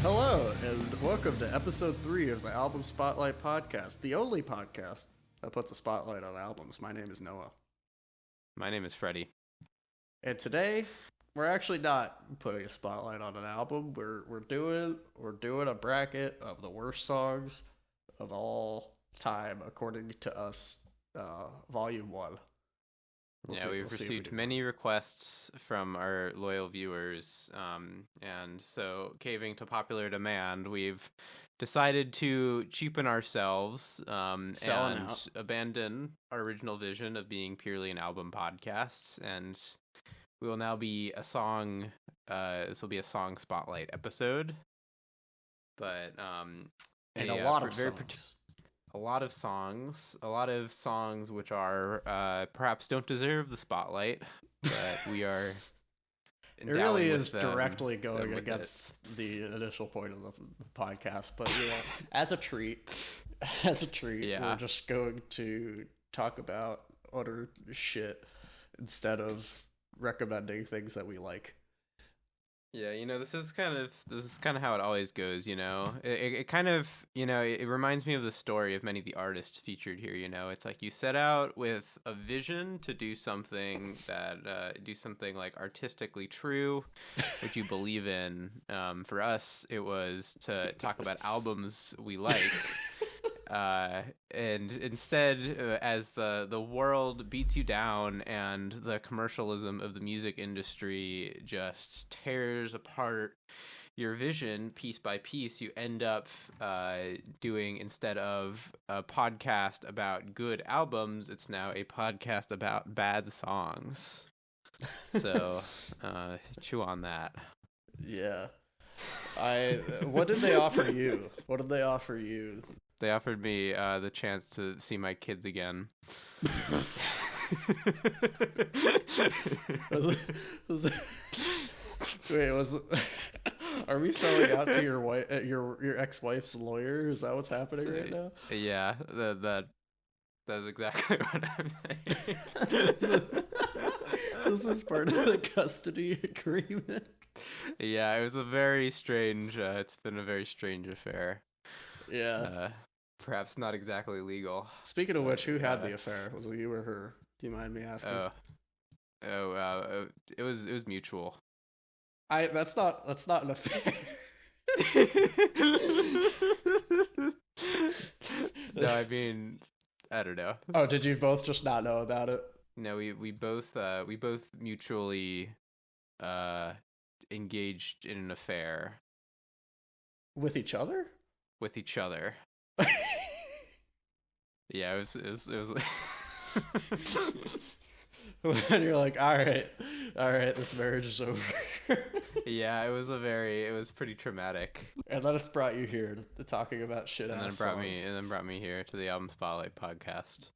Hello, and welcome to episode 3 of the Album Spotlight Podcast, the only podcast that puts a spotlight on albums. My name is Noah. My name is Freddie. And today, we're actually not putting a spotlight on an album. We're doing a bracket of the worst songs of all time, according to us, Volume 1. We've received many requests from our loyal viewers, and so caving to popular demand, we've decided to cheapen ourselves and abandon our original vision of being purely an album podcast, and we will now be a song. This will be a song spotlight episode, but and a lot of songs which are perhaps don't deserve the spotlight, but we are. It really is directly going against the initial point of the podcast, but as a treat, we're just going to talk about utter shit instead of recommending things that we like. Yeah, this is kind of how it always goes. It kind of, it reminds me of the story of many of the artists featured here. It's like you set out with a vision to do something like artistically true, which you believe in. For us, it was to talk about albums we like. And instead, as the world beats you down and the commercialism of the music industry just tears apart your vision piece by piece, you end up doing, instead of a podcast about good albums, it's now a podcast about bad songs. So chew on that. Yeah. What did they offer you? They offered me the chance to see my kids again. Are we selling out to your wife, your ex-wife's lawyer? Is that what's happening right now? Yeah, that's exactly what I'm saying. This is part of the custody agreement. Yeah, it was a very strange. It's been a very strange affair. Yeah. Perhaps not exactly legal. Speaking of which, who had the affair? Was it you or her? Do you mind me asking? It was mutual. That's not an affair. No, I mean, I don't know. Oh, did you both just not know about it? No, we both mutually engaged in an affair. With each other? With each other. Yeah, it was And you're like, all right, this marriage is over. Yeah, it was pretty traumatic. And then it's brought you here to talking about shit ass songs. And then brought me here to the Album Spotlight podcast.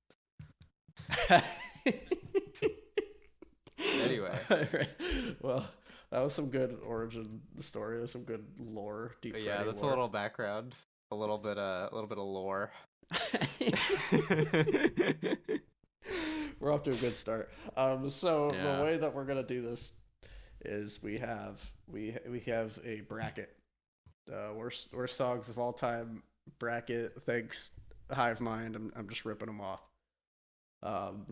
Anyway. Right. Well, that was some good origin story. That was some good lore, deep. Yeah, that's lore. A little background, a little bit of lore. We're off to a good start. The way that we're gonna do this is we have a bracket, worst songs of all time bracket. Thanks, Hive Mind. I'm just ripping them off.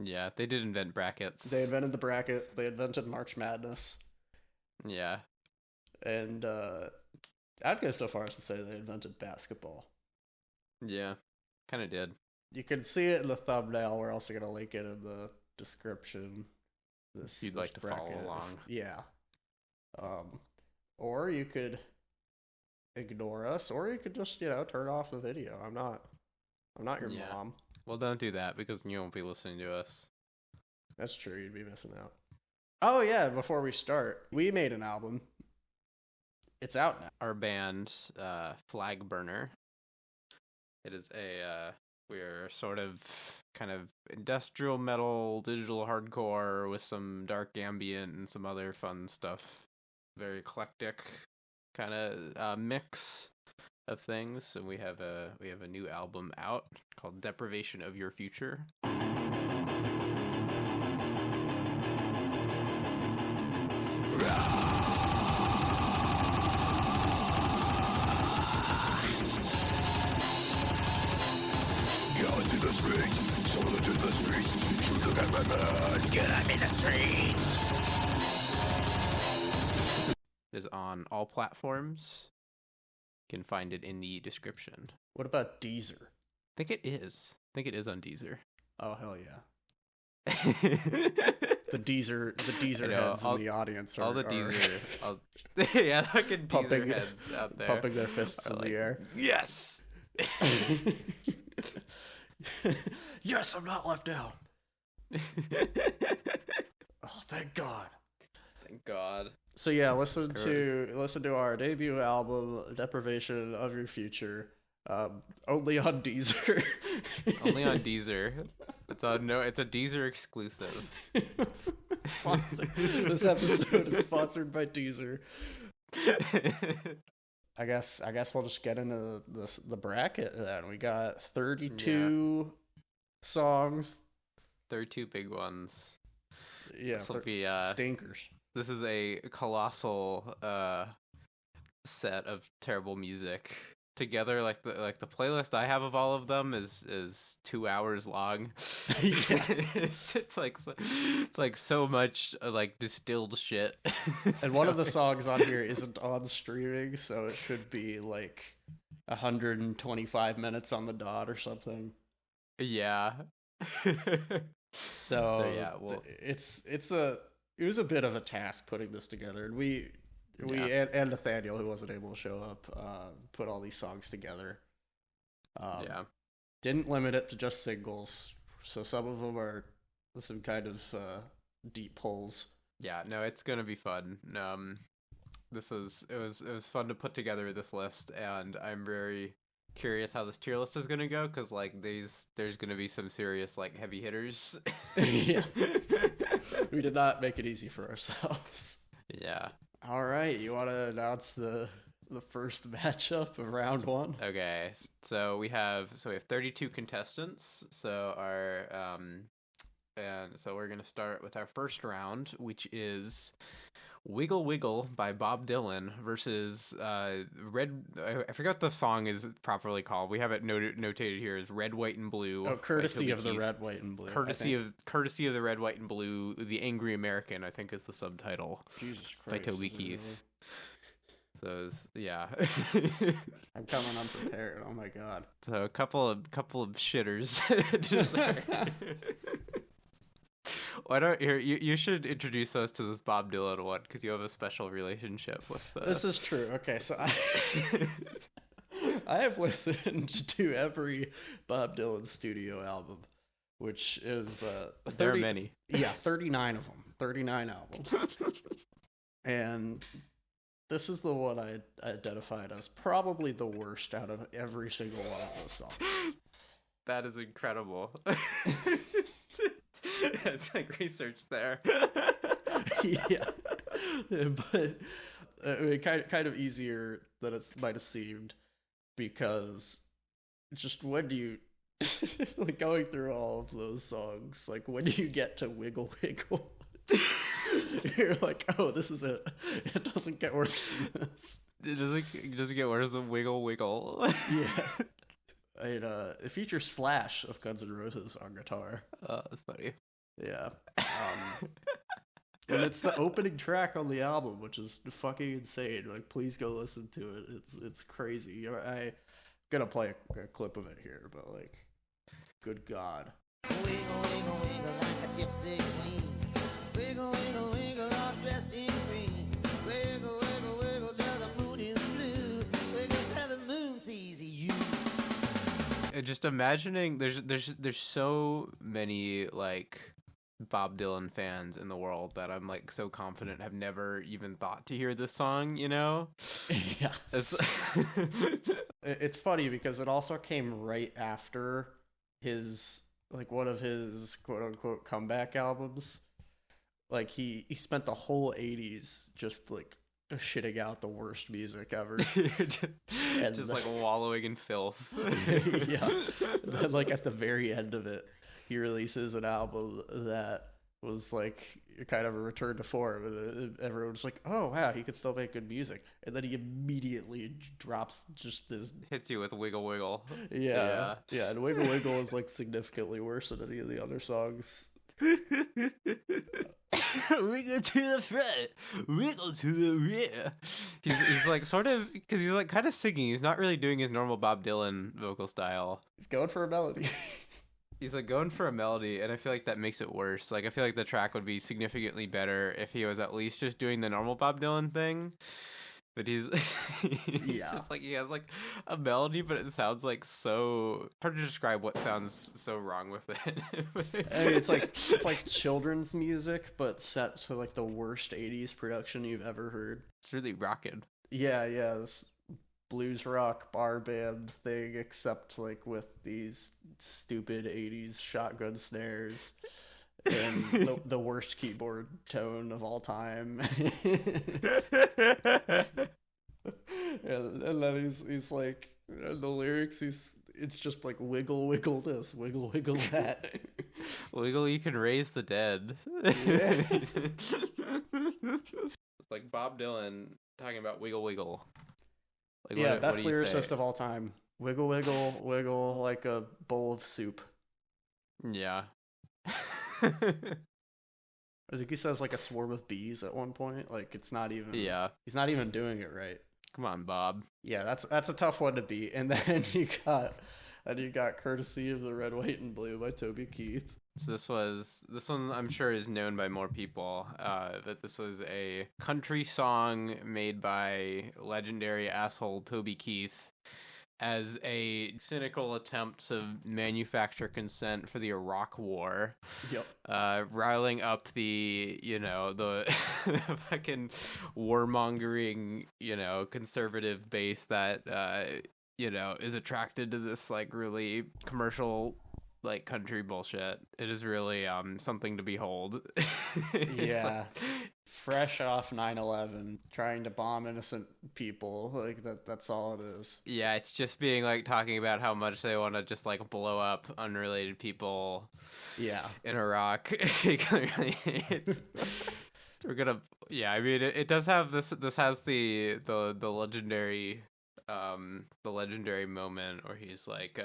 Yeah, they did invent brackets. They invented the bracket. They invented March Madness. Yeah, and I'd go so far as to say they invented basketball. Yeah, kind of did. You can see it in the thumbnail. We're also gonna link it in the description. If you'd like to follow along. Yeah. Or you could ignore us, or you could just turn off the video. I'm not your mom. Well, don't do that because you won't be listening to us. That's true. You'd be missing out. Oh yeah. Before we start, we made an album. It's out now. Our band, Flag Burner. It is we're sort of kind of industrial metal, digital hardcore with some dark ambient and some other fun stuff. Very eclectic kind of mix of things. And we have a new album out called Deprivation of Your Future. It is on all platforms. You can find it in the description. What about Deezer? I think it is. I think it is on Deezer. Oh, hell yeah. the Deezer heads in the audience all the Deezer yeah, fucking pumping, Deezer heads out there pumping their fists in the air. Yes. Yes, I'm not left out. Oh, thank God. Thank God. So yeah, listen to our debut album, Deprivation of Your Future. Only on Deezer. Only on Deezer. It's a Deezer exclusive. This episode is sponsored by Deezer. I guess we'll just get into the bracket then. We got 32 songs. 32 big ones. Yeah, this will be stinkers. This is a colossal set of terrible music. Together, like the playlist I have of all of them is 2 hours long. Yeah. it's like so much like distilled shit. And one of the songs on here isn't on streaming, so it should be like 125 minutes on the dot or something. Yeah. So yeah, well, it was a bit of a task putting this together, and we and Nathaniel, who wasn't able to show up, put all these songs together. Didn't limit it to just singles, so some of them are some kind of deep pulls. Yeah, no, it's gonna be fun. It was fun to put together this list, and I'm very curious how this tier list is gonna go, because like there's gonna be some serious like heavy hitters. Yeah. We did not make it easy for ourselves. Yeah. All right, you want to announce the first matchup of round one? Okay, so we have 32 contestants. So we're gonna start with our first round, which is "Wiggle Wiggle" by Bob Dylan versus Red. I forgot what the song is properly called. We have it notated here as "Red, White, and Blue." Oh, courtesy of the Red, White, and Blue. Courtesy of the Red, White, and Blue. The Angry American, I think, is the subtitle. Jesus Christ! By Toby Keith. So yeah. I'm coming unprepared. Oh my God. So a couple of shitters. Why don't you should introduce us to this Bob Dylan one, because you have a special relationship with This is true. Okay, so I have listened to every Bob Dylan studio album, which is there are many. Yeah, 39 of them. 39 albums. And this is the one I identified as probably the worst out of every single one of those songs. That is incredible. It's like research there. Yeah, but I mean, kind of easier than it might have seemed, because just when do you like going through all of those songs, like when do you get to Wiggle Wiggle? You're like, oh, this is it. It doesn't get worse than this. It doesn't get worse than Wiggle Wiggle. Yeah. It features Slash of Guns N' Roses on guitar. Oh, that's funny. Yeah. And it's the opening track on the album, which is fucking insane. Like, please go listen to it. It's crazy. I'm gonna play a clip of it here, but like, good God. Wiggle, wiggle, wiggle like a gypsy queen. Wiggle, wiggle, wiggle all dressed in green. Wiggle, wiggle, wiggle till the moon is blue. Wiggle till the moon sees you. Just imagining there's so many like Bob Dylan fans in the world that I'm like so confident have never even thought to hear this song, you know? Yeah. It's funny because it also came right after his like one of his quote unquote comeback albums. Like he spent the whole 80s just like shitting out the worst music ever. just like wallowing in filth. Yeah. Then, like at the very end of it, he releases an album that was like kind of a return to form, and everyone's like, oh wow, he could still make good music. And then he immediately drops just this, hits you with Wiggle Wiggle. Yeah, and Wiggle Wiggle is like significantly worse than any of the other songs. wiggle to the front, wiggle to the rear. He's like sort of, because he's like kind of singing. He's not really doing his normal Bob Dylan vocal style. He's going for a melody. He's like going for a melody, and I feel like that makes it worse. Like I feel like the track would be significantly better if he was at least just doing the normal Bob Dylan thing. But he's just like, he has like a melody, but it sounds like so hard to describe what sounds so wrong with it. I mean, it's like children's music, but set to like the worst 80s production you've ever heard. It's really rocking. Yeah, this blues rock bar band thing, except like with these stupid 80s shotgun snares. And the worst keyboard tone of all time. and then he's like, the lyrics, it's just like wiggle wiggle this, wiggle wiggle that. Wiggle, you can raise the dead. Yeah. It's like Bob Dylan talking about wiggle wiggle. Like, yeah, best lyricist of all time. Wiggle wiggle wiggle like a bowl of soup. Yeah. I think he says like a swarm of bees at one point. Like it's not even. Yeah. He's not even doing it right. Come on, Bob. Yeah, that's a tough one to beat. And then you got Courtesy of the Red, White, and Blue by Toby Keith. So this one I'm sure is known by more people. That this was a country song made by legendary asshole Toby Keith as a cynical attempt to manufacture consent for the Iraq War. Yep. Riling up the fucking warmongering, conservative base that, is attracted to this, like, really commercial, like, country bullshit. It is really something to behold. Yeah. Fresh off 9/11, trying to bomb innocent people, like that's all it is. Yeah, it's just being like talking about how much they want to just like blow up unrelated people. Yeah. In Iraq. We're gonna. Yeah, I mean, it does have this. This has the legendary, the legendary moment where he's like,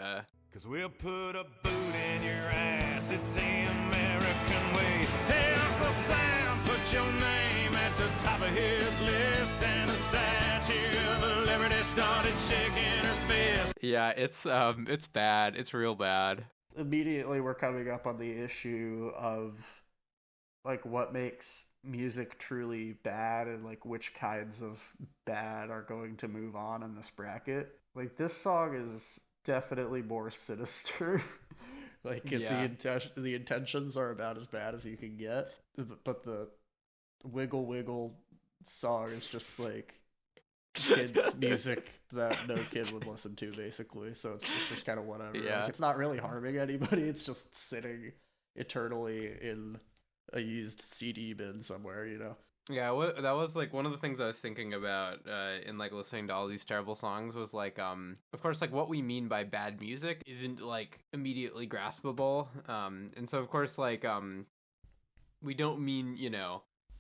"'Cause we'll put a boot in your ass. It's the American way. Hey, Uncle Sam, put your name at the top of his list." And the Statue of Liberty started shaking her fist. Yeah, it's bad. It's real bad. Immediately, we're coming up on the issue of like what makes music truly bad and like which kinds of bad are going to move on in this bracket. Like this song is definitely more sinister. Like the intentions are about as bad as you can get, but the wiggle wiggle song is just like kids music that no kid would listen to, basically. So it's just kind of whatever. Yeah. Like, it's not really harming anybody. It's just sitting eternally in a used CD bin somewhere, Yeah, that was like one of the things I was thinking about in like listening to all these terrible songs was like, of course, like what we mean by bad music isn't like immediately graspable. And so of course, like, we don't mean,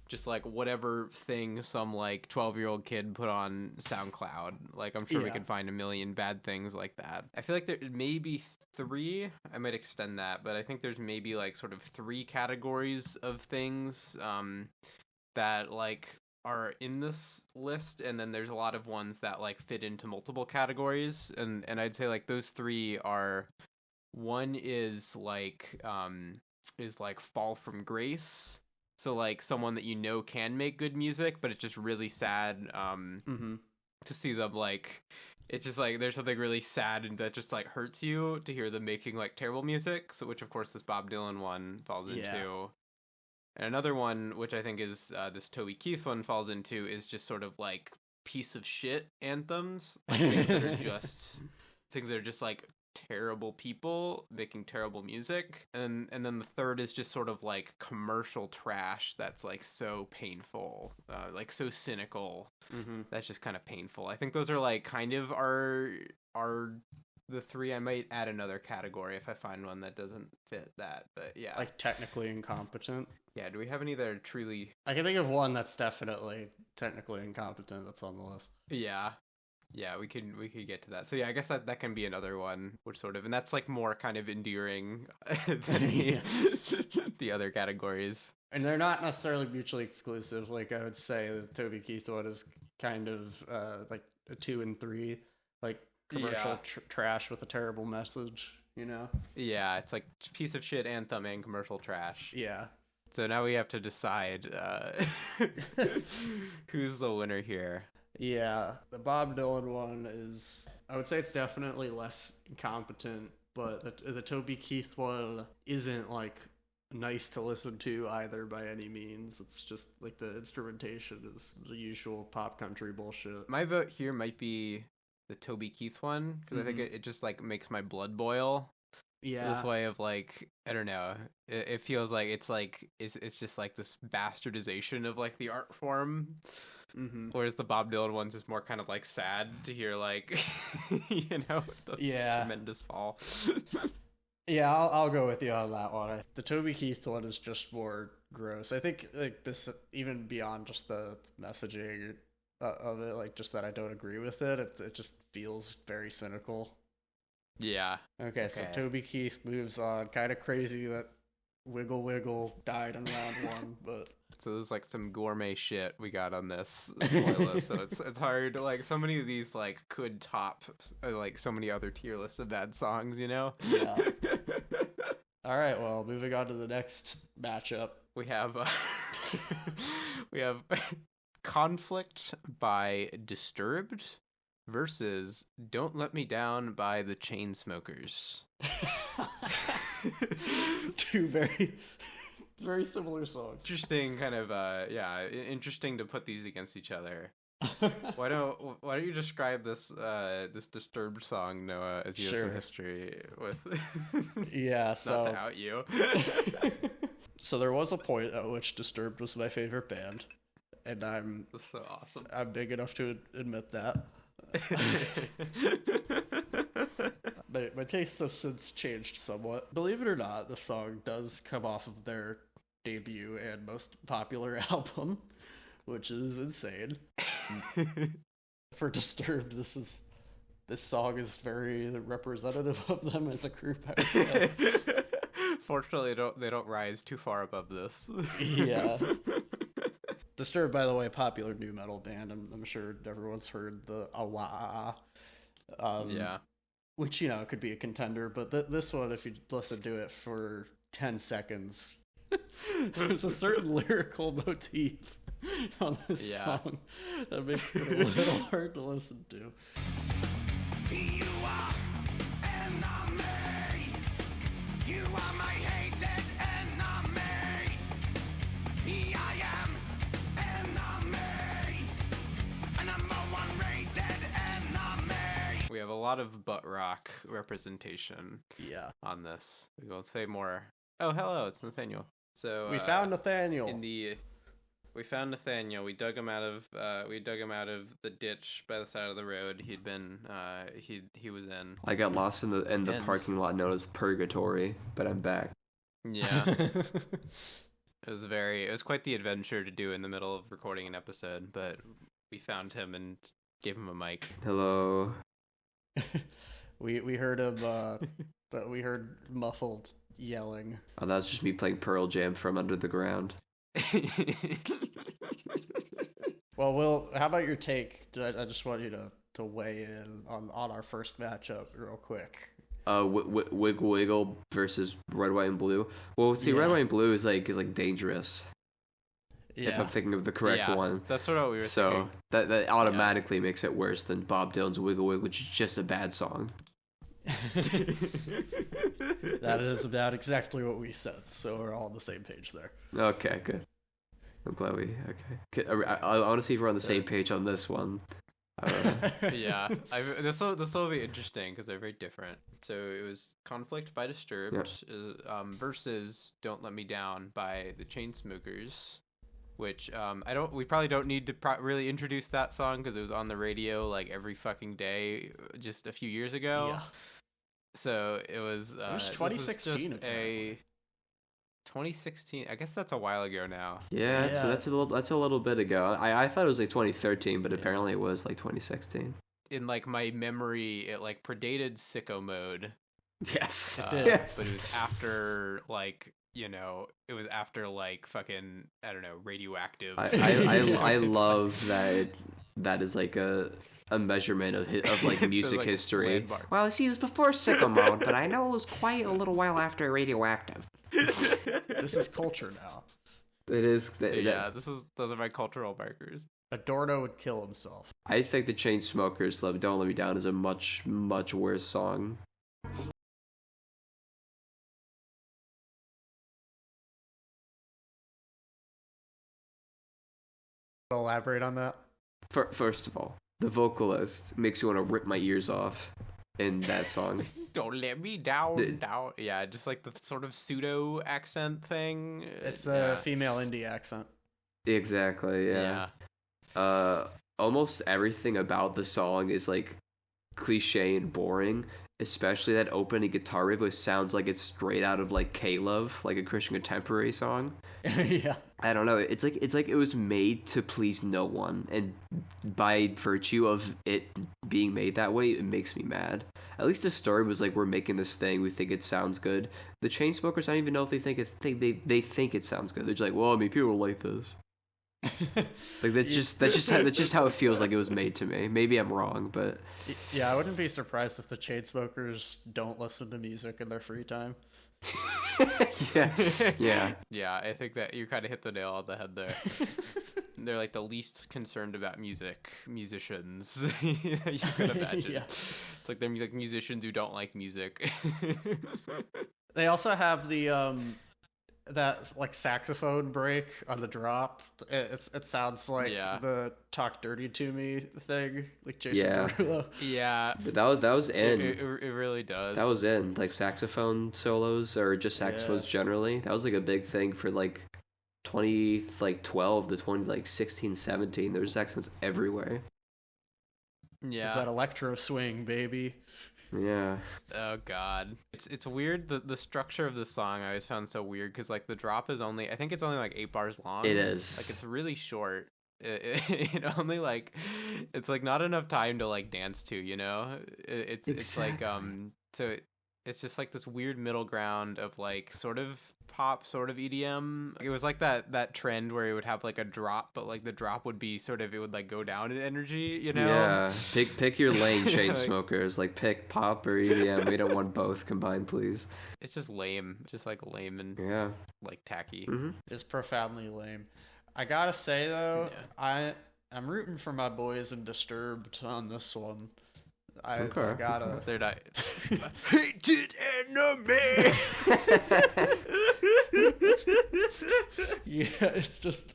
just like whatever thing some like 12-year-old kid put on SoundCloud. Like I'm sure we could find a million bad things like that. I feel like there may be three, I might extend that, but I think there's maybe like sort of three categories of things that like are in this list, and then there's a lot of ones that like fit into multiple categories, and I'd say like those three are, one is like fall from grace. So like someone that can make good music, but it's just really sad to see them like, it's just like there's something really sad and that just like hurts you to hear them making like terrible music. So which of course this Bob Dylan one falls into. And another one, which I think is this Toby Keith one falls into, is just sort of like piece of shit anthems, like things that are just like terrible people making terrible music, and then the third is just sort of like commercial trash that's like so painful, like so cynical. That's just kind of painful. I think those are like kind of are the three. I might add another category if I find one that doesn't fit that, but yeah, like technically incompetent. Yeah, do we have any that are truly... I can think of one that's definitely technically incompetent that's on the list. Yeah. Yeah, we could get to that. So yeah, I guess that can be another one, which sort of, and that's like more kind of endearing than the other categories. And they're not necessarily mutually exclusive. Like I would say, the Toby Keith one is kind of like a 2 and 3, like commercial trash with a terrible message. You know? Yeah, it's like piece of shit anthem and commercial trash. Yeah. So now we have to decide who's the winner here. Yeah, the Bob Dylan one is, I would say it's definitely less competent, but the Toby Keith one isn't like nice to listen to either by any means. It's just like the instrumentation is the usual pop country bullshit. My vote here might be the Toby Keith one, because I think it just like makes my blood boil. Yeah. This way of like, I don't know, it feels like it's just like this bastardization of like the art form. Whereas the Bob Dylan one's is more kind of like sad to hear, like, you know, the tremendous fall. Yeah, I'll go with you on that one. The Toby Keith one is just more gross. I think like this, even beyond just the messaging of it, like just that I don't agree with it. It just feels very cynical. Yeah. Okay, so Toby Keith moves on. Kind of crazy that Wiggle Wiggle died in round 1, but. So there's like some gourmet shit we got on this playlist. So it's hard. Like so many of these like could top like so many other tier lists of bad songs, you know? Yeah. All right. Well, moving on to the next matchup, we have Conflict by Disturbed versus Don't Let Me Down by the Chainsmokers. Two very similar songs. Interesting kind of interesting to put these against each other. Why don't you describe this Disturbed song, Noah, as you have some history with? Yeah, so not to out you. So there was a point at which Disturbed was my favorite band, and That's so awesome. I'm big enough to admit that. My tastes have since changed somewhat. Believe it or not, the song does come off of their debut and most popular album, which is insane. For Disturbed, this song is very representative of them as a group, I would say. Fortunately, they don't rise too far above this. Yeah. Disturbed, by the way, popular new metal band. I'm sure everyone's heard the Awa. Yeah. Which, you know, could be a contender, but this one, if you listen to it for 10 seconds, there's a certain lyrical motif on this song that makes it a little hard to listen to. You are enemy. You are my hated enemy. I am enemy. And I'm the one-rated enemy. We have a lot of butt rock representation on this. We'll say more. Oh, hello, it's Nathaniel. So we found Nathaniel. We found Nathaniel. We dug him out of the ditch by the side of the road. He'd been he was in. I got lost in the parking lot known as Purgatory, but I'm back. Yeah. It was quite the adventure to do in the middle of recording an episode, but we found him and gave him a mic. Hello. we heard him but we heard muffled yelling. Oh, that was just me playing Pearl Jam from under the ground. Well, Will, how about your take? I just want you to weigh in on our first matchup real quick. Wiggle Wiggle versus Red, White, and Blue. Well, see, Red, White, and Blue is like dangerous. Yeah. If I'm thinking of the correct one. That's what we were thinking. So that automatically makes it worse than Bob Dylan's Wiggle Wiggle, which is just a bad song. That is about exactly what we said, so we're all on the same page there. Okay, good. I'm glad I want to see if we're on the same page on this one. Yeah, this will be interesting because they're very different. So it was Conflict by Disturbed versus Don't Let Me Down by the Chainsmokers, which we probably don't need to really introduce that song because it was on the radio like every fucking day just a few years ago. Yeah. So it was 2016. 2016. I guess that's a while ago now. Yeah. So that's a little bit ago. I thought it was like 2013, but apparently it was like 2016. in like my memory, it like predated Sicko Mode. Yes. Yes. But it was after like, you know, it was after like fucking, I don't know, Radioactive. I love that is like a measurement of like music like history. Landmarks. Well, see, it was before Sicko Mode, but I know it was quite a little while after Radioactive. This is culture now. It is. Those are my cultural markers. Adorno would kill himself. I think the Chainsmokers' "Don't Let Me Down" is a much worse song. Elaborate on that. First of all, the vocalist makes you want to rip my ears off in that song. Don't let me down. Yeah, just like the sort of pseudo accent thing. It's the female indie accent. Exactly. Yeah. Almost everything about the song is like cliche and boring, especially that opening guitar riff, which sounds like it's straight out of like K-Love, like a Christian contemporary song. Yeah. I don't know. It's like it was made to please no one, and by virtue of it being made that way, it makes me mad. At least the story was like, we're making this thing, we think it sounds good. The Chainsmokers, I don't even know if they think it sounds good. They're just like, well, I mean, people like this. Like that's just how it feels like it was made to me. Maybe I'm wrong, but yeah, I wouldn't be surprised if the Chainsmokers don't listen to music in their free time. Yeah. I think that you kind of hit the nail on the head there. They're like the least concerned about musicians you could imagine. Yeah. It's like they're like musicians who don't like music. They also have the that like saxophone break on the drop. It sounds like the "Talk Dirty to Me" thing, like Jason Derulo. Yeah, but that was in. It really does. That was in like saxophone solos or just saxophones generally. That was like a big thing for like 2012 to 2016, 17. There was saxophones everywhere. Yeah, it's that electro swing, baby. Yeah. Oh god, it's weird. The structure of the song I always found so weird because like the drop is only, I think it's only like 8 bars long. It is. Like it's really short. It only like, it's like not enough time to like dance to, you know. It's like so it's just like this weird middle ground of like sort of pop, sort of EDM. It was like that trend where it would have like a drop, but like the drop would be sort of, it would like go down in energy, you know? Yeah. Pick your lane, Chainsmokers. Like pick pop or EDM. We don't want both combined, please. It's just lame. Just like lame and like tacky. Mm-hmm. It's profoundly lame. I gotta say though, I'm rooting for my boys in Disturbed on this one. I gotta. They're not. Hated enemy. Yeah, it's just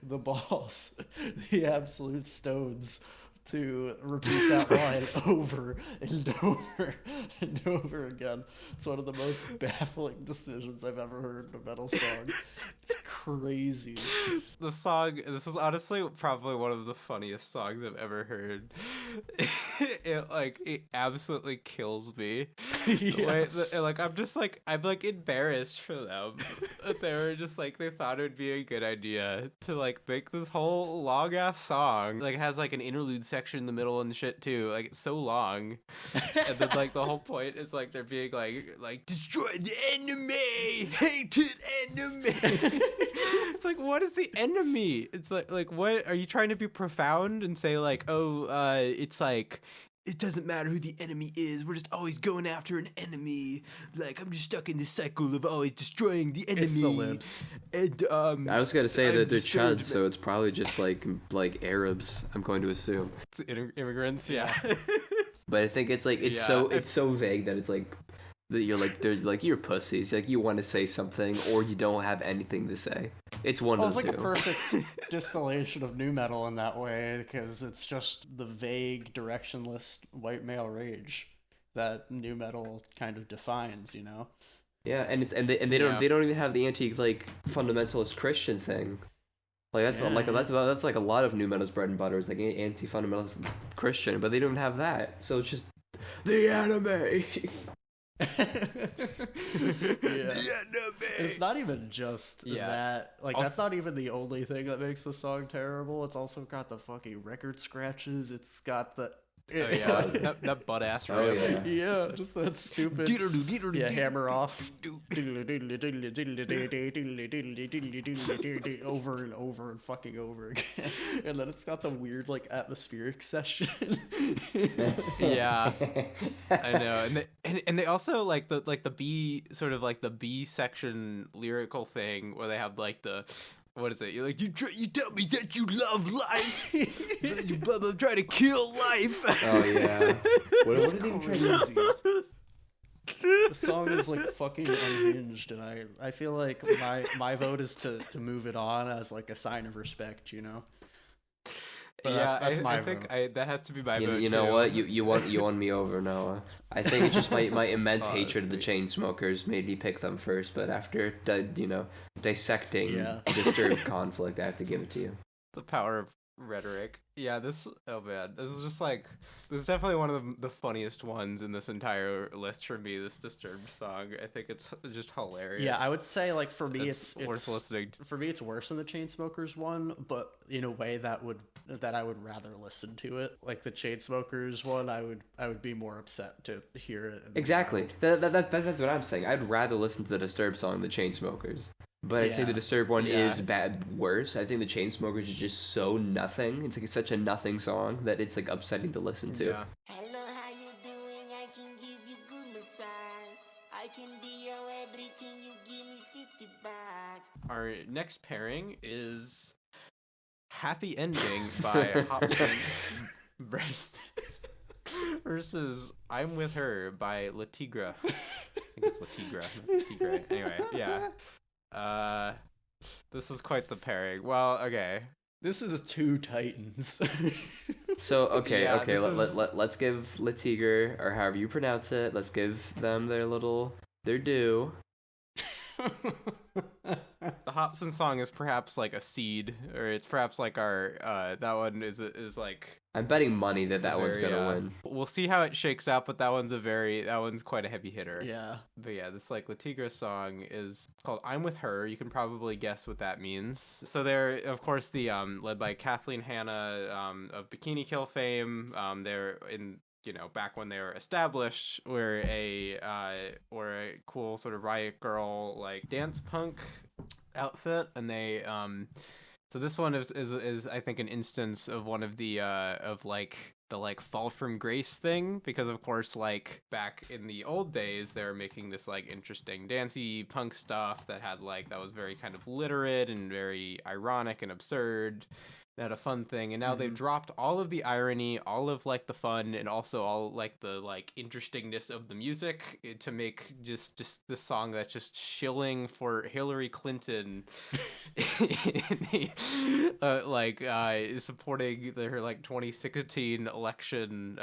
the balls, the absolute stones to repeat that line over and over and over again. It's one of the most baffling decisions I've ever heard in a metal song. It's crazy. The song, this is honestly probably one of the funniest songs I've ever heard. It absolutely kills me. Yeah. I'm like embarrassed for them. They were just like, they thought it would be a good idea to like make this whole long ass song. Like it has like an interlude section in the middle and shit too. Like it's so long. And then like the whole point is like they're being like destroy the enemy, hated enemy. It's like, what is the enemy? It's like what are you trying to be profound and say like, it's like, it doesn't matter who the enemy is, we're just always going after an enemy. Like I'm just stuck in this cycle of always destroying the enemy. It's the libs. And I was gonna say that they're Chud, so it's probably just like Arabs, I'm going to assume. It's immigrants, yeah. But I think it's like it's so vague that it's like that you're like, they're like, you're pussies, like you want to say something or you don't have anything to say. It's one of the two. It's like a perfect distillation of nu metal in that way, because it's just the vague, directionless white male rage that nu metal kind of defines, you know. Yeah, and they don't even have the anti like fundamentalist Christian thing. Like that's like a lot of nu metal's bread and butter is like anti fundamentalist Christian, but they don't have that. So it's just the enemy. It's not even just that. Like, also, that's not even the only thing that makes the song terrible. It's also got the fucking record scratches. It's got the that butt ass riff. Yeah, just that stupid hammer off over and over and fucking over again. And then it's got the weird like atmospheric session. Yeah, I know. And they also like the B sort of like the B section lyrical thing where they have like the. What is it? You're like, you tell me that you love life, but you blah, blah, try to kill life. Oh, yeah. What is crazy? The song is like fucking unhinged, and I feel like my vote is to move it on as like a sign of respect, you know? But yeah, that's my I think vote. that has to be my vote. You know what? You won me over, Noah. I think it's just my immense hatred of the Chainsmokers made me pick them first. But after dissecting Disturbed's conflict, I have to give it to you. The power of rhetoric. Yeah, this is definitely one of the funniest ones in this entire list for me. This Disturbed song, I think it's just hilarious. Yeah, I would say like for me it's worth listening. For me, it's worse than the Chainsmokers one, but in a way that I would rather listen to it. Like the Chainsmokers one, I would be more upset to hear it. Exactly. That's what I'm saying. I'd rather listen to the Disturbed song than the Chainsmokers. But I think the Disturbed one is worse. I think the Chainsmokers is just so nothing. It's like such a nothing song that it's like upsetting to listen to. Yeah. Hello, how you doing? I can give you good massage. I can be your everything. You give me $50. Our next pairing is Happy Ending by Hopkins versus I'm With Her by Latigra. I think it's Latigra. Anyway, yeah. This is quite the pairing. Well, okay. This is two titans. So let's give Latigra, or however you pronounce it, let's give them their due. The Hobson song is perhaps like a seed, or it's perhaps like our that one is like. I'm betting money that one's gonna win. We'll see how it shakes out, but that one's quite a heavy hitter. Yeah. But yeah, this like Latigra song is called "I'm With Her." You can probably guess what that means. So they're of course the led by Kathleen Hanna of Bikini Kill fame. They're in. Back when they were established, were a cool sort of riot girl like dance punk outfit, and they so this one is I think an instance of one of the of like the like fall from grace thing, because of course like back in the old days they were making this like interesting dancey punk stuff that was very kind of literate and very ironic and absurd. They had a fun thing, and now they've dropped all of the irony, all of like the fun, and also all like the like interestingness of the music to make just this song that's just shilling for Hillary Clinton, supporting her like 2016 election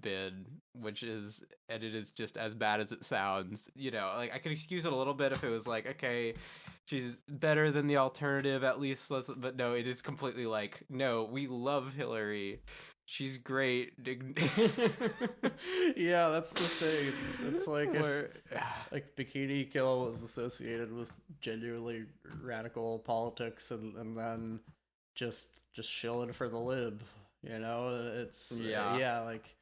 bid, which is it is just as bad as it sounds. Like I could excuse it a little bit if it was like, okay, she's better than the alternative, at least. But no, it is completely like, no, we love Hillary. She's great. Yeah, that's the thing. It's like like Bikini Kill was associated with genuinely radical politics, and then just shilling for the lib. It's like,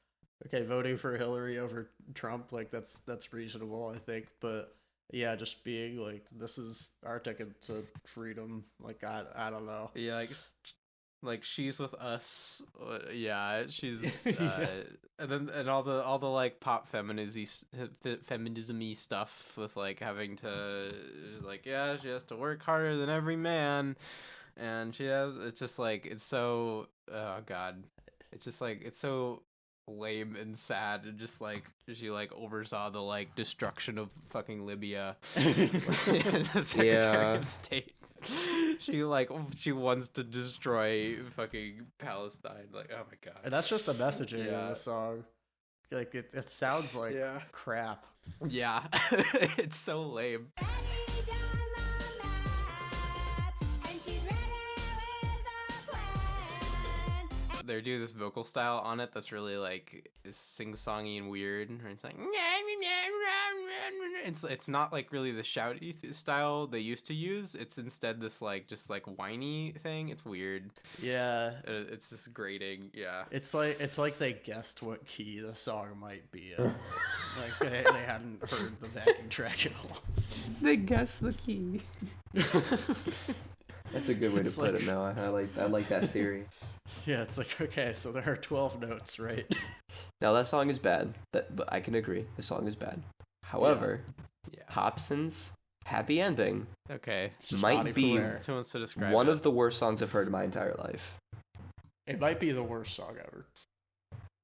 okay, voting for Hillary over Trump, like that's reasonable, I think, but. Yeah, just being like, this is our ticket to freedom. Like, I don't know. Yeah, like she's with us. Yeah, she's and all the like pop feminism-y stuff with like having to like, yeah, she has to work harder than every man, and it's just like, it's so, oh god, it's just like, it's so lame and sad, and just like she like oversaw the like destruction of fucking Libya. The Secretary of State. She wants to destroy fucking Palestine. Like, oh my god. And that's just the messaging in the song. Like it sounds like crap. Yeah. It's so lame. they do this vocal style on it that's really like sing-songy and weird. Where it's like it's not like really the shouty style they used to use. It's instead this like just like whiny thing. It's weird. Yeah, it's just grating. Yeah, it's like they guessed what key the song might be in. Like they hadn't heard the backing track at all. They guessed the key. That's a good way to put it, Noah. I like that theory. Yeah, it's like, okay, so there are 12 notes, right? Now that song is bad. But I can agree. The song is bad. However, Hobson's Happy Ending might be one of the worst songs I've heard in my entire life. It might be the worst song ever.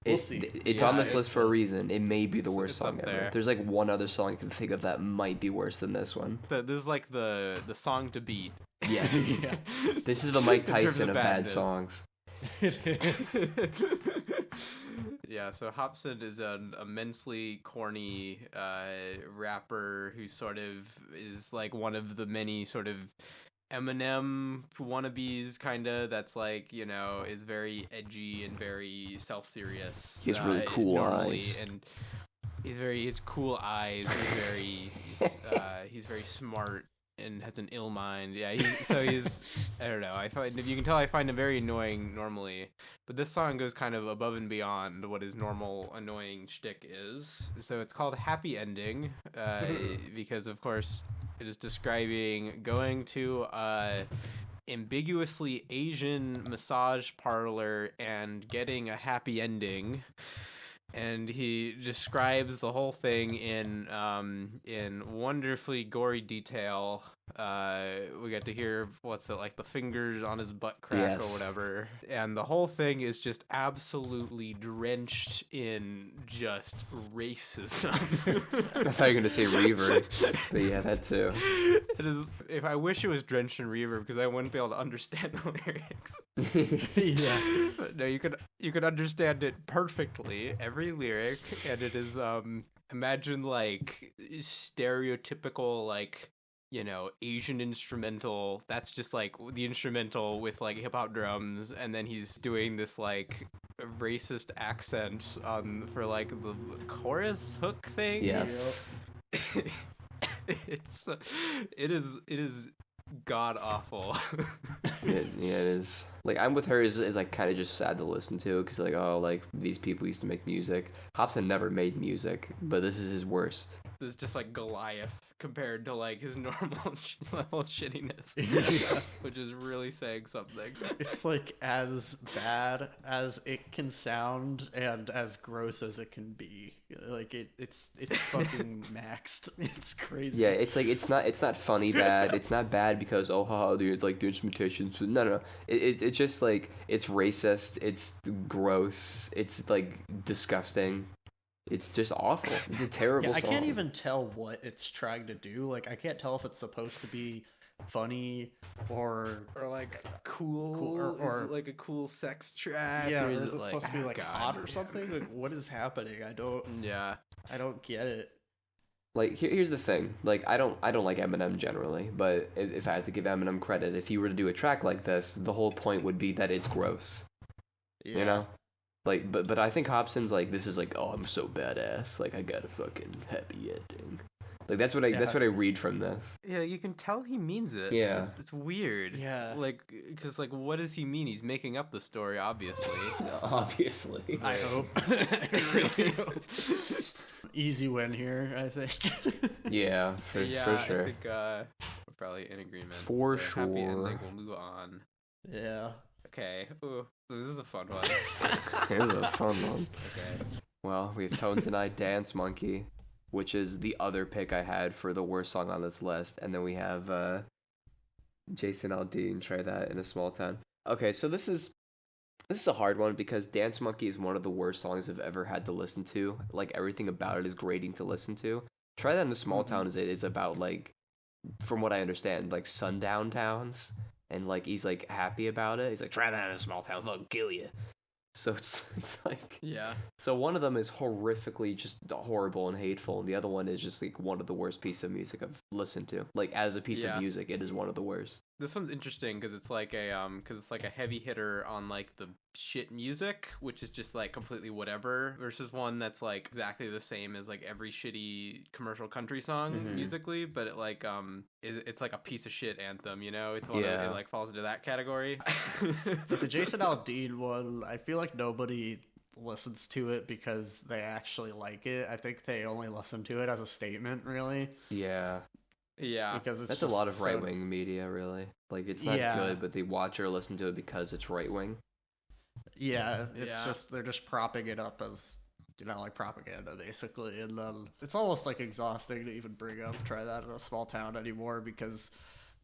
We'll see. It's on this list for a reason. It may be the worst song ever. There's like one other song I can think of that might be worse than this one. This is like the song to beat. Yeah. This is the Mike Tyson of bad songs. It is. Yeah, so Hobson is an immensely corny rapper who sort of is like one of the many sort of Eminem wannabes, kind of, that's like, you know, is very edgy and very self-serious. He has really cool eyes. And his cool eyes. He's very smart and has an ill mind. Yeah, he's I don't know. You can tell I find him very annoying normally, but this song goes kind of above and beyond what his normal annoying shtick is. So it's called Happy Ending, because of course it is describing going to ambiguously Asian massage parlor and getting a happy ending. And he describes the whole thing in wonderfully gory detail. We get to hear like the fingers on his butt crack or whatever, and the whole thing is just absolutely drenched in just racism. I thought you were gonna say reverb, but yeah, that too. It is. If I wish it was drenched in reverb, because I wouldn't be able to understand the lyrics. Yeah. But no, you could understand it perfectly, every lyric, and it is imagine like stereotypical, like, you know, Asian instrumental. That's just like the instrumental with like hip hop drums, and then he's doing this like racist accent for like the chorus hook thing. Yes. It is god awful. It is. Like, I'm with her is like kind of just sad to listen to, because like, oh, like these people used to make music. Hobson never made music, but this is his worst. This is just like Goliath compared to like his normal level of shittiness, which is really saying something. It's like as bad as it can sound and as gross as it can be. Like it's fucking maxed. It's crazy. Yeah, it's like it's not funny bad. It's not bad because dude, like the instrumentation's no. It's just like it's racist. It's gross. It's like disgusting. It's just awful. It's a terrible song. I can't even tell what it's trying to do. Like, I can't tell if it's supposed to be funny or like cool or like a cool sex track. Yeah, or is it like, supposed to be like hot or something? Like, what is happening? I don't get it. Like, here's the thing. Like, I don't like Eminem generally, but if I had to give Eminem credit, if he were to do a track like this, the whole point would be that it's gross. Yeah. You know? Like, but I think Hobson's like, this is like, oh, I'm so badass. Like, I got a fucking happy ending. Like, that's what I read from this. Yeah, you can tell he means it. Yeah. It's weird. Yeah. Like, because, like, what does he mean? He's making up the story, obviously. Obviously. I hope. I really hope. Easy win here, I think. Yeah, for sure. I think we're probably in agreement. For sure. Happy ending. We'll move on. Yeah. Okay. Ooh, this is a fun one. This is a fun one. Okay. Well, we have Tones and I Dance Monkey, which is the other pick I had for the worst song on this list. And then we have Jason Aldean, Try That in a Small Town. Okay, so this is a hard one because Dance Monkey is one of the worst songs I've ever had to listen to. Like, everything about it is grating to listen to. Try That in a Small Town is about, like, from what I understand, like sundown towns. And, like, he's, like, happy about it. He's like, try that in a small town, fucking kill you. So it's like... Yeah. So one of them is horrifically just horrible and hateful, and the other one is just, like, one of the worst pieces of music I've listened to. Like, as a piece of music, it is one of the worst. This one's interesting because it's like a heavy hitter on like the shit music, which is just like completely whatever, versus one that's like exactly the same as like every shitty commercial country song musically, but it like it's like a piece of shit anthem, you know? It's one of, it like falls into that category. So the Jason Aldean one, I feel like nobody listens to it because they actually like it. I think they only listen to it as a statement, really. Yeah. Yeah, because that's a lot of right-wing media, really. Like, it's not good, but they watch or listen to it because it's right-wing. Yeah, it's just, they're just propping it up as, you know, like propaganda, basically. And it's almost like exhausting to even bring up Try That in a Small Town anymore, because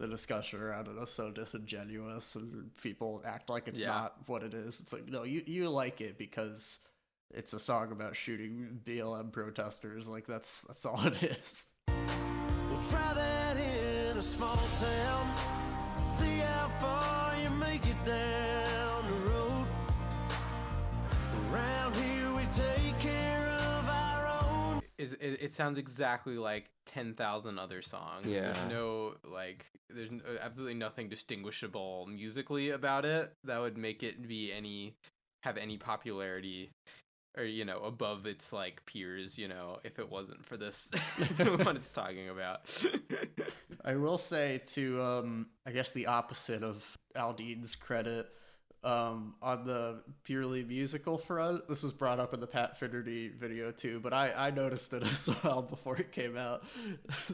the discussion around it is so disingenuous and people act like it's not what it is. It's like, no, you like it because it's a song about shooting BLM protesters. Like, that's all it is. Try that in a small town. See how far you make it down the road. Around here we take care of our own. It sounds exactly like 10,000 other songs. Yeah. There's absolutely nothing distinguishable musically about it that would make it have any popularity, or, you know, above its like peers, you know, if it wasn't for this what it's talking about. I will say, to I guess the opposite of Aldean's credit, on the purely musical front, this was brought up in the Pat Finnerty video too, but I noticed it as well before it came out.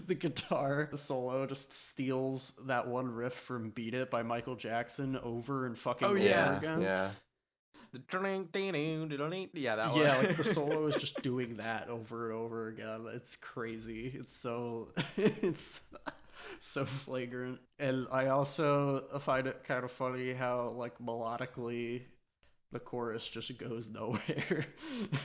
The guitar solo just steals that one riff from Beat It by Michael Jackson over and fucking over again. Yeah. Yeah, that one. Yeah, like the solo is just doing that over and over again. It's crazy. It's so flagrant. And I also find it kind of funny how, like, melodically the chorus just goes nowhere.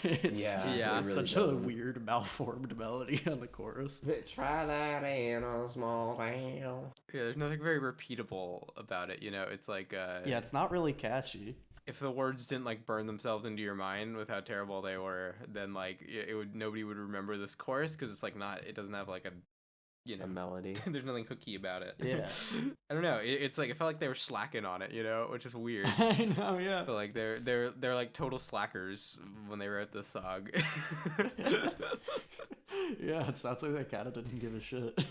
It's really such a weird malformed melody on the chorus. Try that in a small town. Yeah, there's nothing very repeatable about it, you know. It's like yeah, it's not really catchy. If the words didn't like burn themselves into your mind with how terrible they were, then like nobody would remember this chorus, because it's like it doesn't have like a, you know, a melody. There's nothing hooky about it. Yeah. I don't know. It's like, I felt like they were slacking on it, you know, which is weird. I know, yeah. But like they're like total slackers when they wrote this song. Yeah, it sounds like they kind of didn't give a shit.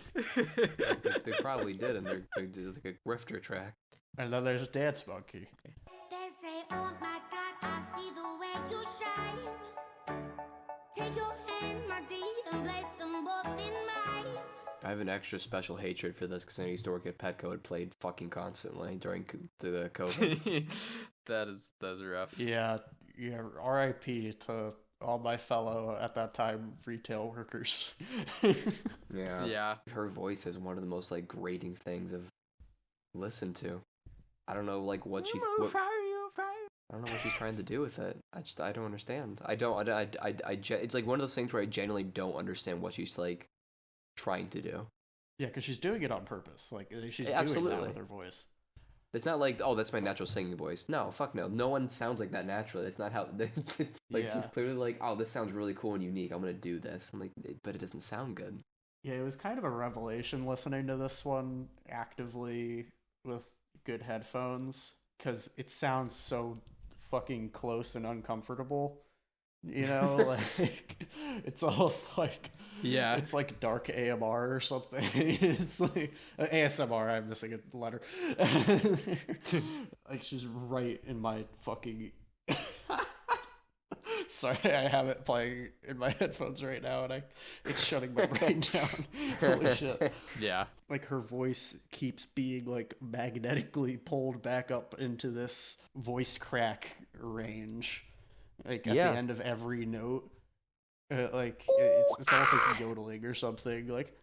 They probably did, and they're just like a grifter track. And then there's Dance Monkey. They say, oh my God, I see the way you shine. Take your hand, my dear, and place them both in mine. I have an extra special hatred for this because I used to work at Petco. It played fucking constantly during the COVID. that is rough. Yeah, R.I.P. to all my fellow, at that time, retail workers. Yeah. Her voice is one of the most like grating things I've listened to. I don't know, like what I don't know what she's trying to do with it. I don't understand. It's like one of those things where I genuinely don't understand what she's like trying to do. Yeah, because she's doing it on purpose. Like, she's doing that with her voice. It's not like, oh, that's my natural singing voice. No, fuck no. No one sounds like that naturally. That's not how. She's clearly like, oh, this sounds really cool and unique. I'm gonna do this. I'm like, but it doesn't sound good. Yeah, it was kind of a revelation listening to this one actively with good headphones, because it sounds so fucking close and uncomfortable. You know, like, it's almost like, it's like dark AMR or something. It's like ASMR. I'm missing a letter. Like, she's right in my fucking. Sorry, I have it playing in my headphones right now, and it's shutting my brain down. Holy shit. Yeah. Like, her voice keeps being, like, magnetically pulled back up into this voice crack range. Like, at the end of every note. Like, it's almost like yodeling or something. Like,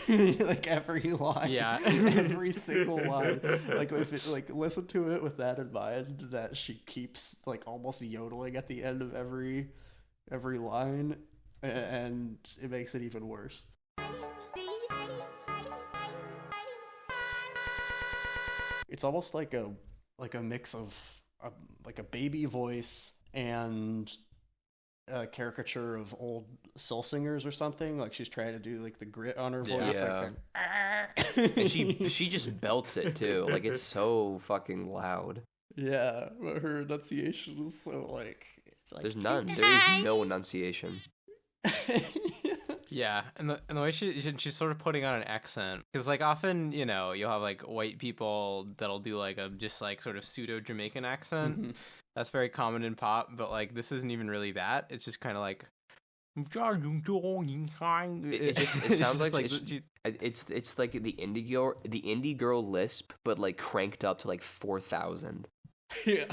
like, every line. Yeah. Every single line. Like, if it, like, listen to it with that in mind, that she keeps, like, almost yodeling at the end of every line, and it makes it even worse. It's almost like a mix of like a baby voice and caricature of old soul singers or something. Like she's trying to do like the grit on her voice. Yeah. Like And she just belts it too. Like it's so fucking loud. Yeah, but her enunciation is so like it's like There's none. There is no enunciation. Yeah, and the way she's sort of putting on an accent, because like often, you know, you'll have like white people that'll do like a just like sort of pseudo Jamaican accent. Mm-hmm. That's very common in pop, but like this isn't even really that. It's just kind of like It sounds like it's like the indie girl lisp, but like cranked up to like 4,000. Yeah.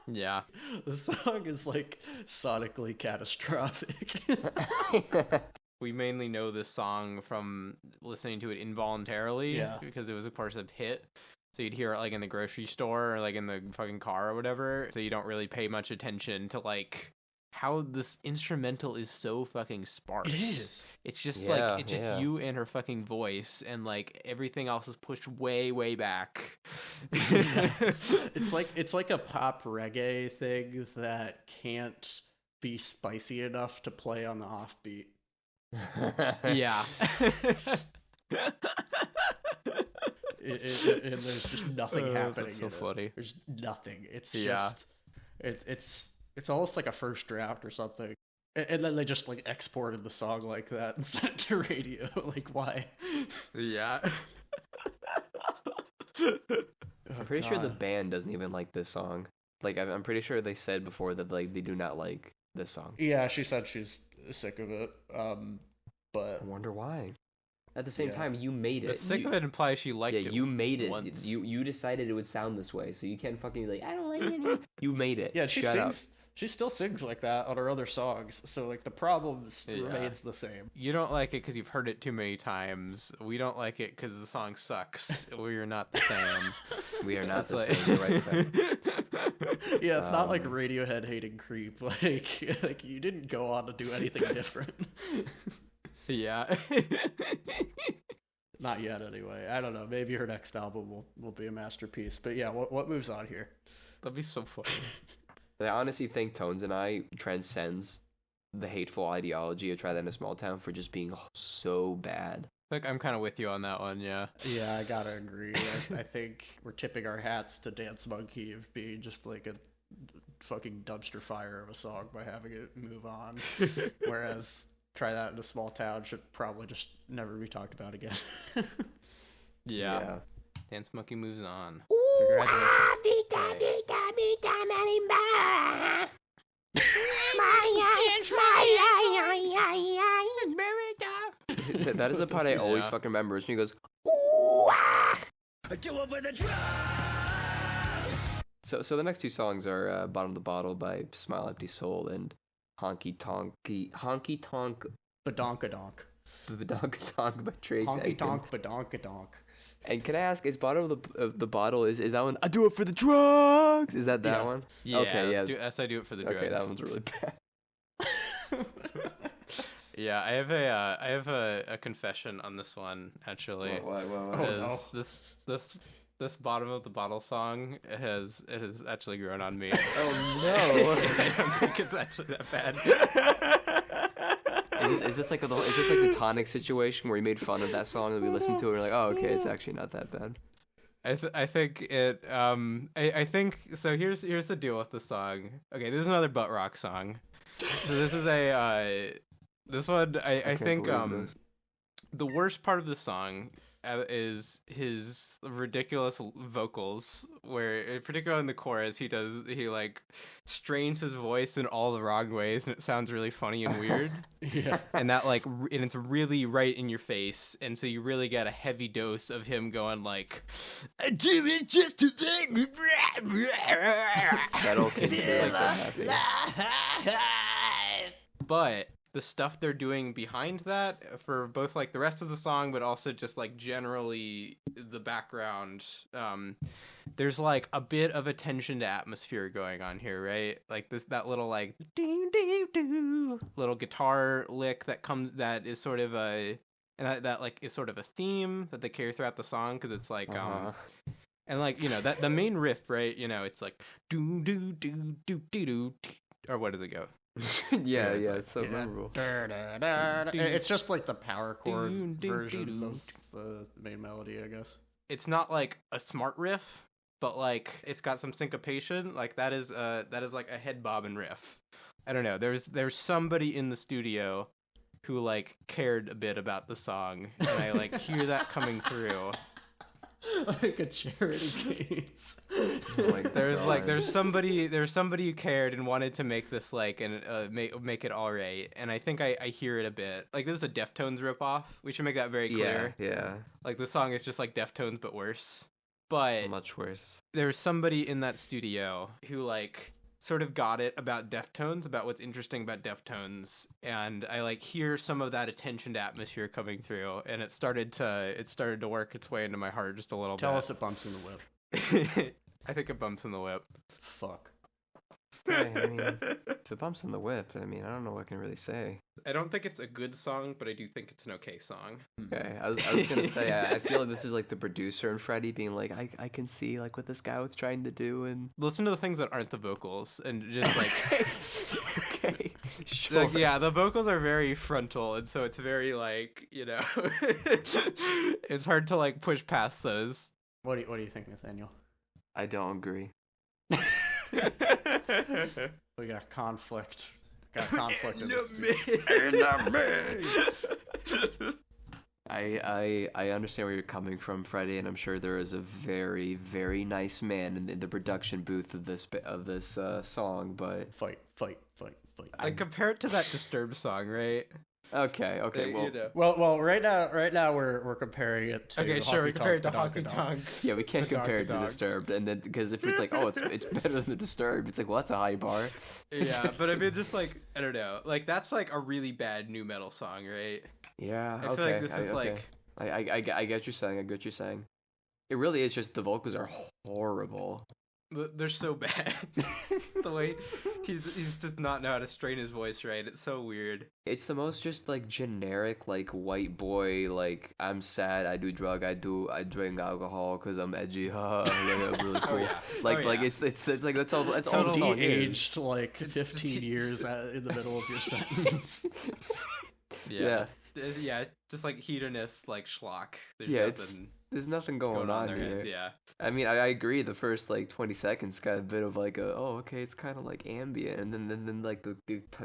Yeah. The song is like sonically catastrophic. We mainly know this song from listening to it involuntarily, yeah, because it was of course a hit. So you'd hear it like in the grocery store or like in the fucking car or whatever. So you don't really pay much attention to like how this instrumental is so fucking sparse. It is. It's just like it's just you and her fucking voice, and like everything else is pushed way back. It's like a pop reggae thing that can't be spicy enough to play on the offbeat. Yeah. And there's just nothing happening. That's so funny. There's nothing. It's just it's almost like a first draft or something. And then they just like exported the song like that and sent it to radio. Like why? Yeah. I'm pretty sure the band doesn't even like this song. Like I'm pretty sure they said before that like they do not like this song. Yeah, she said she's sick of it. But I wonder why. At the same time, you made it. But sick of it implies she liked it. Yeah, you made it. Once. You decided it would sound this way, so you can't fucking be like, I don't like it anymore. You made it. Yeah, she still sings like that on her other songs. So like the problem remains the same. You don't like it because you've heard it too many times. We don't like it because the song sucks. We're not the same. We are not the same. You're right, Fred. Yeah, it's not like Radiohead hating Creep. Like you didn't go on to do anything different. Yeah. Not yet, anyway. I don't know. Maybe her next album will be a masterpiece. But yeah, what moves on here? That'd be so funny. I honestly think Tones and I transcends the hateful ideology of Try That in a Small Town for just being so bad. Like I'm kind of with you on that one, yeah. Yeah, I gotta agree. I think we're tipping our hats to Dance Monkey of being just like a fucking dumpster fire of a song by having it move on. Whereas Try That in a Small Town should probably just never be talked about again. Yeah. Dance Monkey moves on. That is the part I always fucking remember. Is when he goes, Do it for the drugs. So the next two songs are Bottom of the Bottle by Smile Empty Soul and Honky Tonk Badonkadonk. Badonkadonk by Trace Honky Tonk Badonkadonk. And can I ask, is Bottom of the Bottle, is that one, I do it for the drugs? Is that one? Yeah, okay, yeah. I do it for the drugs. Okay, that one's really bad. Yeah, I have a confession on this one, actually. What? Oh, no. This Bottom of the Bottle song has actually grown on me. Oh no! I don't think it's actually that bad. Is this like the Tonic situation where he made fun of that song and we listened to it and we're like, oh okay, it's actually not that bad. I think it I think so. Here's the deal with the song. Okay, this is another butt rock song. So this is this one I think the worst part of the song is his ridiculous vocals, where particularly in the chorus he like strains his voice in all the wrong ways and it sounds really funny and weird. Yeah. And that like and it's really right in your face, and so you really get a heavy dose of him going like, I do it just to make me That okay like that. But the stuff they're doing behind that for both like the rest of the song but also just like generally the background, there's like a bit of attention to atmosphere going on here, right? Like that little like doo doo doo little guitar lick that is sort of a, and that like is sort of a theme that they carry throughout the song, because it's like and like, you know, that the main riff, right, you know, it's like doo doo doo doo doo doo, or what does it go? yeah, it's so memorable. It's just like the power chord version of the main melody, I guess. It's not like a smart riff, but like it's got some syncopation. Like that is like a head bobbing riff. I don't know. There's somebody in the studio who like cared a bit about the song, and I like hear that coming through. Like a charity case. There's somebody who cared and wanted to make this like and make it all right, and I think I hear it a bit. Like this is a Deftones ripoff. We should make that very clear. Yeah. Like the song is just like Deftones but worse. But Much worse. There's somebody in that studio who like sort of got it about Deftones, about what's interesting about Deftones, and I like hear some of that attention to atmosphere coming through, and it started to work its way into my heart just a little bit. Tell us it bumps in the whip. I think it bumps in the whip. Fuck. I mean, if it bumps in the whip, I mean, I don't know what I can really say. I don't think it's a good song, but I do think it's an okay song. Okay, I was gonna say, I feel like this is like the producer and Freddie being like, I can see like what this guy was trying to do, and listen to the things that aren't the vocals, and just like, okay, sure. Like, yeah, the vocals are very frontal, and so it's very like, you know, it's hard to like push past those. What do you think, Nathaniel? I don't agree. We got conflict. In this. I understand where you're coming from, Freddie, and I'm sure there is a very, very nice man in the production booth of this song, but fight. Like compare it to that Disturbed song, right? Okay. Well, you know. well, right now we're comparing it to. Okay, sure. We compare it to Honky Tonk. Yeah, we can't compare it to Disturbed, and then because if it's like, oh, it's better than Disturbed, it's like, well, that's a high bar. Yeah, but I mean, just like I don't know, like that's like a really bad nu metal song, right? Yeah, I feel like this is like. I get what you're saying. I get what you're saying. It really is just the vocals are horrible. They're so bad. The way he's just not know how to strain his voice right. It's so weird. It's the most just like generic like white boy like I'm sad, I do drug, I drink alcohol because I'm edgy. Really cool. Like it's like that's all the song aged like 15 years in the middle of your sentence. Yeah, just like hedonist like schlock. There's nothing going on here. Heads, yeah. I mean, I agree. The first like 20 seconds got a bit of like it's kind of like ambient, and then like the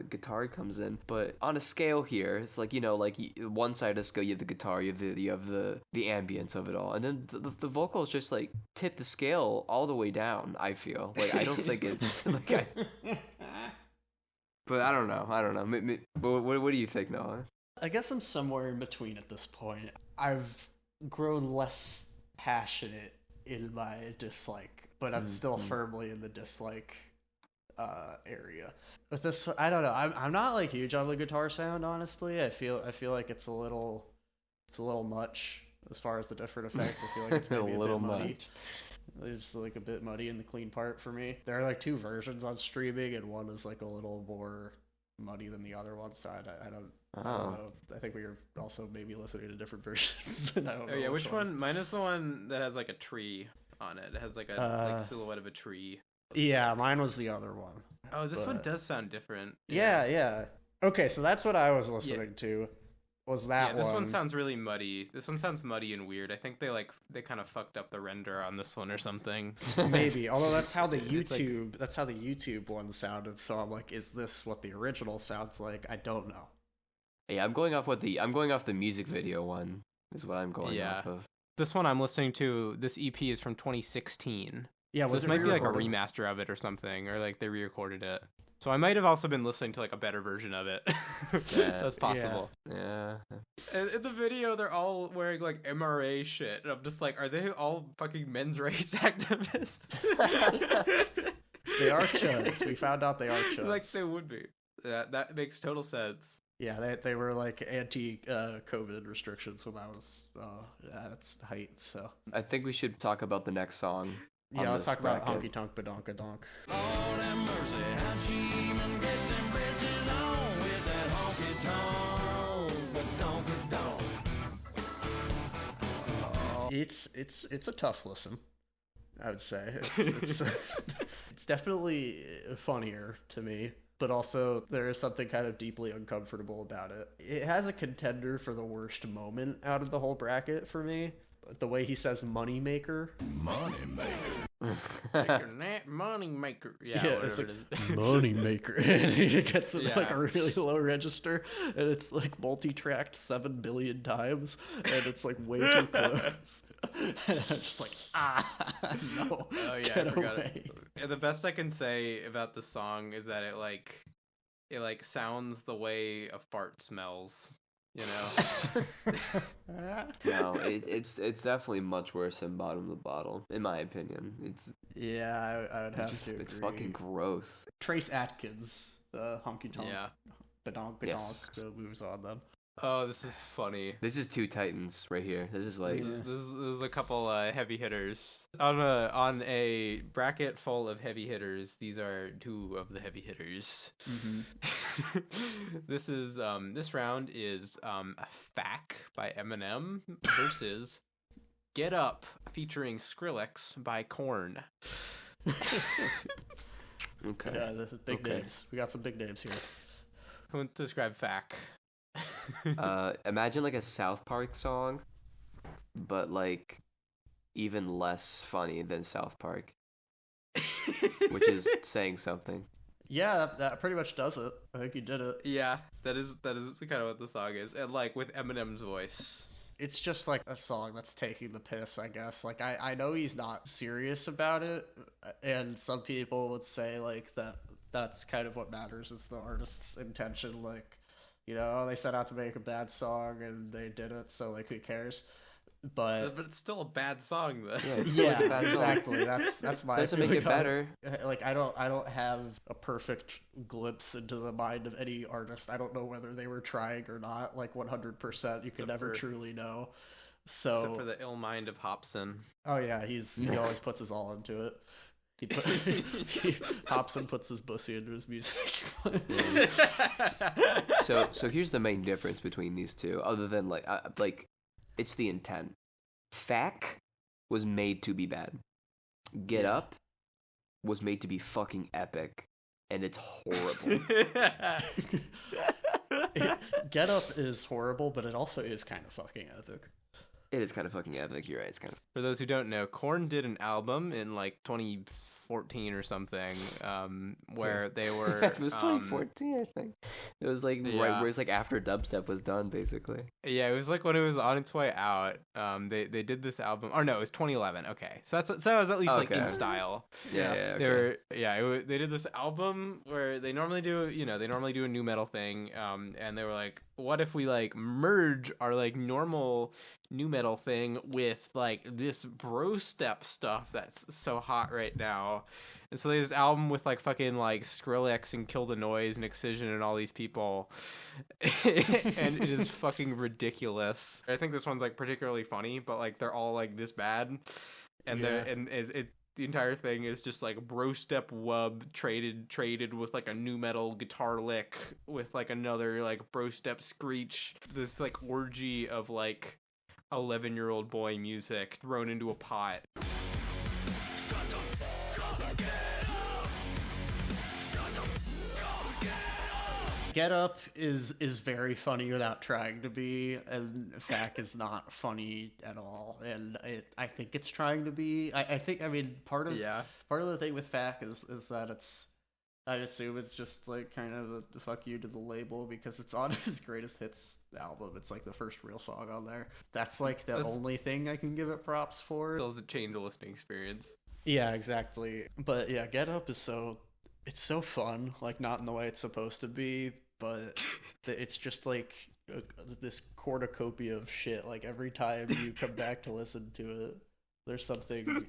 guitar comes in. But on a scale here, it's like like one side of the scale you have the guitar, you have the ambience of it all, and then the vocals just like tip the scale all the way down. I feel like I don't think it's like. But I don't know. What do you think, Noah? I guess I'm somewhere in between at this point. I've grown less passionate in my dislike, but I'm still firmly in the dislike area. With this, I don't know. I'm not like huge on the guitar sound, honestly. I feel like it's a little much as far as the different effects. I feel like it's maybe a bit muddy. It's like a bit muddy in the clean part for me. There are like two versions on streaming, and one is like a little more muddy than the other one. So I don't know. I think we were also maybe listening to different versions. And I don't know. Yeah, which one? Mine is the one that has like a tree on it. It has like a silhouette of a tree. Yeah, mine was the other one. Oh, this one does sound different. Yeah. Okay, so that's what I was listening to. Was that one? This one sounds really muddy. This one sounds muddy and weird. I think they kind of fucked up the render on this one or something. Maybe. Although that's how the YouTube one sounded. So I'm like, is this what the original sounds like? I don't know. Yeah, I'm going off the music video one. Is what I'm going off of. This one I'm listening to. This EP is from 2016. Yeah, so this might be like a remaster of it or something, or like they re-recorded it. So I might have also been listening to like a better version of it. That's possible. Yeah. In the video, they're all wearing like MRA shit, and I'm just like, are they all fucking men's rights activists? They are chuds. We found out they are chuds. Like they would be. That makes total sense. Yeah, they were like anti-COVID restrictions when that was at its height. So I think we should talk about the next song. Yeah, let's talk about Honky Tonk Badonka Donk. Lord have mercy, how she even get them bitches on with that honky tonk badonka donk. It's a tough listen, I would say. It's definitely funnier to me but also there is something kind of deeply uncomfortable about it. It has a contender for the worst moment out of the whole bracket for me. The way he says money maker. Money maker. Money maker. Yeah, it's like, money maker. And he gets it like a really low register, and it's like multi-tracked 7 billion times, and it's like way too close. And I'm just like, no. Oh yeah, get I forgot away. it. The best I can say about the song is that it sounds the way a fart smells. You know. No, it's definitely much worse than Bottom of the Bottle, in my opinion. I would have to agree. It's fucking gross. Trace Atkins, the honky tonk, badonk moves on them. Oh, this is funny. This is two titans right here. This is like this is a couple heavy hitters on a bracket full of heavy hitters. These are two of the heavy hitters. Mm-hmm. This round is "Fack" by Eminem versus "Get Up" featuring Skrillex by Korn. Okay. Yeah, the big names. We got some big names here. Who wants to describe "Fack"? Imagine like a South Park song, but like even less funny than South Park, which is saying something. Yeah, that pretty much does it. I think you did it. Yeah, that is kind of what the song is, and like with Eminem's voice. It's just like a song that's taking the piss, I guess. Like I know he's not serious about it, and some people would say like that's kind of what matters is the artist's intention. Like, you know, they set out to make a bad song and they did it, so like who cares? But it's still a bad song though. Yeah, exactly. That's my doesn't make it better. Like I don't have a perfect glimpse into the mind of any artist. I don't know whether they were trying or not. Like 100%, you can never truly know. So except for the ill mind of Hobson. Oh yeah, he always puts his all into it. Hobson puts his pussy into his music. So here's the main difference between these two, other than like it's the intent. Fack was made to be bad. Get Up was made to be fucking epic, and it's horrible. Get Up is horrible, but it also is kind of fucking epic. It is kind of fucking epic. You're right. It's kind of. For those who don't know, Korn did an album in like 2014 or something, where they were. It was 2014, I think. It was like right where it's like after dubstep was done, basically. Yeah, it was like when it was on its way out. They did this album, or no, it was 2011. Okay, so that was at least like in style. Yeah. They did this album where they normally do a new metal thing, and they were like, what if we like merge our like normal new metal thing with like this bro step stuff that's so hot right now. And so they did this album with like fucking like Skrillex and Kill the Noise and Excision and all these people. And it is fucking ridiculous. I think this one's like particularly funny, but like they're all like this bad. And the entire thing is just like bro step wub traded with like a new metal guitar lick with like another like bro step screech. This like orgy of like 11-year-old boy music thrown into a pot. Get Up is very funny without trying to be, and Fack is not funny at all. And I think it's trying to be. I mean part of the thing with Fack is that I assume it's just like kind of a fuck you to the label because it's on his greatest hits album. It's like the first real song on there. That's like the only thing I can give it props for. Still a change the listening experience. Yeah, exactly. But yeah, Get Up is it's so fun, like not in the way it's supposed to be, but it's just like this cornucopia of shit. Like every time you come back to listen to it, there's something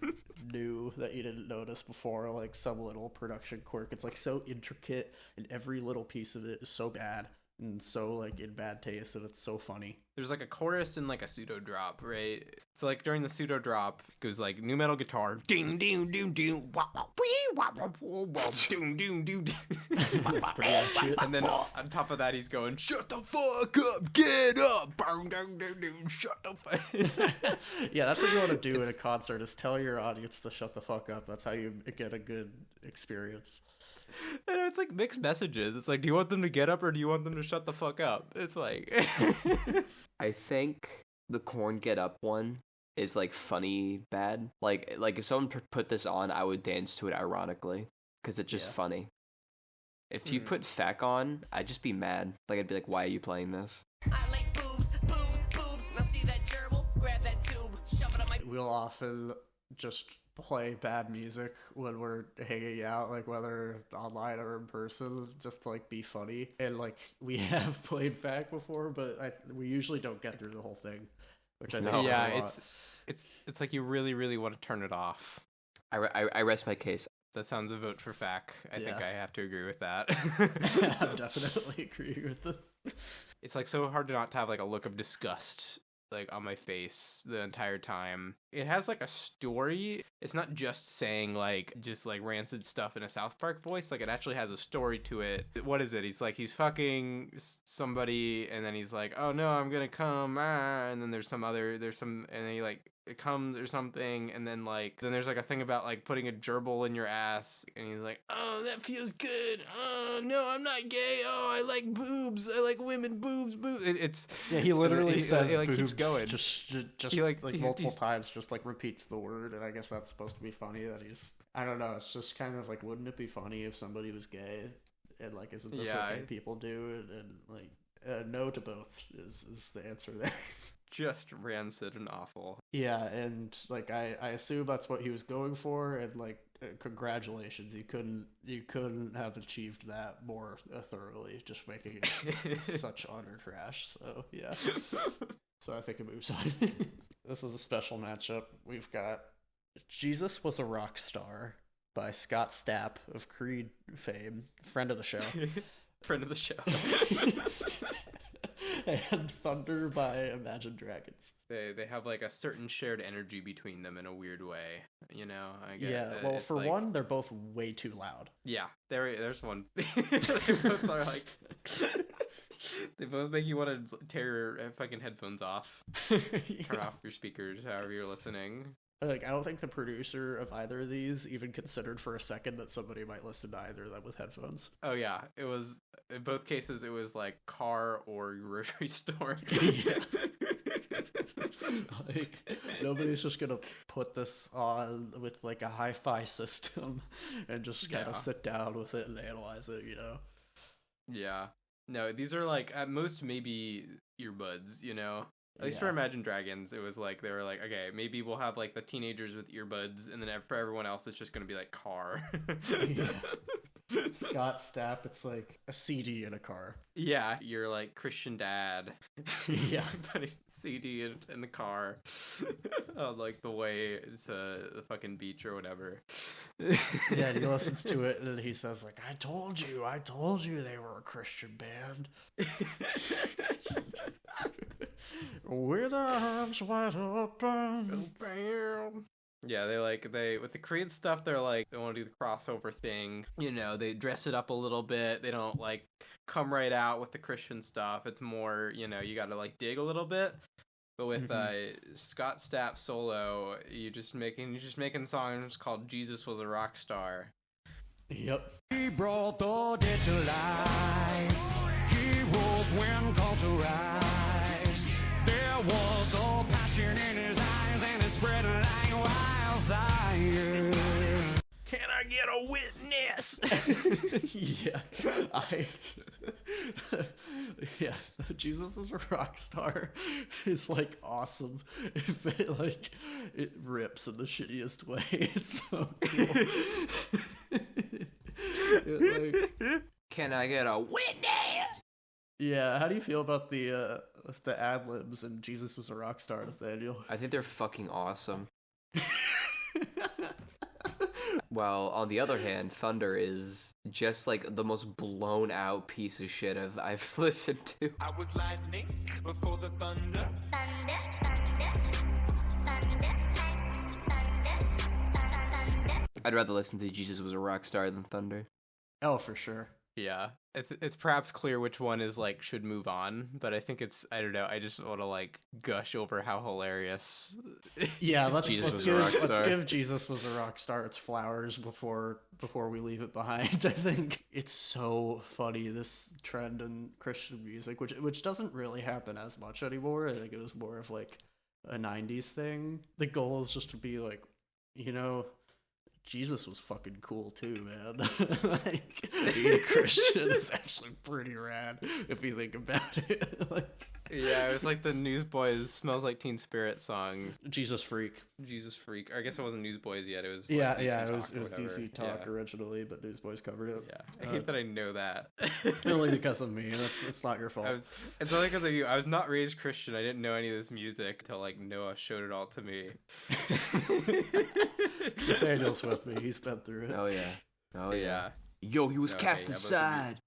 new that you didn't notice before, like some little production quirk. It's like so intricate, and every little piece of it is so bad and so like in bad taste, and it's so funny. There's like a chorus and like a pseudo drop, right? So like during the pseudo drop, it goes like new metal guitar, ding ding ding ding, wah wah wee wah wah wah wah, ding ding ding. It's pretty accurate. And then on top of that, he's going, "Shut the fuck up, get up, bang dang dang dang, shut the fuck." Yeah, that's what you want to do in a concert: is tell your audience to shut the fuck up. That's how you get a good experience. And it's like mixed messages. It's like, do you want them to get up or do you want them to shut the fuck up? It's like I think the Korn Get Up one is like funny bad. Like if someone put this on, I would dance to it ironically because it's just funny. If you put Feck on, I'd just be mad. Like I'd be like, why are you playing this? I like boobs. Now see that gerbil? Grab that tube, shove it up my. We'll often just play bad music when we're hanging out, like whether online or in person, just to like be funny. And like we have played back before, but we usually don't get through the whole thing, which I think is a lot. It's like you really, really want to turn it off. I rest my case. That sounds a vote for Fac. I think I have to agree with that. I definitely agree with it. It's like so hard to not have like a look of disgust like on my face the entire time. It has like a story. It's not just saying like just like rancid stuff in a South Park voice. Like it actually has a story to it. What is it? He's fucking somebody and then he's like, oh no, I'm gonna come, and then there's some and then he like it comes or something, and then there's like a thing about like putting a gerbil in your ass, and he's like, oh, that feels good. Oh no, I'm not gay. Oh, I like boobs. I like women. Boobs. He literally says he like boobs keeps going. Just he, like multiple times, just like repeats the word, and I guess that's supposed to be funny that he's. I don't know. It's just kind of like, wouldn't it be funny if somebody was gay, and like, isn't this what gay people do? And like, no to both is the answer there. Just rancid and awful. Yeah, and like I assume that's what he was going for, and like congratulations, you couldn't have achieved that more thoroughly, just making it such utter trash. So yeah, so I think it moves on. This is a special matchup. We've got Jesus Was a Rock Star by Scott Stapp of Creed fame, friend of the show. Friend of the show. And Thunder by Imagine Dragons. They have like a certain shared energy between them in a weird way, you know. I get yeah, well, for like, one, they're both way too loud. Yeah, there's one. They both are like, they both make you want to tear your fucking headphones off, turn off your speakers, however you're listening. Like, I don't think the producer of either of these even considered for a second that somebody might listen to either of them with headphones. Oh yeah, it was in both cases. It was like car or grocery store. Like nobody's just gonna put this on with like a hi-fi system and just kind of sit down with it and analyze it, you know? Yeah. No, these are like at most maybe earbuds, you know. At least for Imagine Dragons, it was like, they were like, okay, maybe we'll have like the teenagers with earbuds, and then for everyone else, it's just going to be like car. Scott Stapp, it's like a CD in a car. Yeah, you're like Christian dad. Yeah. Putting CD in the car on like the way to the fucking beach or whatever. Yeah, and he listens to it and he says like, I told you they were a Christian band. With our arms wide open. Yeah, they with the Korean stuff, they're like, they want to do the crossover thing. You know, they dress it up a little bit. They don't like come right out with the Christian stuff. It's more, you know, you got to like dig a little bit. But with Scott Stapp solo, you're just making songs called Jesus Was a Rock Star. Yep. He brought the dead to life. He was when called to rise. There was a passion in his eyes, and it spread like wildfire. Can I get a witness? Yeah, Jesus Was a Rock Star is like awesome. If it rips in the shittiest way. It's so cool. Can I get a witness? Yeah, how do you feel about the ad-libs in Jesus Was a Rock Star, Nathaniel? I think they're fucking awesome. While on the other hand, Thunder is just like the most blown out piece of shit I've listened to. I was lightning before the thunder. Thunder, thunder, thunder, thunder, thunder. I'd rather listen to Jesus Was a Rock Star than Thunder. Oh, for sure. Yeah, it's perhaps clear which one is like should move on, but I think I don't know. I just want to like gush over how hilarious. Yeah, let's give Jesus Was a Rock Star its flowers before we leave it behind. I think it's so funny, this trend in Christian music, which doesn't really happen as much anymore. I think it was more of like a 90s thing. The goal is just to be like, Jesus was fucking cool too, man. Like, being a Christian is actually pretty rad if you think about it. Like, yeah, it was like the Newsboys "Smells Like Teen Spirit" song. Jesus Freak. Or I guess it wasn't Newsboys yet. It was it was DC Talk originally, but Newsboys covered it. Yeah, I hate that I know that. Only because of me. It's not your fault. It's only because of you. I was not raised Christian. I didn't know any of this music until like Noah showed it all to me. Daniel's with me. He's been through it. Oh yeah. Yo, he was cast aside.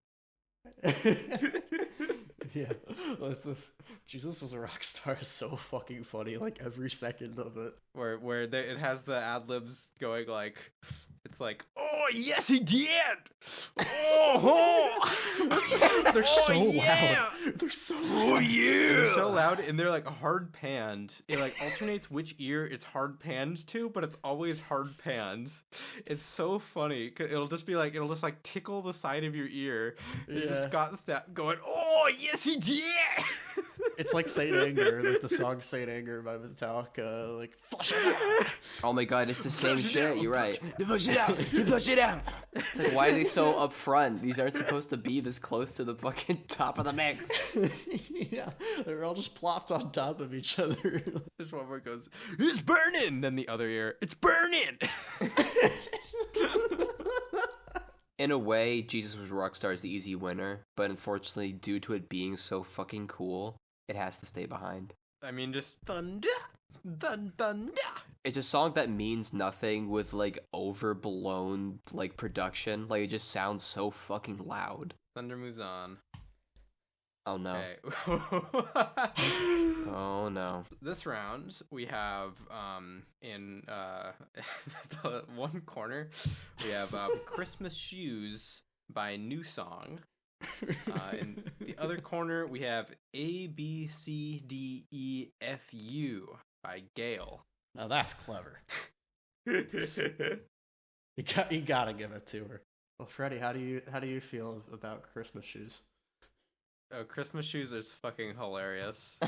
Yeah. Jesus Was a Rock Star is so fucking funny, like every second of it. Where it has the ad libs going like, it's like, oh yes he did. Oh, they're so loud. They're so loud. They're so loud, and they're like hard panned. It like alternates which ear it's hard panned to, but it's always hard panned. It's so funny. It'll just tickle the side of your ear. It's just Scott Stapp going, oh yes he did. It's like Saint Anger, like the song Saint Anger by Metallica, like, flush it out. Oh my god, it's the same shit, you're right. Flush it out, flush it out. It's like, why are they so upfront? These aren't supposed to be this close to the fucking top of the mix. Yeah, they're all just plopped on top of each other. This one where it goes, it's burning! Then the other ear, it's burning! In a way, Jesus Was a Rock Star is the easy winner, but unfortunately, due to it being so fucking cool, it has to stay behind. I mean, just thunder, thunder. It's a song that means nothing with, like, overblown, like, production. Like, it just sounds so fucking loud. Thunder moves on. Oh, no. Okay. Oh, no. This round, we have, in the one corner, we have Christmas Shoes by New Song. In the other corner, we have A, B, C, D, E, F, U by Gale. Now that's clever. You gotta give it to her. Well, Freddie, how do you feel about Christmas Shoes? Oh, Christmas Shoes is fucking hilarious.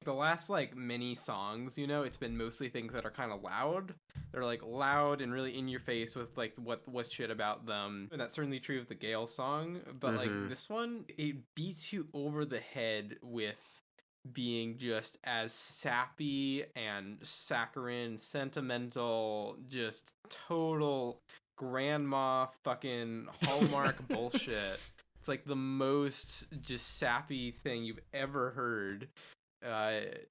The last, like, many songs, it's been mostly things that are kind of loud. They're, like, loud and really in your face with, like, what's shit about them. And that's certainly true of the Gale song. But, like, this one, it beats you over the head with being just as sappy and saccharine, sentimental, just total grandma fucking Hallmark bullshit. It's, like, the most just sappy thing you've ever heard.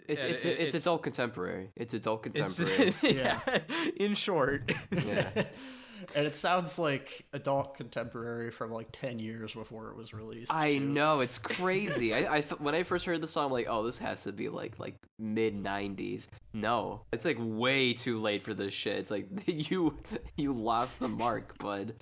It's adult contemporary. It's adult contemporary. Yeah. In short. Yeah. And it sounds like adult contemporary from like 10 years before it was released. I know, it's crazy. I when I first heard the song, I'm like, oh, this has to be like mid 90s. No, it's like way too late for this shit. It's like you lost the mark, bud.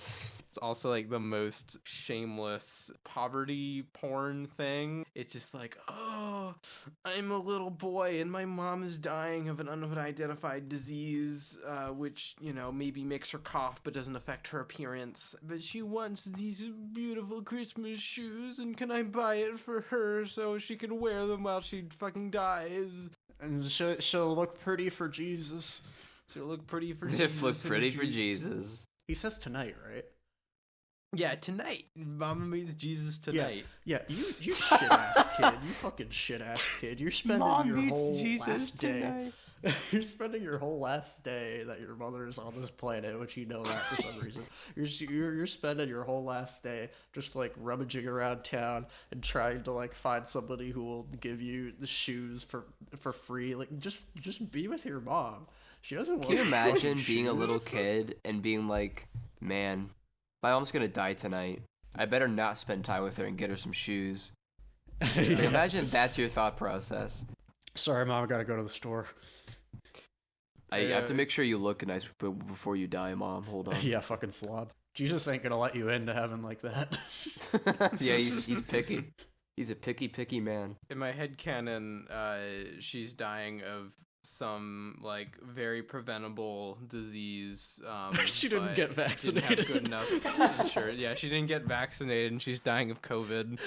It's also like the most shameless poverty porn thing. It's just like, oh, I'm a little boy and my mom is dying of an unidentified disease, which, maybe makes her cough but doesn't affect her appearance. But she wants these beautiful Christmas shoes, and can I buy it for her so she can wear them while she fucking dies? And she'll look pretty for Jesus. She'll look pretty for Jesus. She'll look pretty for Jesus. He says tonight, right? Yeah, tonight. Mama meets Jesus tonight. Yeah, you shit ass kid. You fucking shit ass kid. You're spending your whole last day. You're spending your whole last day that your mother is on this planet, which you know that for some reason. You're spending your whole last day just like rummaging around town and trying to like find somebody who will give you the shoes for free. Like just be with your mom. She doesn't want. Can you imagine being a little kid and being like, man, my mom's gonna die tonight. I better not spend time with her and get her some shoes. Like, imagine that's your thought process. Sorry, Mom, I gotta go to the store. I have to make sure you look nice before you die, Mom. Hold on. Yeah, fucking slob. Jesus ain't gonna let you into heaven like that. Yeah, he's picky. He's a picky man. In my headcanon, she's dying of some like very preventable disease. She didn't get vaccinated. Didn't have good enough insurance. Yeah, she didn't get vaccinated, and she's dying of COVID.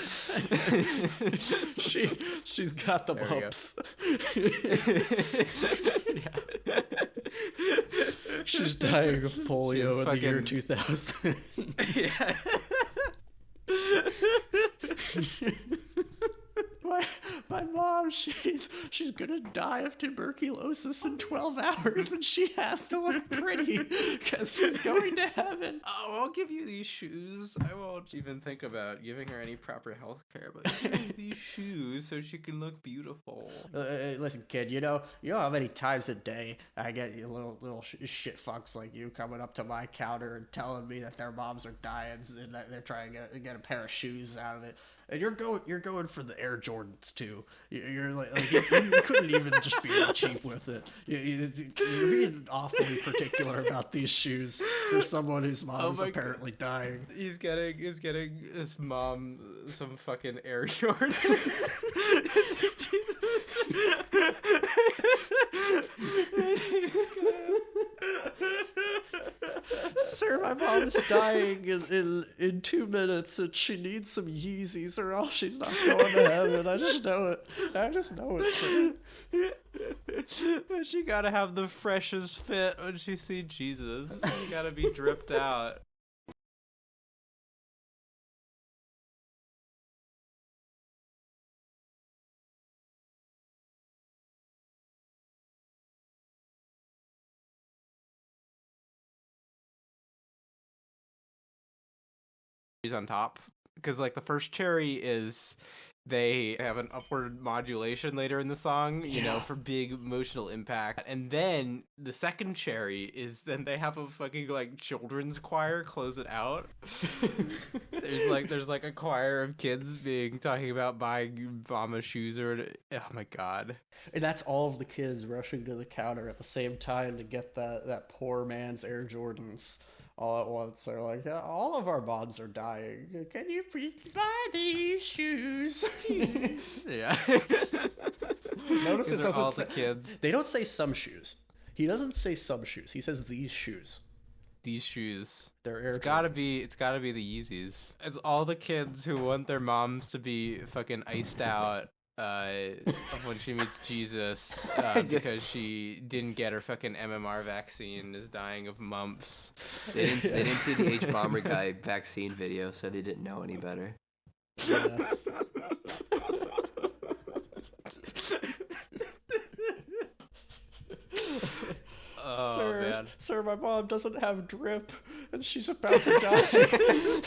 She's got the bumps. She's dying of polio in the year 2000. Yeah. My mom, she's gonna die of tuberculosis in 12 hours, and she has to look pretty because she's going to heaven. Oh, I'll give you these shoes. I won't even think about giving her any proper health care, but here's these shoes so she can look beautiful. Listen, kid, you know how many times a day I get you little shit fucks like you coming up to my counter and telling me that their moms are dying and that they're trying to get a pair of shoes out of it. And you're going for the Air Jordans too. You're like you couldn't even just be cheap with it. You're being awfully particular about these shoes for someone whose mom is apparently dying. He's getting his mom some fucking Air Jordan. Sir, my mom's dying in 2 minutes and she needs some Yeezys or else she's not going to heaven. I just know it, sir. She gotta have the freshest fit when she sees Jesus. She gotta be dripped out. On top, because like the first cherry is they have an upward modulation later in the song, you know, for big emotional impact, and then the second cherry is then they have a fucking like children's choir close it out. there's like a choir of kids talking about buying mama shoes or oh my god, and that's all of the kids rushing to the counter at the same time to get that poor man's Air Jordans. All at once, they're like, all of our moms are dying. Can you please buy these shoes? Yeah. Notice it doesn't say, the kids. They don't say some shoes. He doesn't say some shoes. He says these shoes. These shoes. They're Air It's gotta be the Yeezys. It's all the kids who want their moms to be fucking iced out when she meets Jesus because she didn't get her fucking MMR vaccine, is dying of mumps. They didn't see the H-bomber guy vaccine video, so they didn't know any better. Yeah. Oh, man. Sir, my mom doesn't have drip, and she's about to die.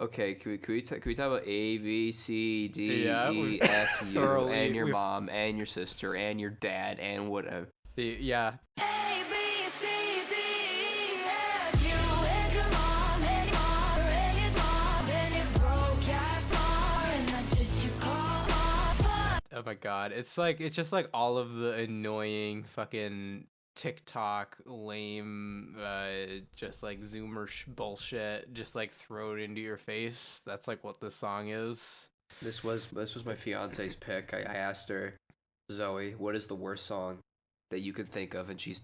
Okay, can we talk about A, B, C, D, E, F, U, and your mom, and your sister, and your dad, and whatever? Yeah. A, B, C, D, E, F, U, and your mom, and your mom, and your mom, and your broke-ass mom, and that's what you call off. Oh my god. It's just like all of the annoying fucking TikTok lame just like Zoomer bullshit just like thrown into your face. That's like what this song is. This was my fiance's pick. I asked her, Zoe, what is the worst song that you can think of? And she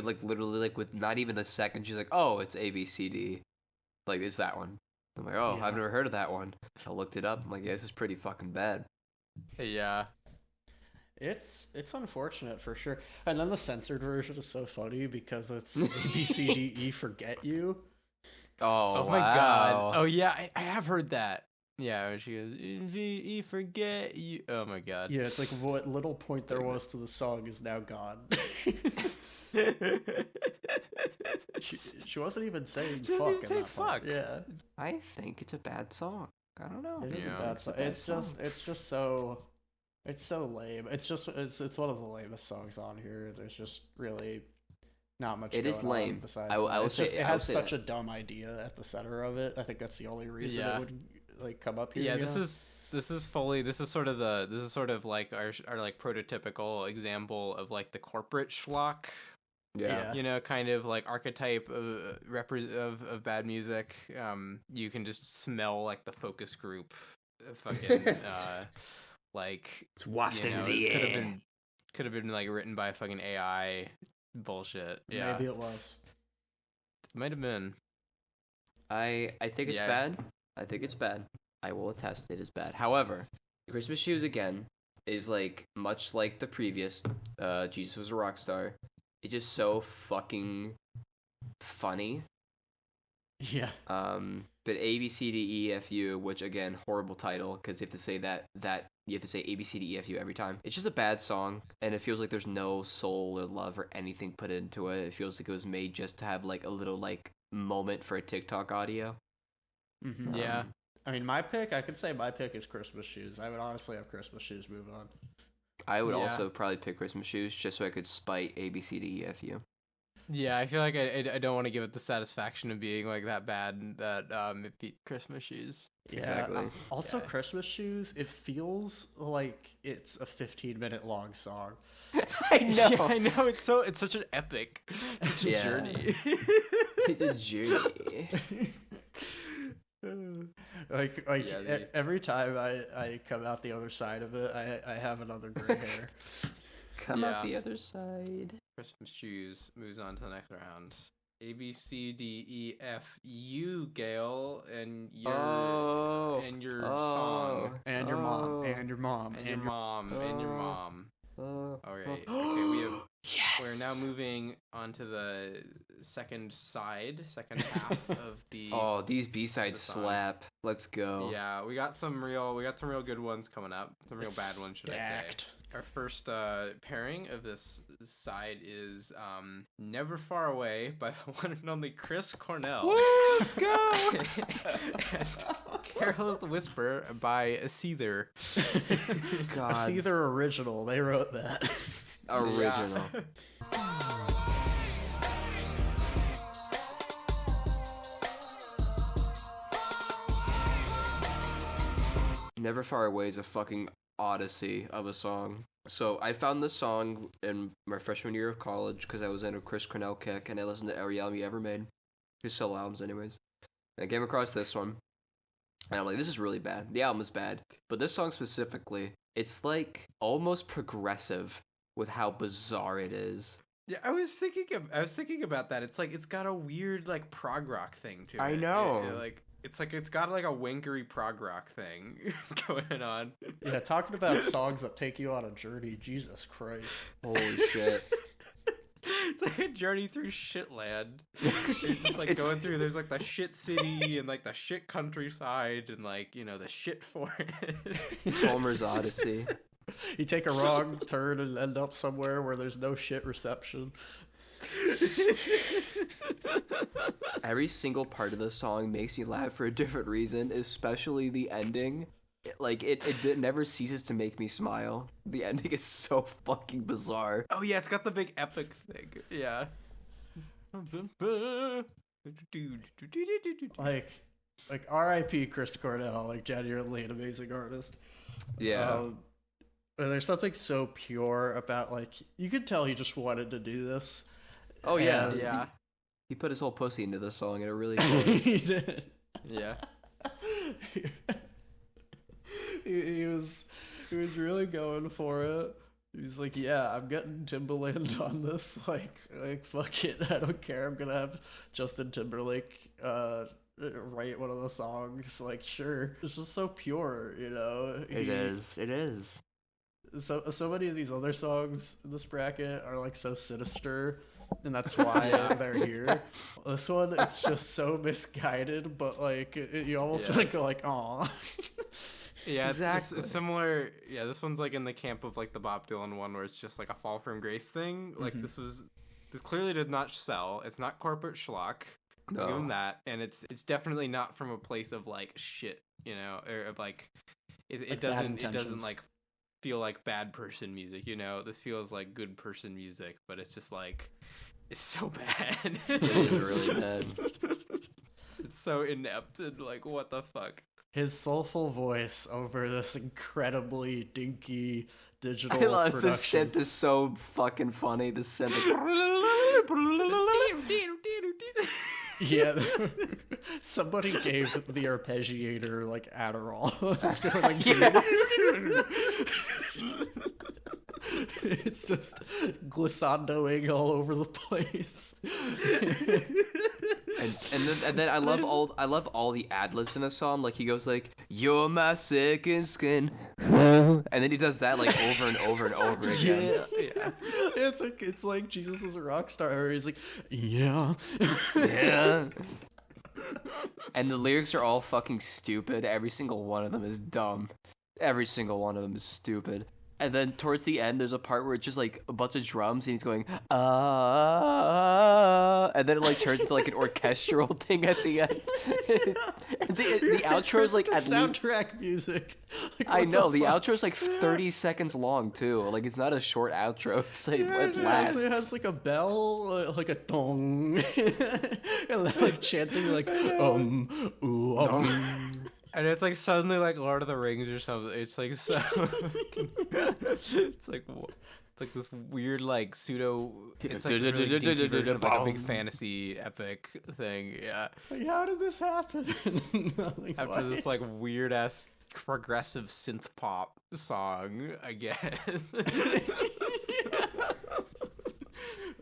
like literally like with not even a second, she's like, oh, it's ABCD. Like, it's that one. I'm like, oh, yeah. I've never heard of that one. I looked it up. I'm like, yeah, this is pretty fucking bad. Yeah. It's unfortunate for sure. And then the censored version is so funny because it's ABCDE Forget You. Oh my god. Oh yeah, I have heard that. Yeah, she goes, E Forget You. Oh my god. Yeah, it's like what little point there was to the song is now gone. She wasn't even saying she fuck. Say fuck. Yeah. I think it's a bad song. I don't know. It is a bad song. It's just so lame. It's one of the lamest songs on here. There's just really not much. It is lame. Besides, it has such a dumb idea at the center of it. I think that's the only reason it would like come up here. Yeah, this is sort of like our like prototypical example of like the corporate schlock Yeah. You know, kind of like archetype of bad music. You can just smell like the focus group fucking like It's wafting in the this air. could have been like written by fucking AI bullshit. Yeah. Maybe it was. Might have been. I think it's bad. I think it's bad. I will attest it is bad. However, Christmas Shoes again is like much like the previous Jesus Was a Rock Star. It's just so fucking funny. Yeah. But A B C D E F U, which again, horrible title because you have to say that you have to say A B C D E F U every time. It's just a bad song, and it feels like there's no soul or love or anything put into it. It feels like it was made just to have like a little like moment for a TikTok audio. Mm-hmm. Yeah. I mean, I could say my pick is Christmas Shoes. I would honestly have Christmas Shoes move on. I would also probably pick Christmas Shoes just so I could spite A B C D E F U. Yeah, I feel like I don't want to give it the satisfaction of being like that bad that it beat Christmas Shoes. Yeah. Exactly. Also, Christmas Shoes, it feels like it's a 15-minute long song. I know. Yeah, I know. It's such an epic, such a journey. It's a journey. Every time I come out the other side of it, I have another gray hair. Come out the other side. Christmas Shoes moves on to the next round. A B C D E F U, Gail, and your song, And your mom. And your mom. and your mom. All right. Okay, we're now moving on to the second half of the. Oh, these B-sides slap. Let's go. Yeah, we got some real good ones coming up. Some real bad ones, should I say? Our first pairing of this side is "Never Far Away" by the one and only Chris Cornell. Woo, let's go! And "Careless Whisper" by Seether. God. Seether original. They wrote that. Original. Never Far Away is a fucking odyssey of a song. So I found this song in my freshman year of college because I was in a Chris Cornell kick and I listened to every album he ever made. His solo albums anyways. And I came across this one. And I'm like, this is really bad. The album is bad. But this song specifically, it's like almost progressive with how bizarre it is. Yeah, I was thinking about that. It's like it's got a weird like prog rock thing to it. I know. It's got like a wankery prog rock thing going on. Yeah, talking about songs that take you on a journey, Jesus Christ. Holy shit. It's like a journey through shitland. It's just like going through, there's like the shit city and like the shit countryside and like, you know, the shit forest. Homer's Odyssey. You take a wrong turn and end up somewhere where there's no shit reception. Every single part of the song makes me laugh for a different reason, especially the ending. It never ceases to make me smile. The ending is so fucking bizarre. Oh yeah, it's got the big epic thing. Yeah. Like R.I.P. Chris Cornell, like genuinely an amazing artist. Yeah. There's something so pure about, like, you could tell he just wanted to do this. Oh yeah, yeah. He put his whole pussy into this song, and it really He did. Yeah. he was really going for it. He's like, yeah, I'm getting Timbaland on this. Like fuck it, I don't care. I'm gonna have Justin Timberlake write one of the songs. Like, sure. It's just so pure, you know. It is. So many of these other songs in this bracket are like so sinister, and that's why they're here. This one, it's just so misguided, but like you almost want to go like, aw. Yeah, exactly. It's similar. Yeah, this one's like in the camp of like the Bob Dylan one, where it's just like a fall from grace thing. Like this clearly did not sell. It's not corporate schlock. No. Give them that, and it's definitely not from a place of like shit, you know, or of like it doesn't like feel like bad person music, you know. This feels like good person music, but it's just like it's so bad. It is really bad. It's so inept and like what the fuck. his soulful voice over this incredibly dinky digital I love production. the synth is so fucking funny. The synth. Yeah, somebody gave the arpeggiator like Adderall. It's going like it's just glissandoing all over the place. And then I love all the ad libs in the song. Like he goes like, "You're my second skin," and then he does that like over and over and over again. Yeah. It's like Jesus was a rock star. He's like, yeah. And the lyrics are all fucking stupid. Every single one of them is dumb. Every single one of them is stupid. And then towards the end, there's a part where it's just like a bunch of drums, and he's going, and then it like turns into like an orchestral thing at the end. And the outro is like at soundtrack music. Like, I know the outro is like 30 seconds long too. Like it's not a short outro. It's like it lasts. It has like a bell, like a dong, and like chanting like ooh. And it's like suddenly like Lord of the Rings or something. It's like so. It's like this weird like pseudo. It's like this really dinky version of like a big fantasy epic thing. Yeah. Like, how did this happen? Like, after this like weird ass progressive synth pop song, I guess.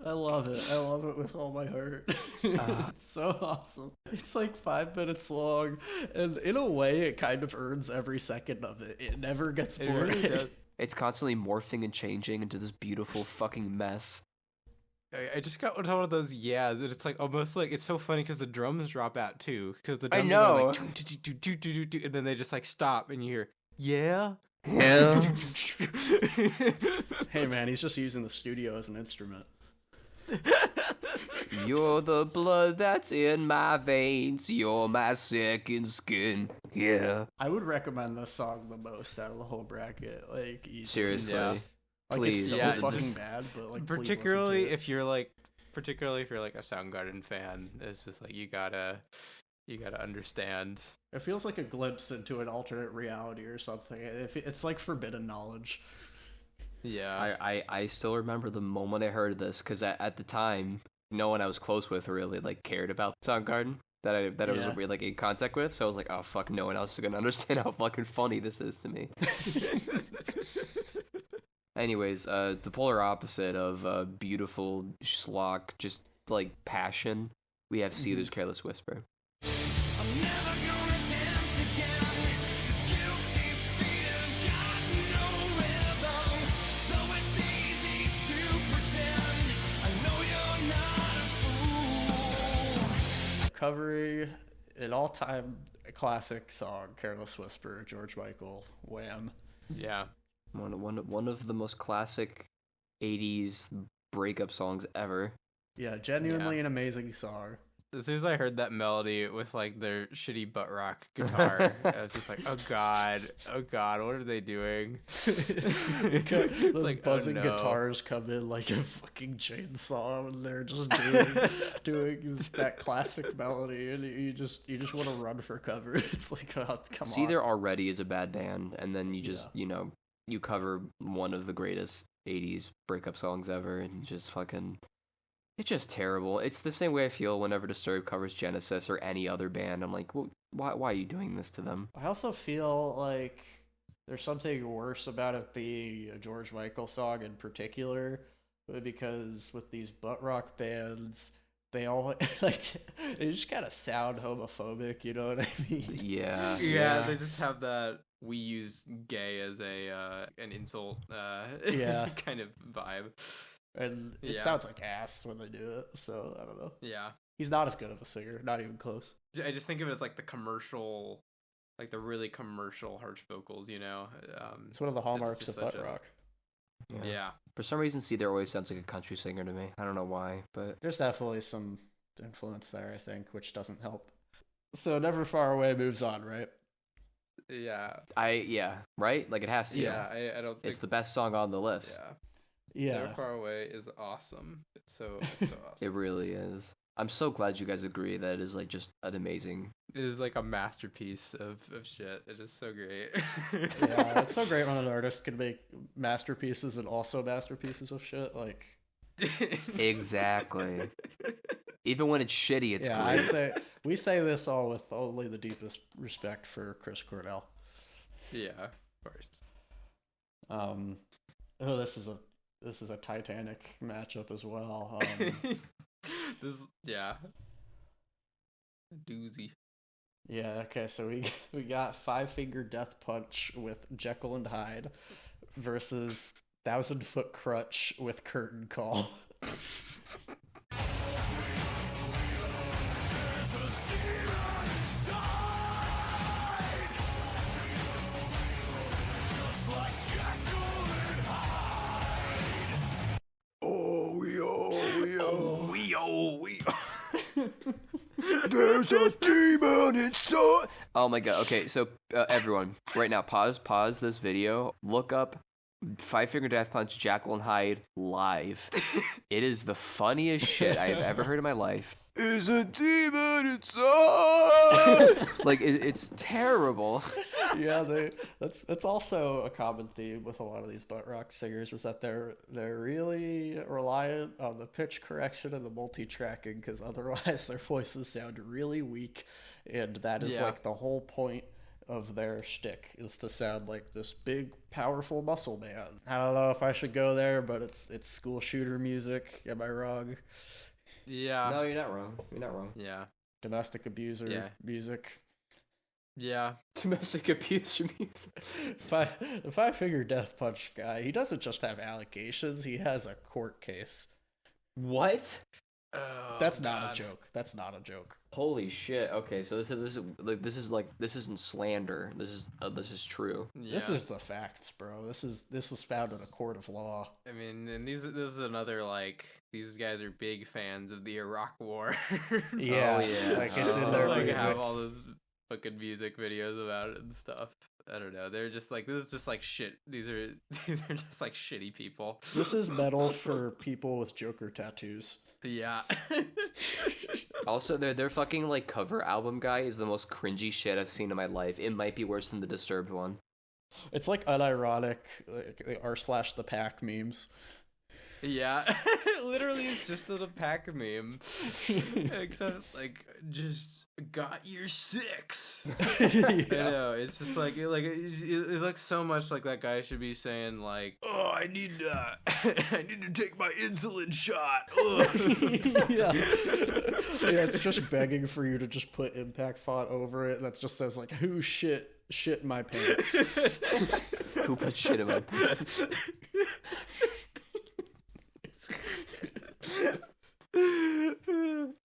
I love it. I love it with all my heart. It's so awesome. It's like 5 minutes long, and in a way, it kind of earns every second of it. It never gets boring. It really does. It's constantly morphing and changing into this beautiful fucking mess. I just got one of those yeahs, and it's like almost like it's so funny because the drums drop out too. Because the drums are like and then they just like stop, and you hear yeah. Yeah. Hey man, he's just using the studio as an instrument. You're the blood that's in my veins. You're my second skin. Yeah. I would recommend this song the most out of the whole bracket. Like, easily. Seriously. Yeah. Like, Please. it's so Yeah, fucking just- bad, but like, particularly please if you're like a Soundgarden fan, it's just like you gotta understand. it feels like a glimpse into an alternate reality or something. It's like forbidden knowledge. Yeah. I still remember the moment I heard this, because at the time, no one I was close with really like cared about Soundgarden that I was really like in contact with. So I was like, oh fuck, no one else is gonna understand how fucking funny this is to me. Anyways, the polar opposite of beautiful schlock, just like passion, we have Seether's Careless Whisper. I'm never gonna dance again. This guilty feet have got no rhythm. Though it's easy to pretend, I know you're not a fool. Covering an all-time classic song, "Careless Whisper," George Michael, Wham. Yeah. One of the most classic 80s breakup songs ever. Yeah, genuinely an amazing song. As soon as I heard that melody with like their shitty butt rock guitar, I was just like, oh god, what are they doing? Those like, buzzing oh, no. guitars come in like a fucking chainsaw, and they're just doing that classic melody, and you just want to run for cover. It's like, oh, come on. Seether already is a bad band, and then you just you cover one of the greatest 80s breakup songs ever, and just fucking. It's just terrible. It's the same way I feel whenever Disturbed covers Genesis or any other band. I'm like, well, why are you doing this to them? I also feel like there's something worse about it being a George Michael song in particular, because with these butt rock bands, they all like they just kind of sound homophobic. You know what I mean? Yeah. Yeah, they just have that we use gay as a an insult kind of vibe. And it sounds like ass when they do it, so I don't know. Yeah. He's not as good of a singer, not even close. I just think of it as like the commercial, like the really commercial harsh vocals, you know? It's one of the hallmarks just of butt such a- rock. Yeah. For some reason, Seether always sounds like a country singer to me. I don't know why, but There's definitely some influence there, I think, which doesn't help. So Never Far Away moves on, right? Yeah. right? Like it has to. Yeah, I don't think... It's the best song on the list. Yeah. Yeah. Never Far Away is awesome. It's so awesome. It really is. I'm so glad you guys agree that it is like just an amazing. It is like a masterpiece of shit. It is so great. Yeah, it's so great when an artist can make masterpieces and also masterpieces of shit. Like, Exactly. Even when it's shitty, it's great. We say this all with only the deepest respect for Chris Cornell. Yeah, of course. This is a Titanic matchup as well. Yeah. A doozy. Yeah, okay, so we got Five Finger Death Punch with Jekyll and Hyde versus 1,000-Foot Crutch with Curtain Call. There's a demon inside. Oh my god. Okay, so everyone, right now, pause this video. Look up Five Finger Death Punch Jekyll and Hyde live. It is the funniest shit I have ever heard in my life. Is a demon inside. Like it's terrible. Yeah, that's also a common theme with a lot of these butt rock singers, is that they're really reliant on the pitch correction and the multi-tracking, because otherwise their voices sound really weak, and that is like the whole point of their shtick, is to sound like this big, powerful muscle man. I don't know if I should go there, but it's school shooter music. Am I wrong? Yeah. No, you're not wrong. You're not wrong. Yeah. Domestic abuser music. Yeah. Domestic abuser music. The Five Finger Death Punch guy, he doesn't just have allegations, he has a court case. What? Oh, That's not a joke. That's not a joke. Holy shit. Okay, so this isn't slander. This is true. Yeah. This is the facts, bro. This was found in a court of law. I mean, and this is another, like, these guys are big fans of the Iraq War. Yeah, like it's in their like music. have all those fucking music videos about it and stuff. I don't know. They're just like, this is just like shit. These are just like shitty people. This is metal for people with Joker tattoos. Yeah. Also, their fucking like cover album guy is the most cringy shit I've seen in my life. It might be worse than the Disturbed one. It's like unironic, like r/the pack memes. Yeah. Literally, it's just the pack meme. Except it's like, just got your six. I know. It's just like, it's like so much like that guy should be saying like, oh, I need to take my insulin shot. Yeah, it's just begging for you to just put impact font over it that just says like, who shit in my pants. Who put shit in my pants?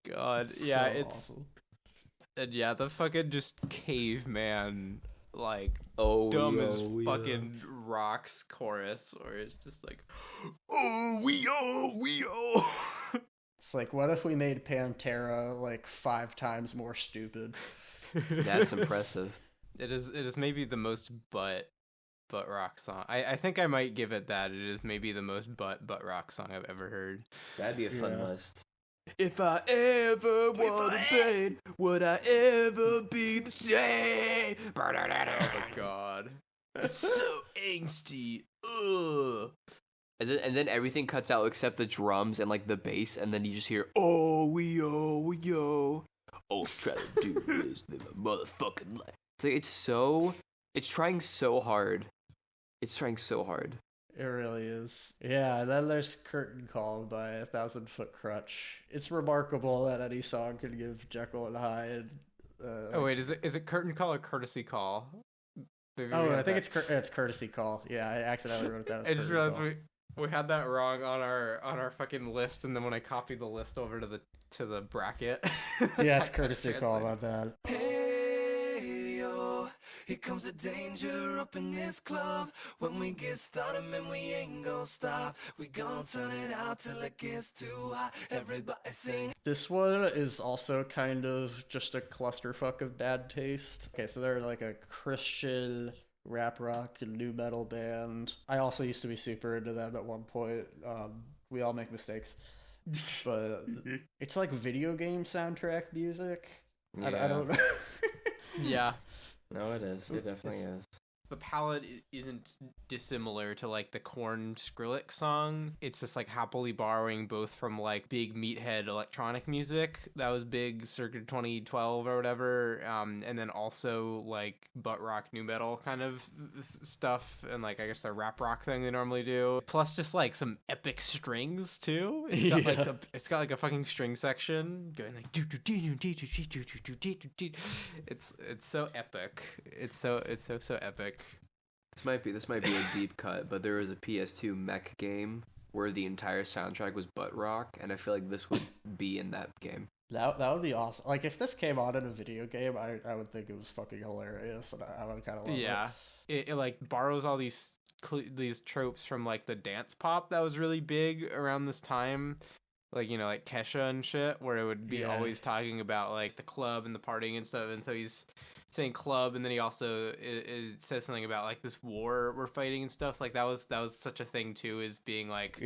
God, yeah, so it's awesome. And yeah, the fucking just caveman, like, dumb as fucking rocks chorus, or it's just like, we oh. It's like, what if we made Pantera like 5 times more stupid? That's impressive. It is maybe the most butt rock song. I think I might give it that. It is maybe the most butt rock song I've ever heard. That'd be a fun list. If I ever was in pain, would I ever be the same? Oh my god. It's so angsty. Ugh. And then everything cuts out except the drums and like the bass, and then you just hear oh. Oh, try to do this, live a motherfucking life. It's like it's trying so hard. It's trying so hard. It really is. Yeah, and then there's Curtain Call by 1,000-Foot Crutch. It's remarkable that any song can give Jekyll and Hyde. Oh wait, is it Curtain Call or Courtesy Call? I think it's Courtesy Call. Yeah, I accidentally wrote that as I just realized we had that wrong on our fucking list, and then when I copied the list over to the bracket. Yeah, it's Courtesy Call, my bad. Hey, yo, here comes the danger up in this club. When we get started, man, we ain't gonna stop. We gonna turn it out till it gets too hot. Everybody sing. This one is also kind of just a clusterfuck of bad taste. Okay, so they're like a Christian rap rock and new metal band. I also used to be super into them at one point. We all make mistakes. but it's like video game soundtrack music. Yeah. I don't know. Yeah. No, it is. It definitely is. The palette isn't dissimilar to like the Korn Skrillex song. It's just like happily borrowing both from like big meathead electronic music that was big circa 2012 or whatever, and then also like butt rock new metal kind of stuff, and like I guess the rap rock thing they normally do. Plus just like some epic strings too. It's got like a fucking string section going like do do do do do do do do do do. It's so epic. It's so epic. This might be a deep cut, but there was a PS2 mech game where the entire soundtrack was butt rock, and I feel like this would be in that game. That would be awesome. Like if this came on in a video game, I would think it was fucking hilarious, and I would kind of love it. It like borrows all these tropes from like the dance pop that was really big around this time. Like, you know, like Kesha and shit, where it would be always talking about like the club and the partying and stuff, and so he's saying club, and then he also it says something about like this war we're fighting and stuff. Like that was such a thing too, is being like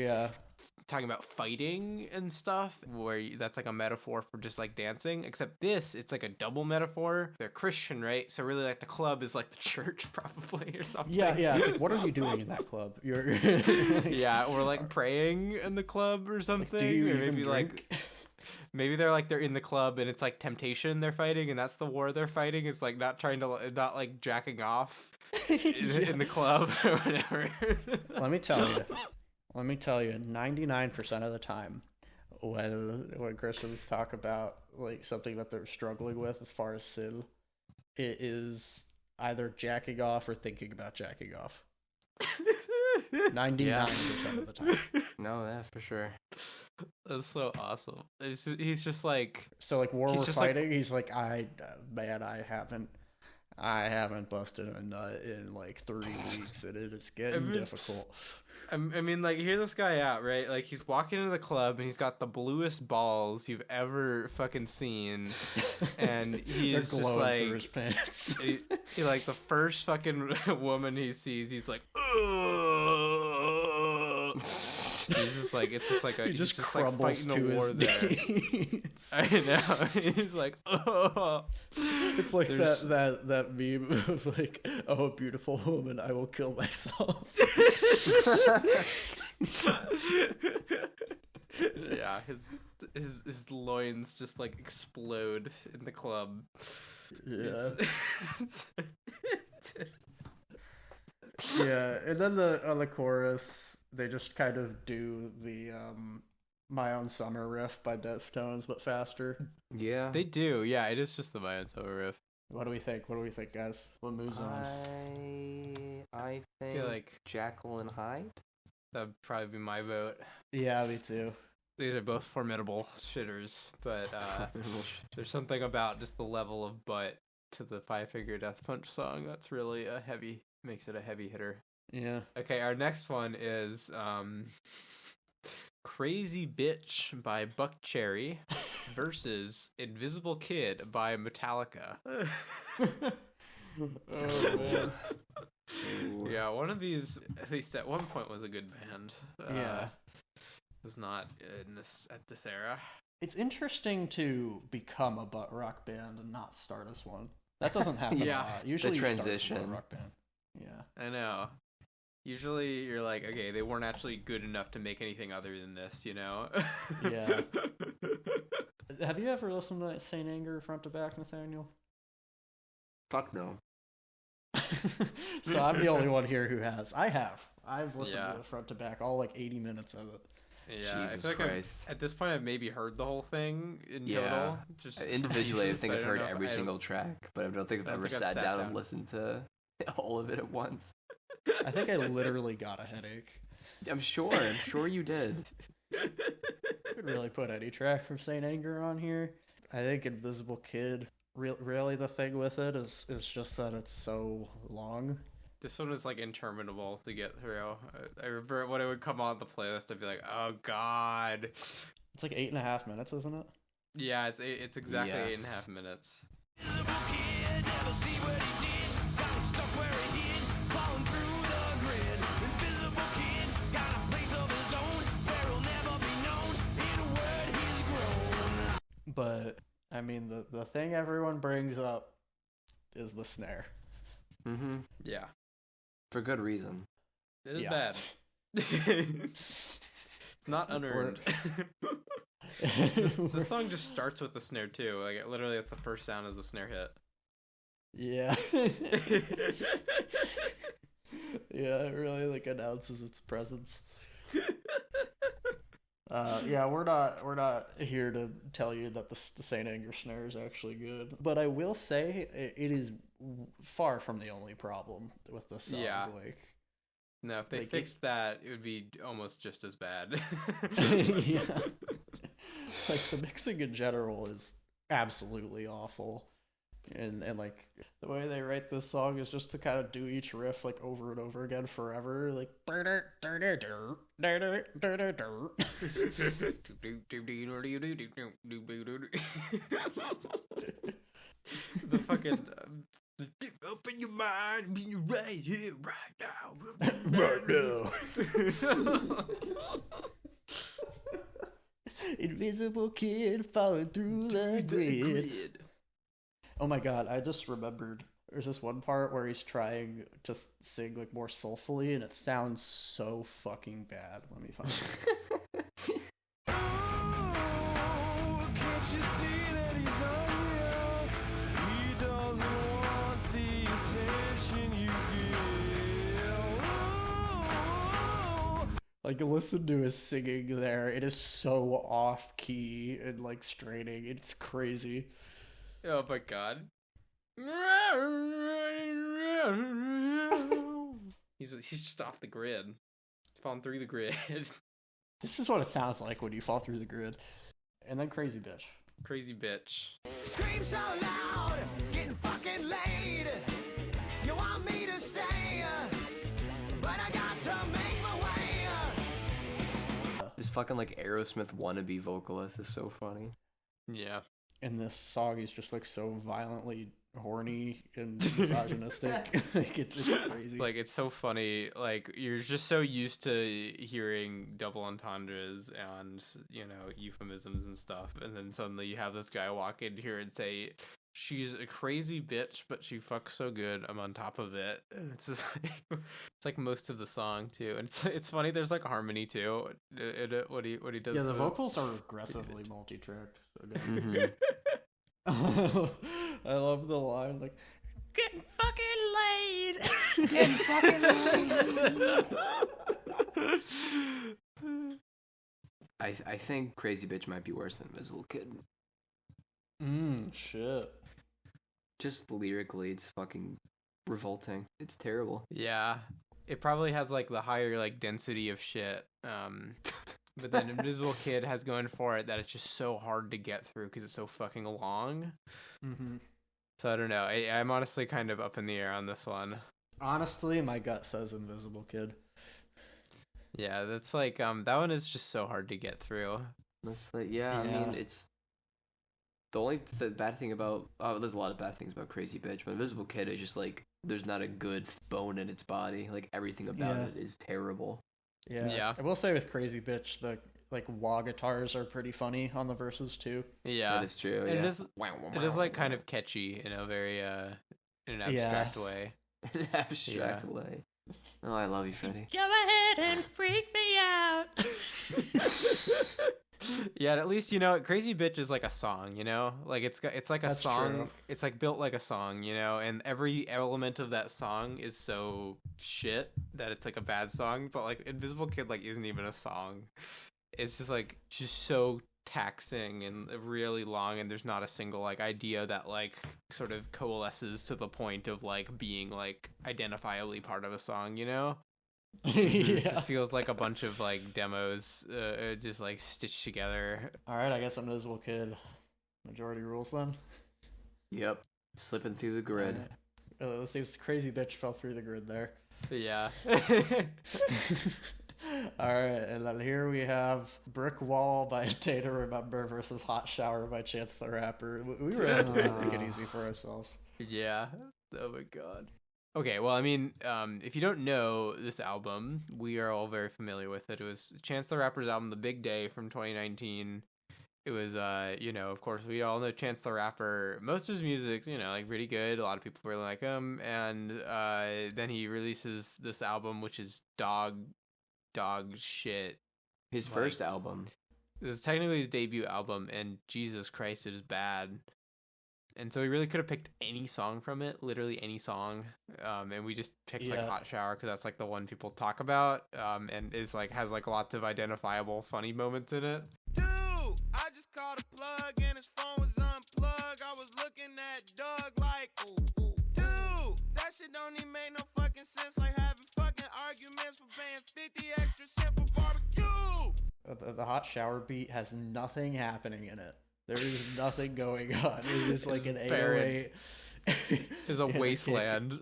talking about fighting and stuff, where that's like a metaphor for just like dancing. Except this, it's like a double metaphor. They're Christian, right? So really, like the club is like the church, probably, or something. Yeah. It's like, what are you doing in that club? You're yeah, or like praying in the club or something. Like, do you or even maybe drink? Like maybe they're in the club and it's like temptation they're fighting, and that's the war they're fighting. Is like not like jacking off in the club or whatever. Let me tell you, 99% of the time, when Christians talk about like something that they're struggling with as far as sin, it is either jacking off or thinking about jacking off. 99% of the time. No, yeah, for sure. That's so awesome. He's just like, so like we're fighting. Like, he's like, I haven't busted a nut in like 3 weeks, and it is getting difficult. I mean, like, hear this guy out, right? Like, he's walking into the club, and he's got the bluest balls you've ever fucking seen, and he's just like, through his pants. he like the first fucking woman he sees, he's like, ugh. He's just like, it's just like he just crumbles like to his knees. I know. He's like, oh. It's like that meme of like, oh, a beautiful woman, I will kill myself. Yeah, his loins just like explode in the club. Yeah. Yeah, and then on the chorus, they just kind of do the My Own Summer riff by Deftones, but faster. Yeah. They do, yeah, it is just the My Own Summer riff. What do we think, guys? What moves on? I think like Jekyll and Hyde? That'd probably be my vote. Yeah, me too. These are both formidable shitters, but there's something about just the level of butt to the Five Finger Death Punch song that's really makes it a heavy hitter. Yeah. Okay, our next one is Crazy Bitch by Buckcherry versus Invisible Kid by Metallica. Oh man. Yeah, one of these, at least at one point, was a good band. Yeah. Was not at this era. It's interesting to become a butt rock band and not start as one. That doesn't happen a lot. Usually the transition. You start as a butt rock band. Yeah. I know. Usually you're like, okay, they weren't actually good enough to make anything other than this, you know? Yeah. Have you ever listened to Saint Anger front to back, Nathaniel? Fuck no. So I'm the only one here who has. I have. I've listened Yeah. to it front to back, all like 80 minutes of it. Yeah, Jesus I feel like Christ. at this point I've maybe heard the whole thing in total. Just individually, I think but I've don't heard know if every single track, but I don't think I've ever sat down and listened to all of it at once. I think I literally got a headache. I'm sure you did. Could really put any track from Saint Anger on here. I think Invisible Kid, really the thing with it is just that it's so long. This one was like interminable to get through. I remember when it would come on the playlist, I'd be like, "Oh God!" It's like 8.5 minutes, isn't it? Yeah, it's exactly 8.5 minutes. But I mean, the thing everyone brings up is the snare. Mm-hmm. Yeah. For good reason. It is bad. It's not unearned. The song just starts with the snare too. Like literally, it's the first sound as a snare hit. Yeah. Yeah, it really like announces its presence. Yeah, we're not here to tell you that the Saint Anger snare is actually good, but I will say it is far from the only problem with the song. Yeah. Like, no, if they fixed that, it would be almost just as bad. Yeah. Like the mixing in general is absolutely awful. And like the way they write this song is just to kind of do each riff like over and over again forever, like the fucking open your mind, be right here, right now, Invisible kid falling through the grid. Oh my god, I just remembered. There's this one part where he's trying to sing like more soulfully and it sounds so fucking bad. Let me find it. Oh, can't you see that he's not real? He doesn't want the attention you give. Oh. Like, listen to his singing there. It is so off key and like straining. It's crazy. Oh my god. He's just off the grid. He's falling through the grid. This is what it sounds like when you fall through the grid. And then Crazy Bitch. Crazy bitch. Scream so loud, getting fucking laid. You want me to stay, but I got to make my way. This fucking like Aerosmith wannabe vocalist is so funny. Yeah. In this song, he's just like so violently horny and misogynistic. Like it's crazy. Like it's so funny. Like you're just so used to hearing double entendres and euphemisms and stuff, and then suddenly you have this guy walk in here and say, "She's a crazy bitch, but she fucks so good. I'm on top of it." And it's just like, it's like most of the song too, and it's funny. There's like harmony too. What he does. Yeah, the vocals are aggressively multi-tracked. So good. Mm-hmm. I love the line like, "Getting fucking laid." Getting fucking I think Crazy Bitch might be worse than Invisible Kid. Shit. Just lyrically, it's fucking revolting. It's terrible. Yeah, it probably has like the higher like density of shit. But then Invisible Kid has going for it that it's just so hard to get through because it's so fucking long. Mm-hmm. So I don't know. I'm honestly kind of up in the air on this one. Honestly, my gut says Invisible Kid. Yeah, that's like that one is just so hard to get through. That's like, yeah, I mean, it's the only bad thing about there's a lot of bad things about Crazy Bitch, but Invisible Kid is just like there's not a good bone in its body. Like everything about it is terrible. Yeah. I will say with Crazy Bitch, the like wah guitars are pretty funny on the verses too. Yeah, that is true. And yeah. it is like kind of catchy in a very in an abstract way. An abstract way. Oh, I love you, Freddie. Go ahead and freak me out. Yeah, at least Crazy Bitch is like a song, like it's like a song. True. It's like built like a song, and every element of that song is so shit that it's like a bad song. But like Invisible Kid like isn't even a song. It's just so taxing and really long, and there's not a single like idea that like sort of coalesces to the point of like being like identifiably part of a song, It just feels like a bunch of like demos just like stitched together. All right, I guess Invisible Kid. Majority rules then. Yep, slipping through the grid. Let's see, this Crazy Bitch fell through the grid there. Yeah. All right, and then here we have Brick Wall by Day to Remember versus Hot Shower by Chance the Rapper. We really make it easy for ourselves. Yeah. Oh my god. Okay, well, I mean, if you don't know this album, we are all very familiar with it. It was Chance the Rapper's album, The Big Day, from 2019. it was of course we all know Chance the Rapper. Most of his music's like pretty good. A lot of people really like him, and then he releases this album which is dog shit. His first album. This is technically his debut album, and Jesus Christ, it is bad. And so we really could have picked any song from it, literally any song, and we just picked like Hot Shower because that's like the one people talk about, and is like has like lots of identifiable funny moments in it. Dude, I just called a plug and his phone was unplugged. I was looking at Doug like, ooh. Dude, that shit don't even make no fucking sense. Like having fucking arguments for paying 50 extra cents for barbecue. The Hot Shower beat has nothing happening in it. There is nothing going on. It is like an 808. It's a wasteland.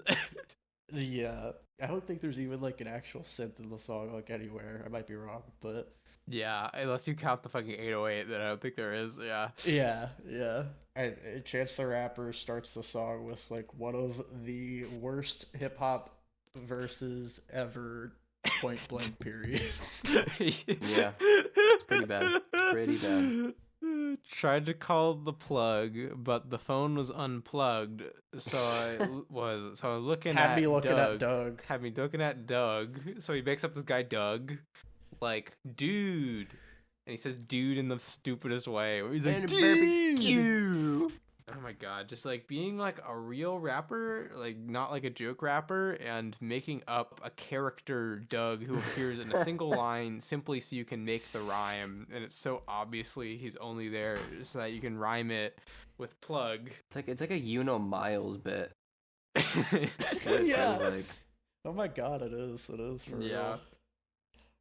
Yeah. I don't think there's even like an actual synth in the song like anywhere. I might be wrong, but yeah, unless you count the fucking 808, then I don't think there is. Yeah. And Chance the Rapper starts the song with like one of the worst hip hop verses ever. Point blank. Period. Yeah, it's pretty bad. Tried to call the plug, but the phone was unplugged. So I was looking Had at me looking Doug. at Doug. Had me looking at Doug. So he makes up this guy Doug, like dude, and he says dude in the stupidest way. Where he's like dude. Oh my god, just like being like a real rapper, like not like a joke rapper, and making up a character Doug who appears in a single line simply so you can make the rhyme, and it's so obviously he's only there so that you can rhyme it with plug. It's like a Miles bit. Yeah. Like. Oh my god, it is for real.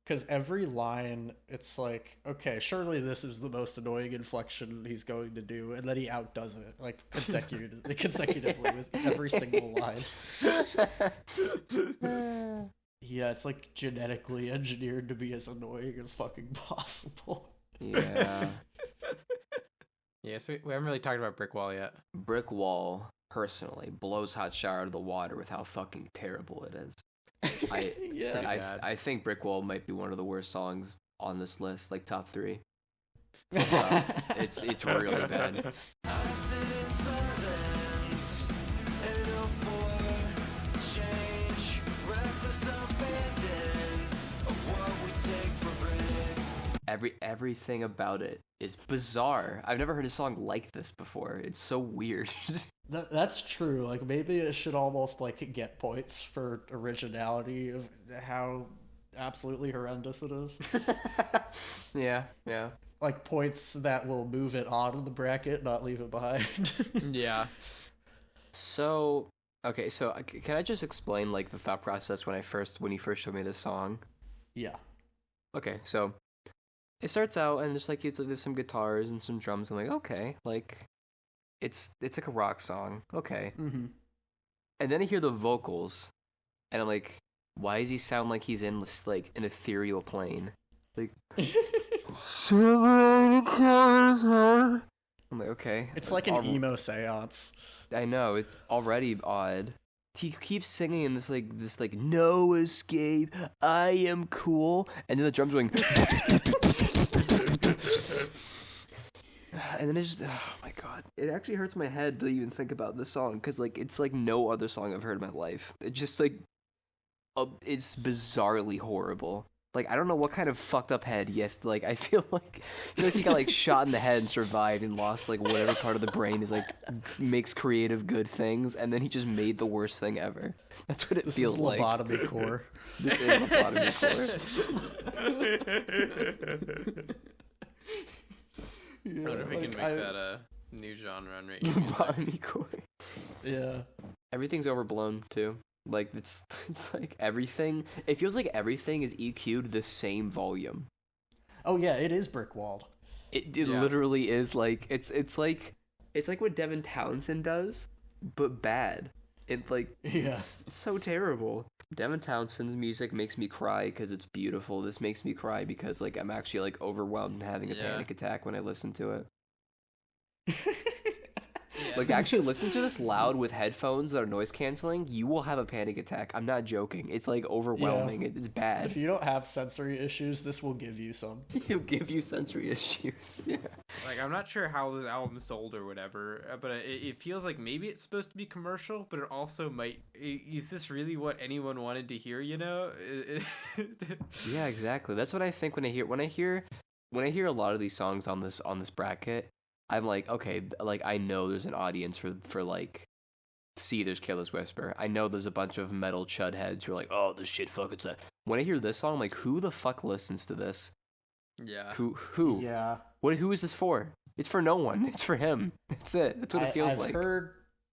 Because every line, it's like, okay, surely this is the most annoying inflection he's going to do, and then he outdoes it, like, consecutively with every single line. Yeah, it's, like, genetically engineered to be as annoying as fucking possible. Yeah. Yes, we haven't really talked about Brick Wall yet. Brick Wall, personally, blows Hot Shower out of the water with how fucking terrible it is. I think Brick Wall might be one of the worst songs on this list, like top 3. It's really bad. I sit in silence and hope for change, reckless abandon of what we take for granted. Everything about it is bizarre. I've never heard a song like this before. It's so weird. That's true. Like, maybe it should almost, like, get points for originality of how absolutely horrendous it is. Yeah. Like, points that will move it on in the bracket, not leave it behind. Yeah. So, okay, so can I just explain, like, the thought process when you first showed me this song? Yeah. Okay, so it starts out, and there's some guitars and some drums. I'm like, okay, like... It's like a rock song. Okay. Mm-hmm. And then I hear the vocals, and I'm like, why does he sound like he's in this, like, an ethereal plane? Like, I'm like, okay. It's like an emo seance. I know, it's already odd. He keeps singing in this no escape, I am cool, and then the drums going... And then it's just, oh my god. It actually hurts my head to even think about this song, because, like, it's like no other song I've heard in my life. It's just, like, it's bizarrely horrible. Like, I don't know what kind of fucked up head he has to, like, I feel like he got, like, shot in the head and survived and lost, like, whatever part of the brain is, like, makes creative good things, and then he just made the worst thing ever. That's what it feels like. Lobotomy core. This is lobotomy core. Yeah, I wonder if we can make that a new genre and rate lobotomy core. Yeah. Everything's overblown too. Like it's like everything. It feels like everything is EQ'd the same volume. Oh yeah, it is brick walled. It literally is like it's like what Devin Townsend does, but bad. It's so terrible. Devin Townsend's music makes me cry because it's beautiful. This makes me cry because, like, I'm actually, like, overwhelmed and having a panic attack when I listen to it. Like, actually listen to this loud with headphones that are noise canceling. You will have a panic attack. I'm not joking. It's like overwhelming. It's bad. If you don't have sensory issues, this will give you some. It'll give you sensory issues. Yeah. Like, I'm not sure how this album sold or whatever, but it feels like maybe it's supposed to be commercial, but it also might. Is this really what anyone wanted to hear? You know? Yeah, exactly. That's what I think when I hear a lot of these songs on this bracket. I'm like, okay, like I know there's an audience for like, see, there's Careless Whisper. I know there's a bunch of metal chud heads who are like, oh, this shit fucking sucks. When I hear this song, I'm like, who the fuck listens to this? Yeah. Who? Yeah. Who is this for? It's for no one. It's for him. That's it. That's what it feels like.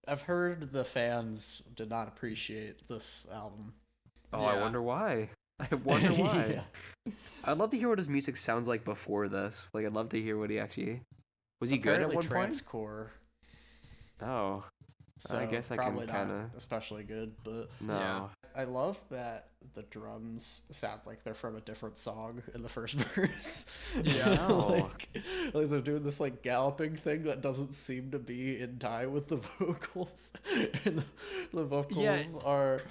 I've heard the fans did not appreciate this album. Oh, yeah. I wonder why. Yeah. I'd love to hear what his music sounds like before this. Like, I'd love to hear what he actually... Was he good at one point? Core. Oh. So I guess I can kind of... especially good, but... No. Yeah. I love that the drums sound like they're from a different song in the first verse. Yeah. like they're doing this like galloping thing that doesn't seem to be in time with the vocals. And the vocals are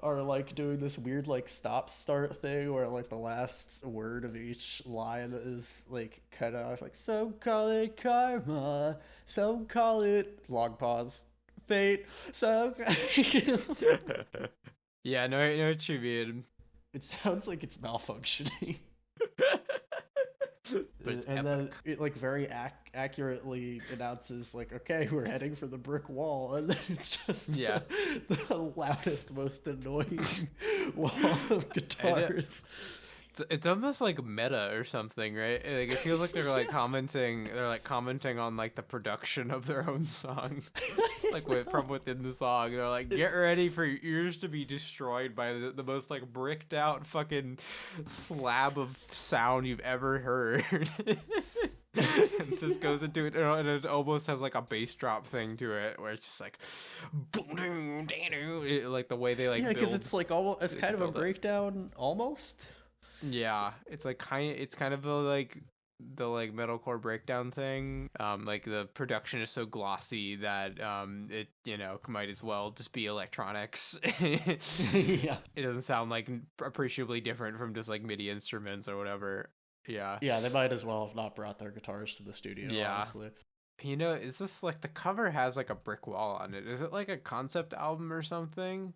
like doing this weird like stop start thing where like the last word of each line is like cut off, like so call it karma, so call it long pause. Fate, so yeah, no, what you mean. It sounds like it's malfunctioning. But it's and epic. then it like very accurately announces like, okay, we're heading for the brick wall, and then it's just the loudest, most annoying wall of guitars. It's almost like meta or something, right? Like it feels like they're commenting on like the production of their own song, like from within the song. They're like, get ready for your ears to be destroyed by the most like bricked out fucking slab of sound you've ever heard. And it just goes into it, and it almost has like a bass drop thing to it, where it's just like, like the way they like. Yeah, because it's like almost it's kind of a breakdown almost. Yeah, it's like kind of the metalcore breakdown thing. Like the production is so glossy that it might as well just be electronics. Yeah, it doesn't sound like appreciably different from just like MIDI instruments or whatever. Yeah, they might as well have not brought their guitars to the studio. Yeah, honestly. Is this like the cover has like a brick wall on it? Is it like a concept album or something?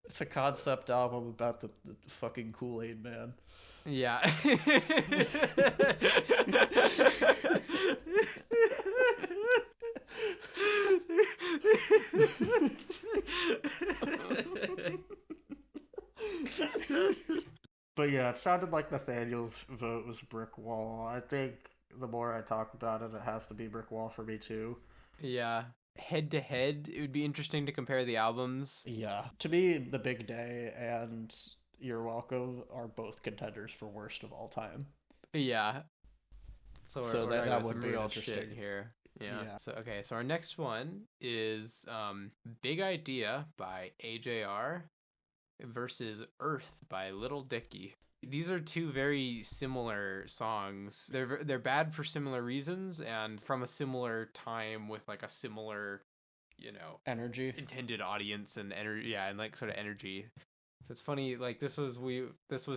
It's a concept album about the fucking Kool-Aid Man. Yeah. But yeah, it sounded like Nathaniel's vote was brick wall. I think the more I talk about it, it has to be brick wall for me too. Yeah. Head to head, it would be interesting to compare the albums. Yeah. To me, The Big Day and You're Welcome are both contenders for worst of all time. Yeah. So that would be real interesting here. Yeah. So our next one is Big Idea by AJR versus Earth by Little Dicky. These are two very similar songs. They're bad for similar reasons and from a similar time with like a similar, energy, intended audience and energy. Yeah, and like sort of energy. So it's funny. Like this was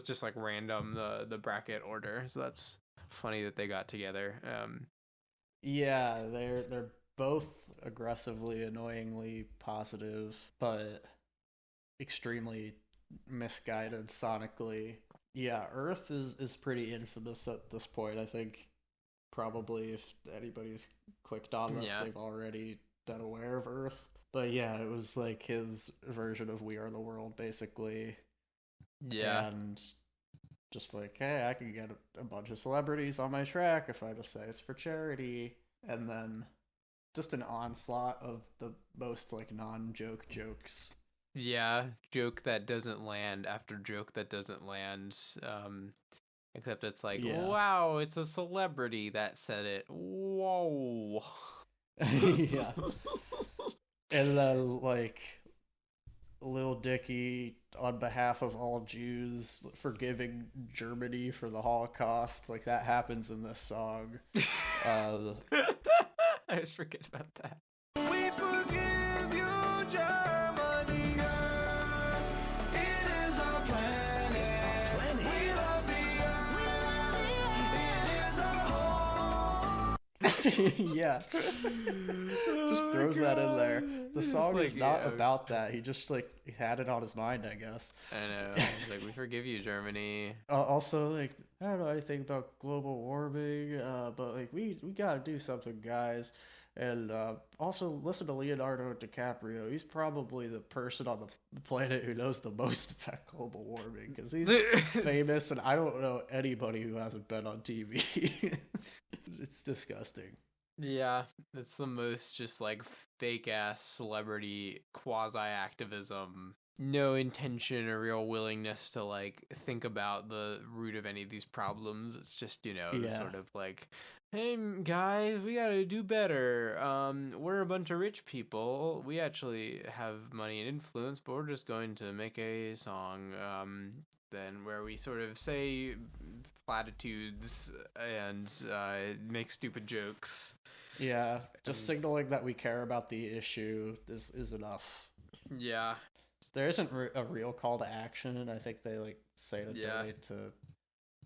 just like random the bracket order. So that's funny that they got together. Yeah, they're both aggressively, annoyingly positive, but extremely misguided sonically. Yeah, Earth is pretty infamous at this point. I think probably if anybody's clicked on this, they've already been aware of Earth. But yeah, it was like his version of We Are the World, basically. Yeah. And just like, hey, I can get a bunch of celebrities on my track if I just say it's for charity. And then just an onslaught of the most like non-joke jokes. Yeah, joke that doesn't land after joke that doesn't land. Except it's like, wow, it's a celebrity that said it. Whoa. Yeah. And then like Lil Dicky on behalf of all Jews forgiving Germany for the Holocaust, like that happens in this song. I just forget about that. We Yeah. Just throws that in there. The song is not about that. He just like had it on his mind, I guess. I know. Like, we forgive you, Germany. Also, like, I don't know anything about global warming, but like we gotta do something, guys. And also listen to Leonardo DiCaprio. He's probably the person on the planet who knows the most about global warming because he's famous, and I don't know anybody who hasn't been on TV. It's disgusting. Yeah, it's the most just like fake ass celebrity quasi activism. No intention or real willingness to like think about the root of any of these problems. It's just, the sort of like, hey guys, we gotta do better. We're a bunch of rich people. We actually have money and influence, but we're just going to make a song then where we sort of say platitudes and make stupid jokes. Yeah, just signaling that we care about the issue is enough. Yeah. There isn't a real call to action. I think they like say to donate to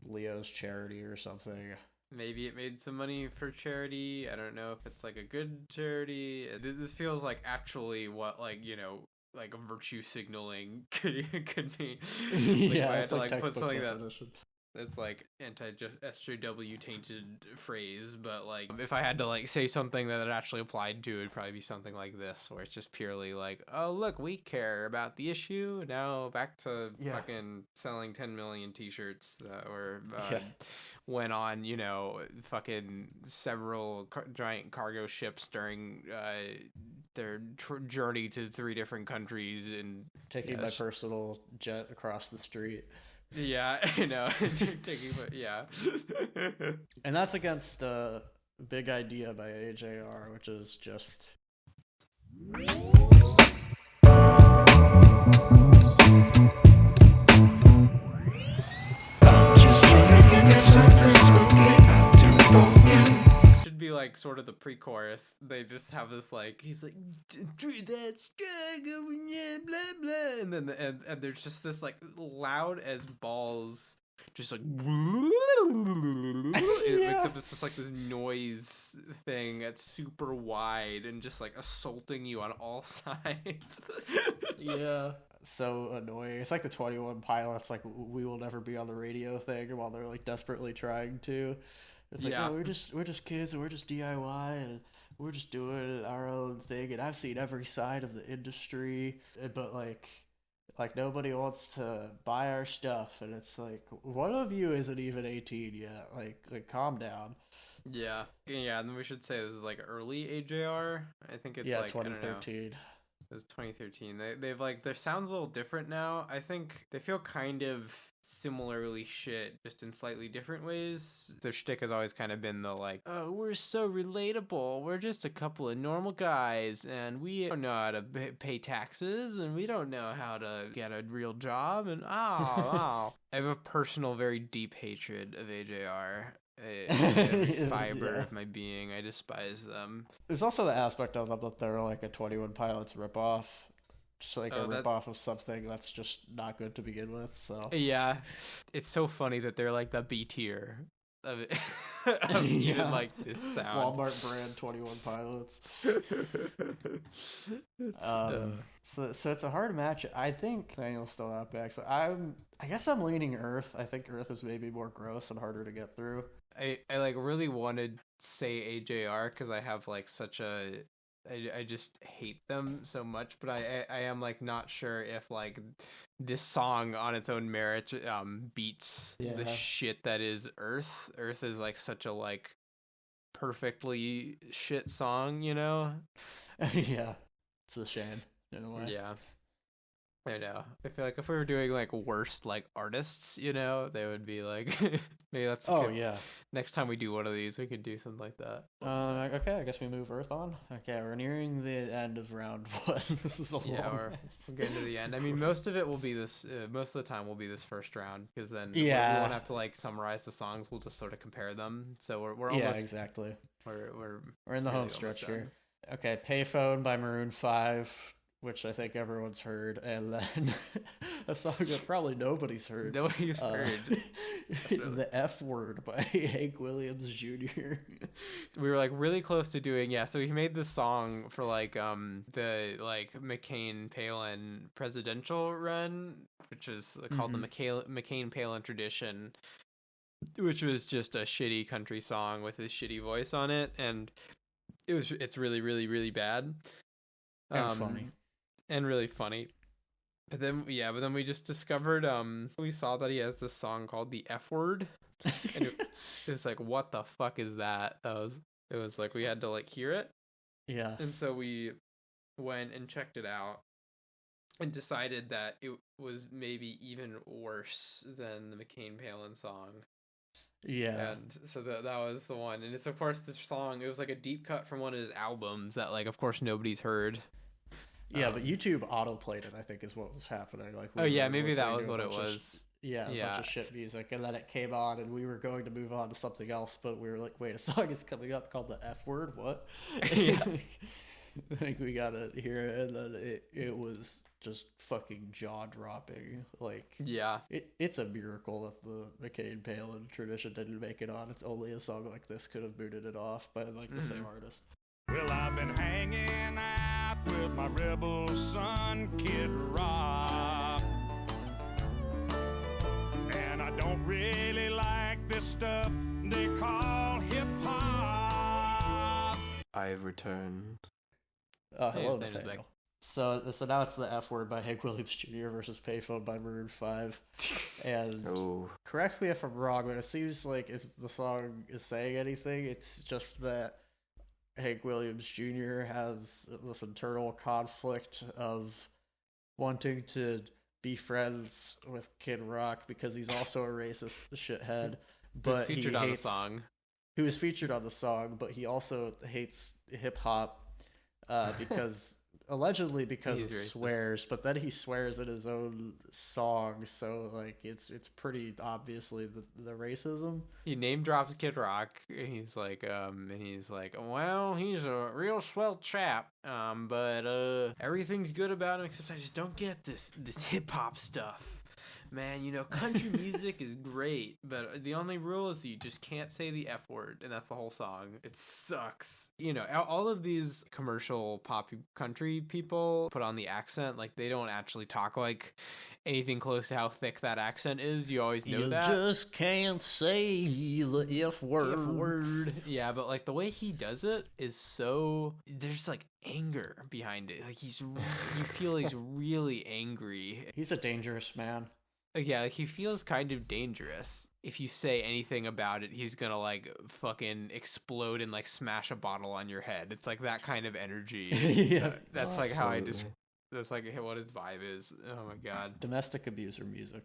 Leo's charity or something. Maybe it made some money for charity. I don't know if it's like a good charity. This feels like actually what like like a virtue signaling could mean. Yeah, it's like put something definition. It's like anti-SJW tainted phrase, but like if I had to like say something that it actually applied to, it'd probably be something like this, where it's just purely like, oh look, we care about the issue. Now back to fucking selling 10 million t-shirts went on, fucking several giant cargo ships during their journey to 3 different countries and taking my personal jet across the street. Yeah, I know. And that's against Big Idea by AJR, which is just... Should be like sort of the pre-chorus. They just have this like, he's like, that's blah blah, and then and there's just this like loud as balls, just like except it's just like this noise thing that's super wide and just like assaulting you on all sides. Yeah, so annoying. It's like the 21 Pilots like we will never be on the radio thing while they're like desperately trying to. It's like, oh, we're just kids and we're just DIY and we're just doing our own thing, and I've seen every side of the industry, but like nobody wants to buy our stuff, and it's like one of you isn't even 18 yet. Like calm down. Yeah, and then we should say this is like early AJR. I think it's like 2013. It's 2013. They've like their sound's a little different now. I think they feel kind of similarly shit, just in slightly different ways. Their shtick has always kind of been the like, oh, we're so relatable. We're just a couple of normal guys, and we don't know how to pay taxes, and we don't know how to get a real job, and I have a personal, very deep hatred of AJR. Every fiber of my being. I despise them. There's also the aspect of them that they're like a 21 Pilots ripoff. Just like a ripoff of something that's just not good to begin with. So yeah, it's so funny that they're like the B tier of it. Of even like this sound. Walmart brand 21 Pilots. So it's a hard match. I think Daniel's still not back. So I guess I'm leaning Earth. I think Earth is maybe more gross and harder to get through. I like really wanted to say AJR because I have like such a I just hate them so much, but I am like not sure if like this song on its own merits beats the shit that is Earth. Earth is like such a like perfectly shit song, Yeah, it's a shame in a way. Yeah. I know. I feel like if we were doing like worst like artists, they would be like maybe that's next time we do one of these we could do something like that. Okay, I guess we move Earth on. Okay, we're nearing the end of round 1. This is a long we're getting to the end. I mean, most of it will be this most of the time will be this first round, because then we won't have to like summarize the songs, we'll just sort of compare them. So we're almost exactly. We're in the home stretch here. Okay, Payphone by Maroon 5. which I think everyone's heard, and then a song that probably nobody's heard. Nobody's heard. The F Word by Hank Williams Jr. We were like really close to doing, so he made this song for like the like McCain-Palin presidential run, which is called the McCain-Palin tradition, which was just a shitty country song with his shitty voice on it, and it's really, really, really bad. And funny. And really funny. But then we just discovered, we saw that he has this song called The F Word. And it was like, what the fuck is that? It was like, we had to like hear it. Yeah. And so we went and checked it out and decided that it was maybe even worse than the McCain-Palin song. Yeah. And so that was the one. And it's, of course, this song, it was like a deep cut from one of his albums that, like, of course, nobody's heard. Yeah, but YouTube autoplayed it, I think, is what was happening. Like, maybe that was what it was. A bunch of shit music, and then it came on, and we were going to move on to something else, but we were like, wait, a song is coming up called The F Word? What? Yeah. I think we gotta hear it, and then it was just fucking jaw-dropping. Like, yeah. It's a miracle that the McCain-Palin tradition didn't make it on. It's only a song like this could have booted it off by, like, the same artist. Well, I've been hanging out with my rebel son, Kid Rock. And I don't really like this stuff they call hip-hop. I have returned. Hello, Nathaniel. So now it's The F Word by Hank Williams Jr. versus Payphone by Maroon 5. And correct me if I'm wrong, but it seems like if the song is saying anything, it's just that Hank Williams Jr. has this internal conflict of wanting to be friends with Kid Rock because he's also a racist shithead. But he featured on the song. He was featured on the song, but he also hates hip hop because allegedly because it swears, but then he swears in his own song, so like it's pretty obviously the racism. He name drops Kid Rock, and he's like, well, he's a real swell chap, but everything's good about him except I just don't get this hip hop stuff. Man, country music is great, but the only rule is you just can't say the F word, and that's the whole song. It sucks. All of these commercial pop country people put on the accent, like, they don't actually talk like anything close to how thick that accent is. You always know that. You just can't say the F word. F word. Yeah, but, like, the way he does it is so... There's, like, anger behind it. Like, you feel he's really angry. He's a dangerous man. Yeah, like, he feels kind of dangerous. If you say anything about it, he's gonna, like, fucking explode and, like, smash a bottle on your head. It's, like, that kind of energy. Yeah. That's, like, how I just... That's, like, what his vibe is. Oh, my God. Domestic abuser music.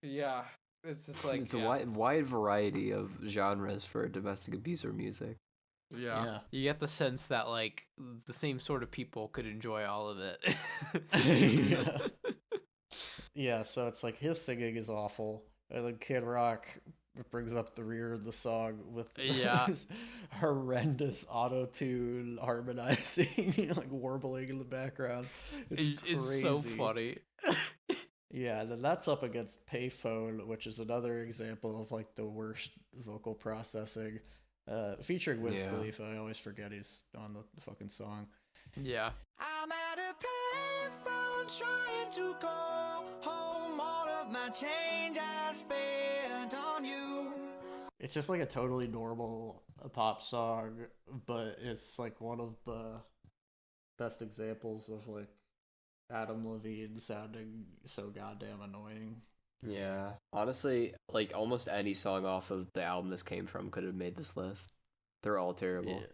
Yeah. It's just, like... It's a wide variety of genres for domestic abuser music. Yeah. You get the sense that, like, the same sort of people could enjoy all of it. Yeah. Yeah, so it's like his singing is awful, and then Kid Rock brings up the rear of the song with this horrendous auto-tune harmonizing, like warbling in the background. It's crazy. It's so funny. Yeah, and then that's up against Payphone, which is another example of like the worst vocal processing, featuring Wiz Khalifa. I always forget he's on the fucking song. Yeah. I'm at a payphone trying to call home. All of my change I spent on you. It's just like a totally normal pop song, but it's like one of the best examples of like Adam Levine sounding so goddamn annoying. Yeah. Honestly, like almost any song off of the album this came from could have made this list. They're all terrible. Yeah.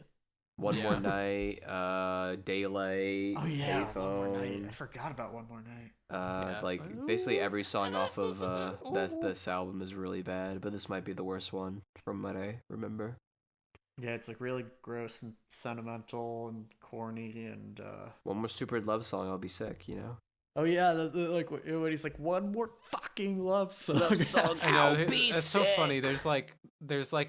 One More Night, Daylight, oh yeah, Payphone. One More Night. I forgot about One More Night. Basically every song off of this album is really bad, but this might be the worst one from what I remember. Yeah, it's like really gross and sentimental and corny and one more stupid love song, I'll be sick, Oh yeah, like when he's like, one more fucking love song. I know, that's so funny. There's like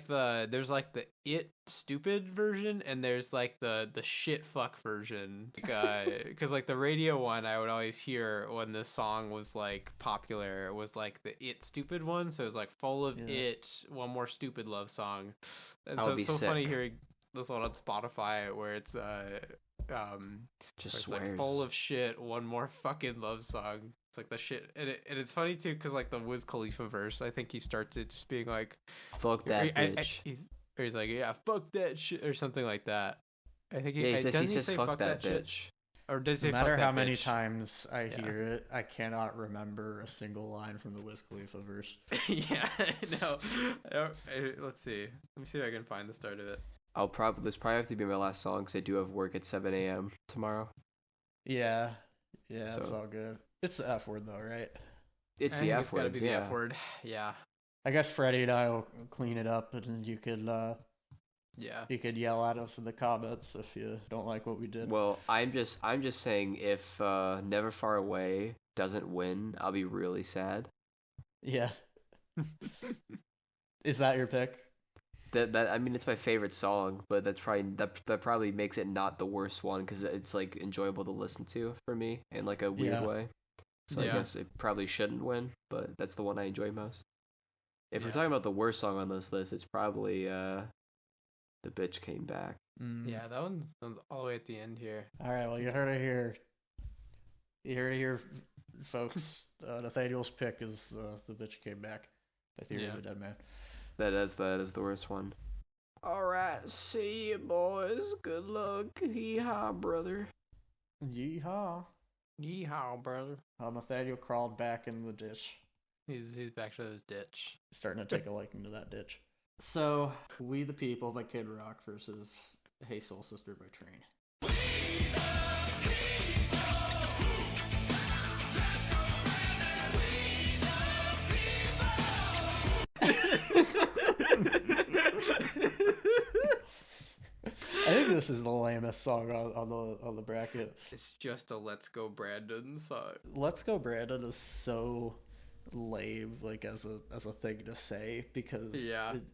the it stupid version, and there's like the shit fuck version. Because like the radio one, I would always hear when this song was like popular was like the it stupid one. So it was like full of it, one more stupid love song. And so it's so funny hearing this one on Spotify where it's just it's swears. like full of shit, one more fucking love song. It's like the shit, and it's funny too because like the Wiz Khalifa verse, I think he starts it just being like, "Fuck that bitch," or he's like, "Yeah, fuck that shit," or something like that. I think he says fuck that bitch. Shit? Or does he? No matter how bitch? many times I hear it, I cannot remember a single line from the Wiz Khalifa verse. Yeah, no. Let's see. Let me see if I can find the start of it. This probably have to be my last song because I do have work at 7 a.m. tomorrow. Yeah, it's all good. It's the F word though, right? It's the F word. Gotta be the F word. Yeah. I guess Freddie and I will clean it up, and you could you could yell at us in the comments if you don't like what we did. Well, I'm just saying if Never Far Away doesn't win, I'll be really sad. Yeah. Is that your pick? That I mean, it's my favorite song, but that probably makes it not the worst one because it's like enjoyable to listen to for me in like a weird way. So I guess it probably shouldn't win, but that's the one I enjoy most. If we're talking about the worst song on this list, it's probably "The Bitch Came Back." Yeah, that one's all the way at the end here. All right, well, you heard it here. You heard it here, folks. Nathaniel's pick is "The Bitch Came Back" by Theory of a Dead Man. That is the worst one. All right, see you boys. Good luck. Yeehaw, brother. Yeehaw. Yeehaw, brother. Nathaniel crawled back in the ditch. He's back to his ditch. Starting to take a liking to that ditch. So, We the People by Kid Rock versus Hey Soul Sister by Train. I think this is the lamest song on the bracket. It's just a "Let's Go Brandon" song. "Let's Go Brandon" is so lame, like as a thing to say, because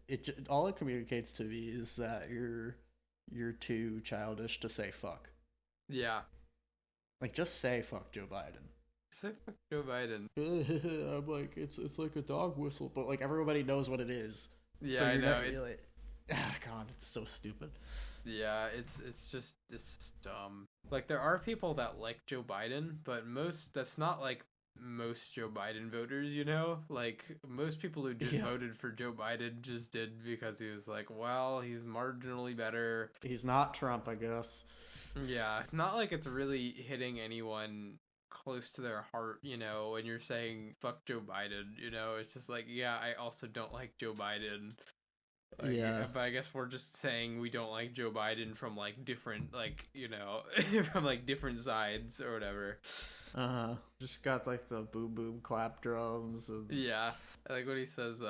it all it communicates to me is that you're too childish to say fuck. Yeah. Like, just say fuck Joe Biden. Say fuck Joe Biden. I'm like, it's like a dog whistle, but like everybody knows what it is. Yeah, so I know. God, it's so stupid. Yeah, it's just dumb. Like, there are people that like Joe Biden, but that's not like most Joe Biden voters, you know? Like, most people who just voted for Joe Biden just did because he was like, well, he's marginally better. He's not Trump, I guess. Yeah, it's not like it's really hitting anyone close to their heart, you know, when you're saying fuck Joe Biden, you know? It's just like, yeah, I also don't like Joe Biden. Like, yeah, but I guess we're just saying we don't like Joe Biden from like different, like, you know, from like different sides or whatever. Just got like the boom boom clap drums. And... Yeah, I like what he says.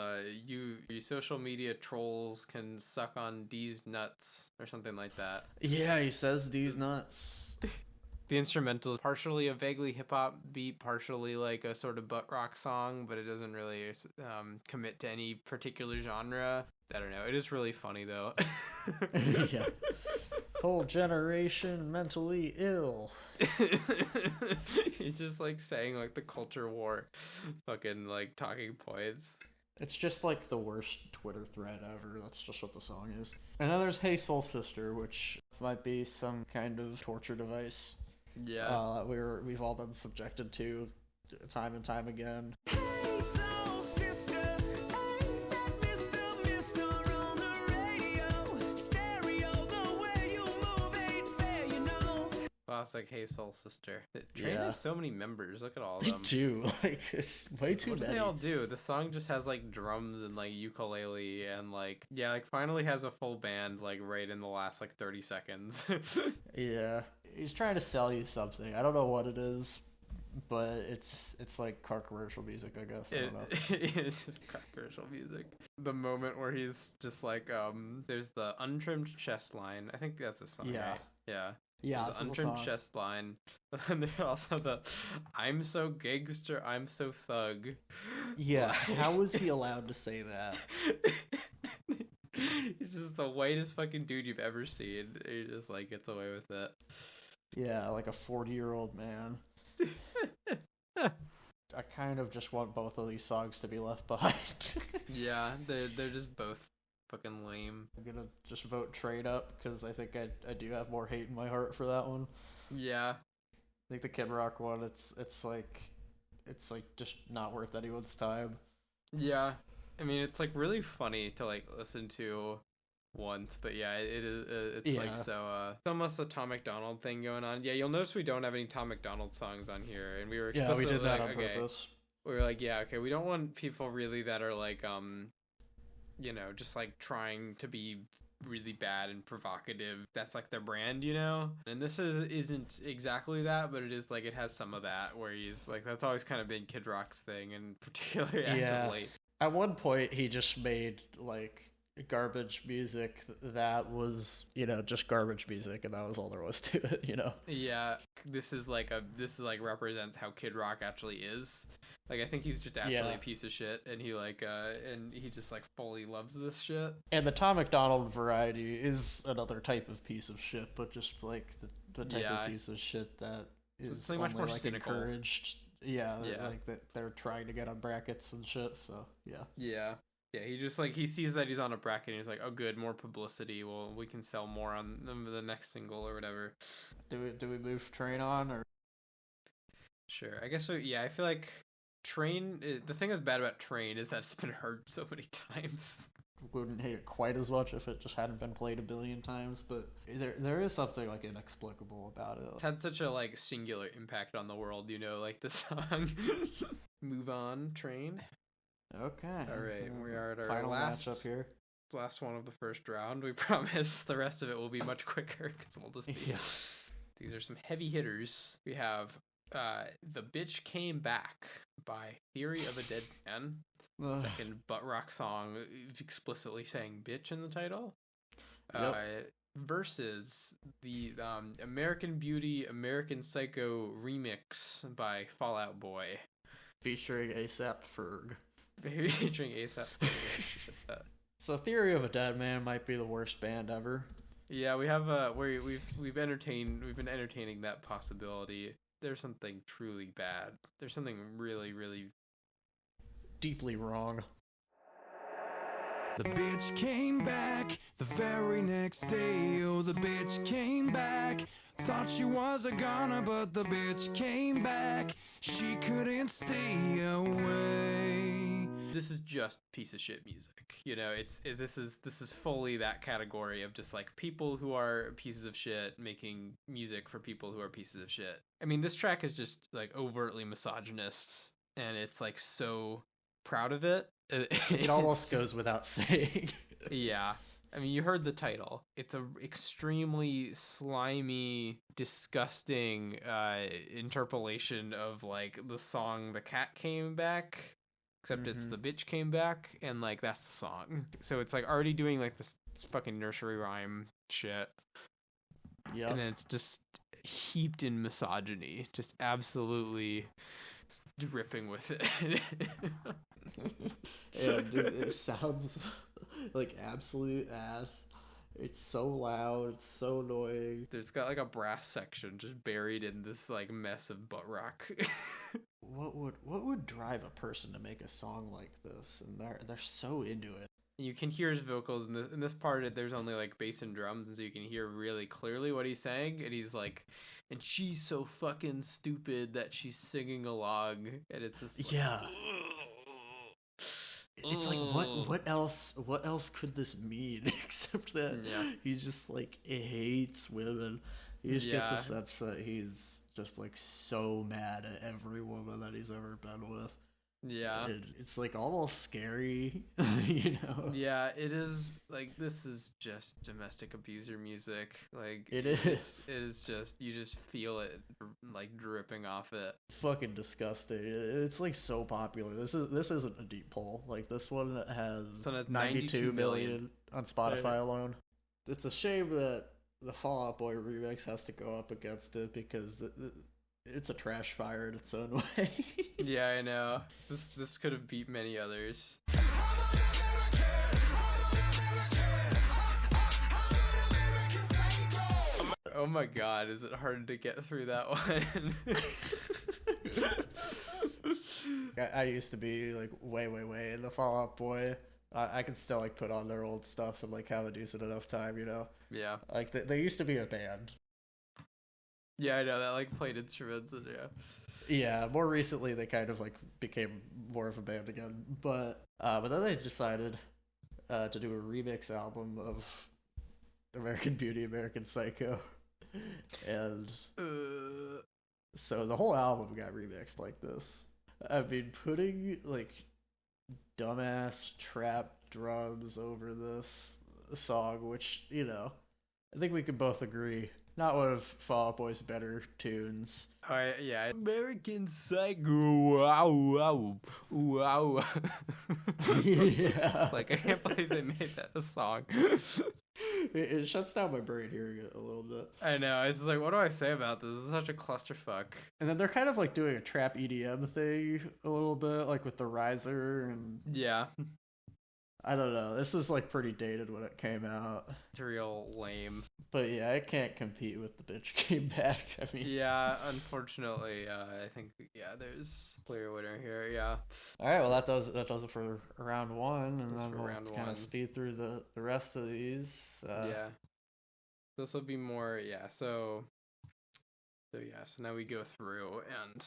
You social media trolls can suck on D's nuts or something like that. Yeah, he says D's nuts. The instrumental is partially a vaguely hip hop beat, partially like a sort of butt rock song, but it doesn't really commit to any particular genre. I don't know. It is really funny though. Yeah. Whole generation mentally ill. He's just like saying like the culture war fucking like talking points. It's just like the worst Twitter thread ever. That's just what the song is. And then there's Hey Soul Sister, which might be some kind of torture device. Yeah. We've all been subjected to time and time again. Hey, soul sister, ain't that Mr. on the radio? Stereo, the way you move ain't fair, you know. Classic Hey Soul Sister. Train has so many members. Look at all of They them. do. Like, it's way too What do many. they all do? The song just has like drums and like ukulele and like, yeah, like finally has a full band like right in the last like 30 seconds. Yeah. He's trying to sell you something. I don't know what it is, but it's like car commercial music, I guess. I don't know. It's just car commercial music. The moment where he's just like, there's the untrimmed chest line. I think that's the song. Yeah. Right? Yeah. Yeah, the unturned chest line. But then there's also the "I'm so gangster, I'm so thug." Yeah, how was he allowed to say that? He's just the whitest fucking dude you've ever seen. He just like gets away with it. Yeah, like a 40-year-old man. I kind of just want both of these songs to be left behind. Yeah, they're just both fucking lame. I'm gonna just vote Trade Up because I think I do have more hate in my heart for that one. Yeah. I think the Kid Rock one, it's like just not worth anyone's time. Yeah. I mean, it's like really funny to like listen to once, but yeah, it is. It's like so. It's almost a Tom McDonald thing going on. Yeah, you'll notice we don't have any Tom McDonald songs on here, and we were we did that like, on purpose. We were like, yeah, okay, we don't want people really that are like you know, just like trying to be really bad and provocative. That's like their brand, you know. And this isn't exactly that, but it is like it has some of that where he's like that's always kind of been Kid Rock's thing, and particularly as of late. At one point, he just made like garbage music that was, you know, just garbage music, and that was all there was to it, you know. Yeah, this is like represents how Kid Rock actually is. Like I think he's just actually a piece of shit, and he like and he just like fully loves this shit. And the Tom McDonald variety is another type of piece of shit, but just like the type of piece of shit that is like only much more like cynical. Encouraged. Yeah, like that they're trying to get on brackets and shit. So yeah. Yeah, he just like he sees that he's on a bracket and he's like, oh good, more publicity. Well, we can sell more on the next single or whatever. Do we move Train on or? Sure, I guess so. Yeah, I feel like Train. The thing that's bad about Train is that it's been heard so many times. Wouldn't hate it quite as much if it just hadn't been played a billion times, but there is something like inexplicable about it. It's had such a like singular impact on the world, you know, like the song. Move on, Train. Okay. All right, we are at our final matchup here. Last one of the first round. We promise the rest of it will be much quicker because we'll just be. Yeah. These are some heavy hitters. We have "The Bitch Came Back" by Theory of a Dead Man. Second butt rock song explicitly saying bitch in the title. Versus the American Beauty, American Psycho remix by Fall Out Boy. Featuring A$AP Ferg. Featuring A$AP Ferg. So Theory of a Dead Man might be the worst band ever. Yeah, we have we've been entertaining that possibility. There's something truly bad. There's something really, really deeply wrong. The bitch came back the very next day. Oh, the bitch came back. Thought she was a goner, but the bitch came back. She couldn't stay away. This is just piece of shit music. You know, this is fully that category of just like people who are pieces of shit making music for people who are pieces of shit. I mean, this track is just like overtly misogynist, and it's like so proud of it. It almost goes without saying. Yeah. I mean, you heard the title. It's a extremely slimy, disgusting interpolation of like the song "The Cat Came Back," except it's "The Bitch Came Back," and like that's the song. So it's like already doing like this fucking nursery rhyme shit. Yeah. And then it's just heaped in misogyny, just absolutely dripping with it. And it sounds like absolute ass. It's so loud, it's so annoying. There's got like a brass section just buried in this like mess of butt rock. What would drive a person to make a song like this? And they're so into it. You can hear his vocals in this part. There's only like bass and drums, so you can hear really clearly what he's saying. And he's like, and she's so fucking stupid that she's singing along, and it's just like, yeah. It's like what else could this mean except that he just like hates women. You just get the sense that he's just like so mad at every woman that he's ever been with. Yeah. It's like almost scary, you know? Yeah, it is. Like, this is just domestic abuser music. Like, it is. It is just, you just feel it like dripping off it. It's fucking disgusting. It's like so popular. This isn't a deep poll. Like, this one has 92 million on Spotify alone. It's a shame that the Fall Out Boy remix has to go up against it because it's a trash fire in its own way. Yeah, I know. This could have beat many others. Oh my god, is it hard to get through that one? I used to be like way in the Fall Out Boy. I can still like put on their old stuff and like have a decent enough time, you know? Yeah. Like they used to be a band. Yeah, I know that like played instruments and yeah. Yeah, more recently they kind of like became more of a band again. But then they decided to do a remix album of American Beauty, American Psycho. And so the whole album got remixed like this. I mean, putting like dumbass trap drums over this song, which, you know, I think we can both agree, not one of Fall Out Boy's better tunes. Yeah. American Psycho. Wow. Yeah. Like, I can't believe they made that a song. It shuts down my brain hearing it a little bit. I know. It's like, what do I say about this? This is such a clusterfuck. And then they're kind of like doing a trap EDM thing a little bit, like with the riser and Yeah. I don't know. This was like pretty dated when it came out. It's real lame. But yeah, it can't compete with the bitch came back. I mean, Yeah, unfortunately, I think there's a clear winner here. Yeah. all right, well that does it for round one, and That's then for we'll round kind one. of speed through the rest of these. Yeah. This will be more. Yeah. So now we go through and.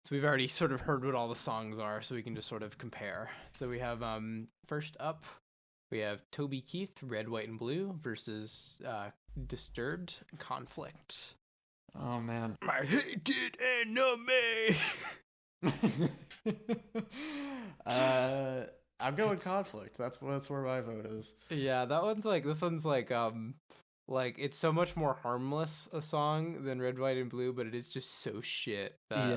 So we've already sort of heard what all the songs are, so we can just sort of compare. So we have first up, we have Toby Keith, Red, White, and Blue versus Disturbed, Conflict. Oh man, My hated enemy. I'm going Conflict. That's where my vote is. Yeah, this one's like it's so much more harmless a song than Red, White, and Blue, but it is just so shit that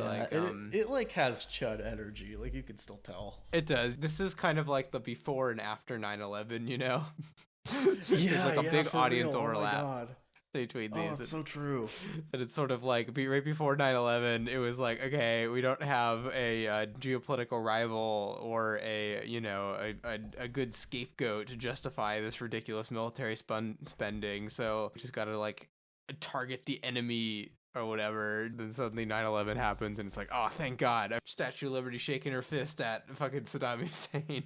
it like has Chud energy, like you can still tell. it does. This is kind of like the before and after 9/11, you know? There's Yeah, like a yeah, big for audience real. overlap Oh my God. between Oh, these. it's so true. And it's sort of like right before 9/11, it was like, okay, we don't have a geopolitical rival or a good scapegoat to justify this ridiculous military spending, so we just gotta like target the enemy or whatever. Then suddenly 9/11 happens and it's like, oh, thank God, Statue of Liberty shaking her fist at fucking Saddam Hussein.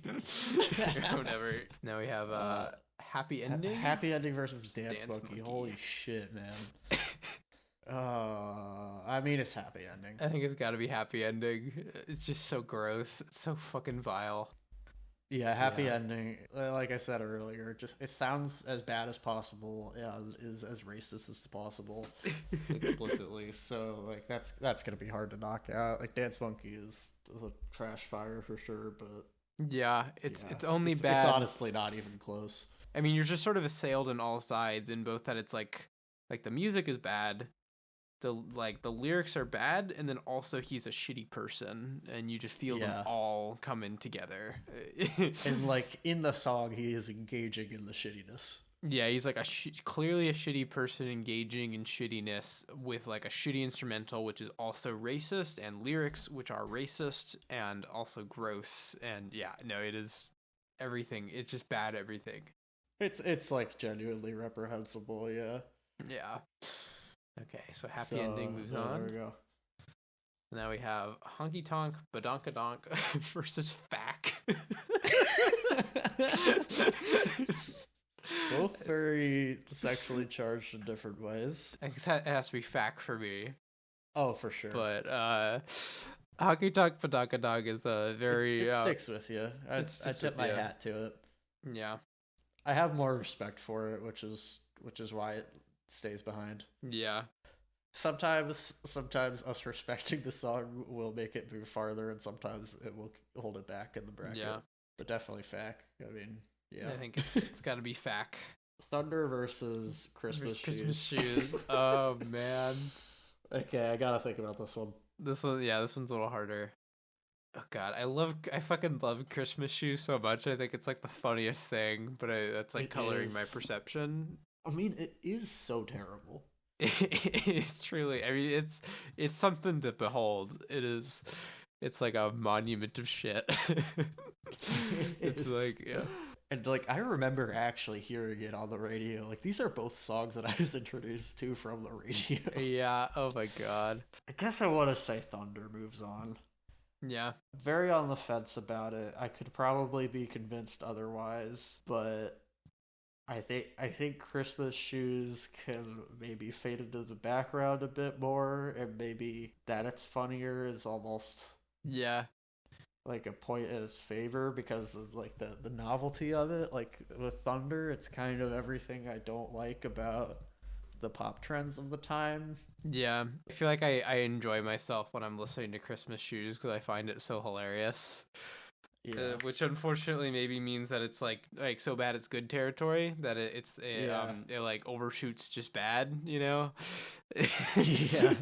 Or whatever. Now we have Happy Ending. Happy Ending versus Dance Dance Monkey. Monkey. Holy shit, man. I mean, it's Happy Ending. I think it's got to be Happy Ending. It's just so gross. It's so fucking vile. Yeah, Happy Yeah. Ending. Like I said earlier, just it sounds as bad as possible. Yeah, is as racist as possible, explicitly. So like that's gonna be hard to knock out. Like Dance Monkey is a trash fire for sure, but Yeah, it's only it's bad. It's honestly not even close. I mean, you're just sort of assailed on all sides in both that it's like the music is bad, the lyrics are bad, and then also he's a shitty person, and you just feel them all coming together. And like in the song, he is engaging in the shittiness. Yeah, he's like clearly a shitty person engaging in shittiness with like a shitty instrumental, which is also racist, and lyrics which are racist and also gross. And yeah, no, it is everything. It's just bad everything. It's like genuinely reprehensible. Yeah. Yeah. Okay, so Happy Ending moves on. There we go. Now we have Honky Tonk Badonkadonk versus Fack. Both very sexually charged in different ways. I guess it has to be Fack for me. Oh, for sure. But Honky Tonk Badonkadonk is a very... It sticks with you. I tip my hat to it. Yeah. I have more respect for it, which is why it stays behind. Yeah. Sometimes us respecting the song will make it move farther, and sometimes it will hold it back in the bracket. Yeah. But definitely Fack. I mean, yeah. I think it's got to be Fack. Thunder versus Christmas shoes. Oh man. Okay, I gotta think about this one. This one's a little harder. Oh god, I fucking love Christmas shoes so much. I think it's like the funniest thing, but that's like coloring my perception. I mean, it is so terrible. It's truly, I mean, it's something to behold. It's like a monument of shit. It's like, yeah. And like I remember actually hearing it on the radio. Like these are both songs that I was introduced to from the radio. Yeah, oh my god. I guess I want to say Thunder Moves On. Yeah. Very on the fence about it. I could probably be convinced otherwise, but I think Christmas Shoes can maybe fade into the background a bit more, and maybe that it's funnier is almost Yeah. like a point in its favor because of like the novelty of it. Like with Thunder, it's kind of everything I don't like about the pop trends of the time. Yeah. I feel like I enjoy myself when I'm listening to Christmas Shoes because I find it so hilarious. Yeah. Which unfortunately maybe means that it's like so bad it's good territory, that it like overshoots just bad, you know? Yeah.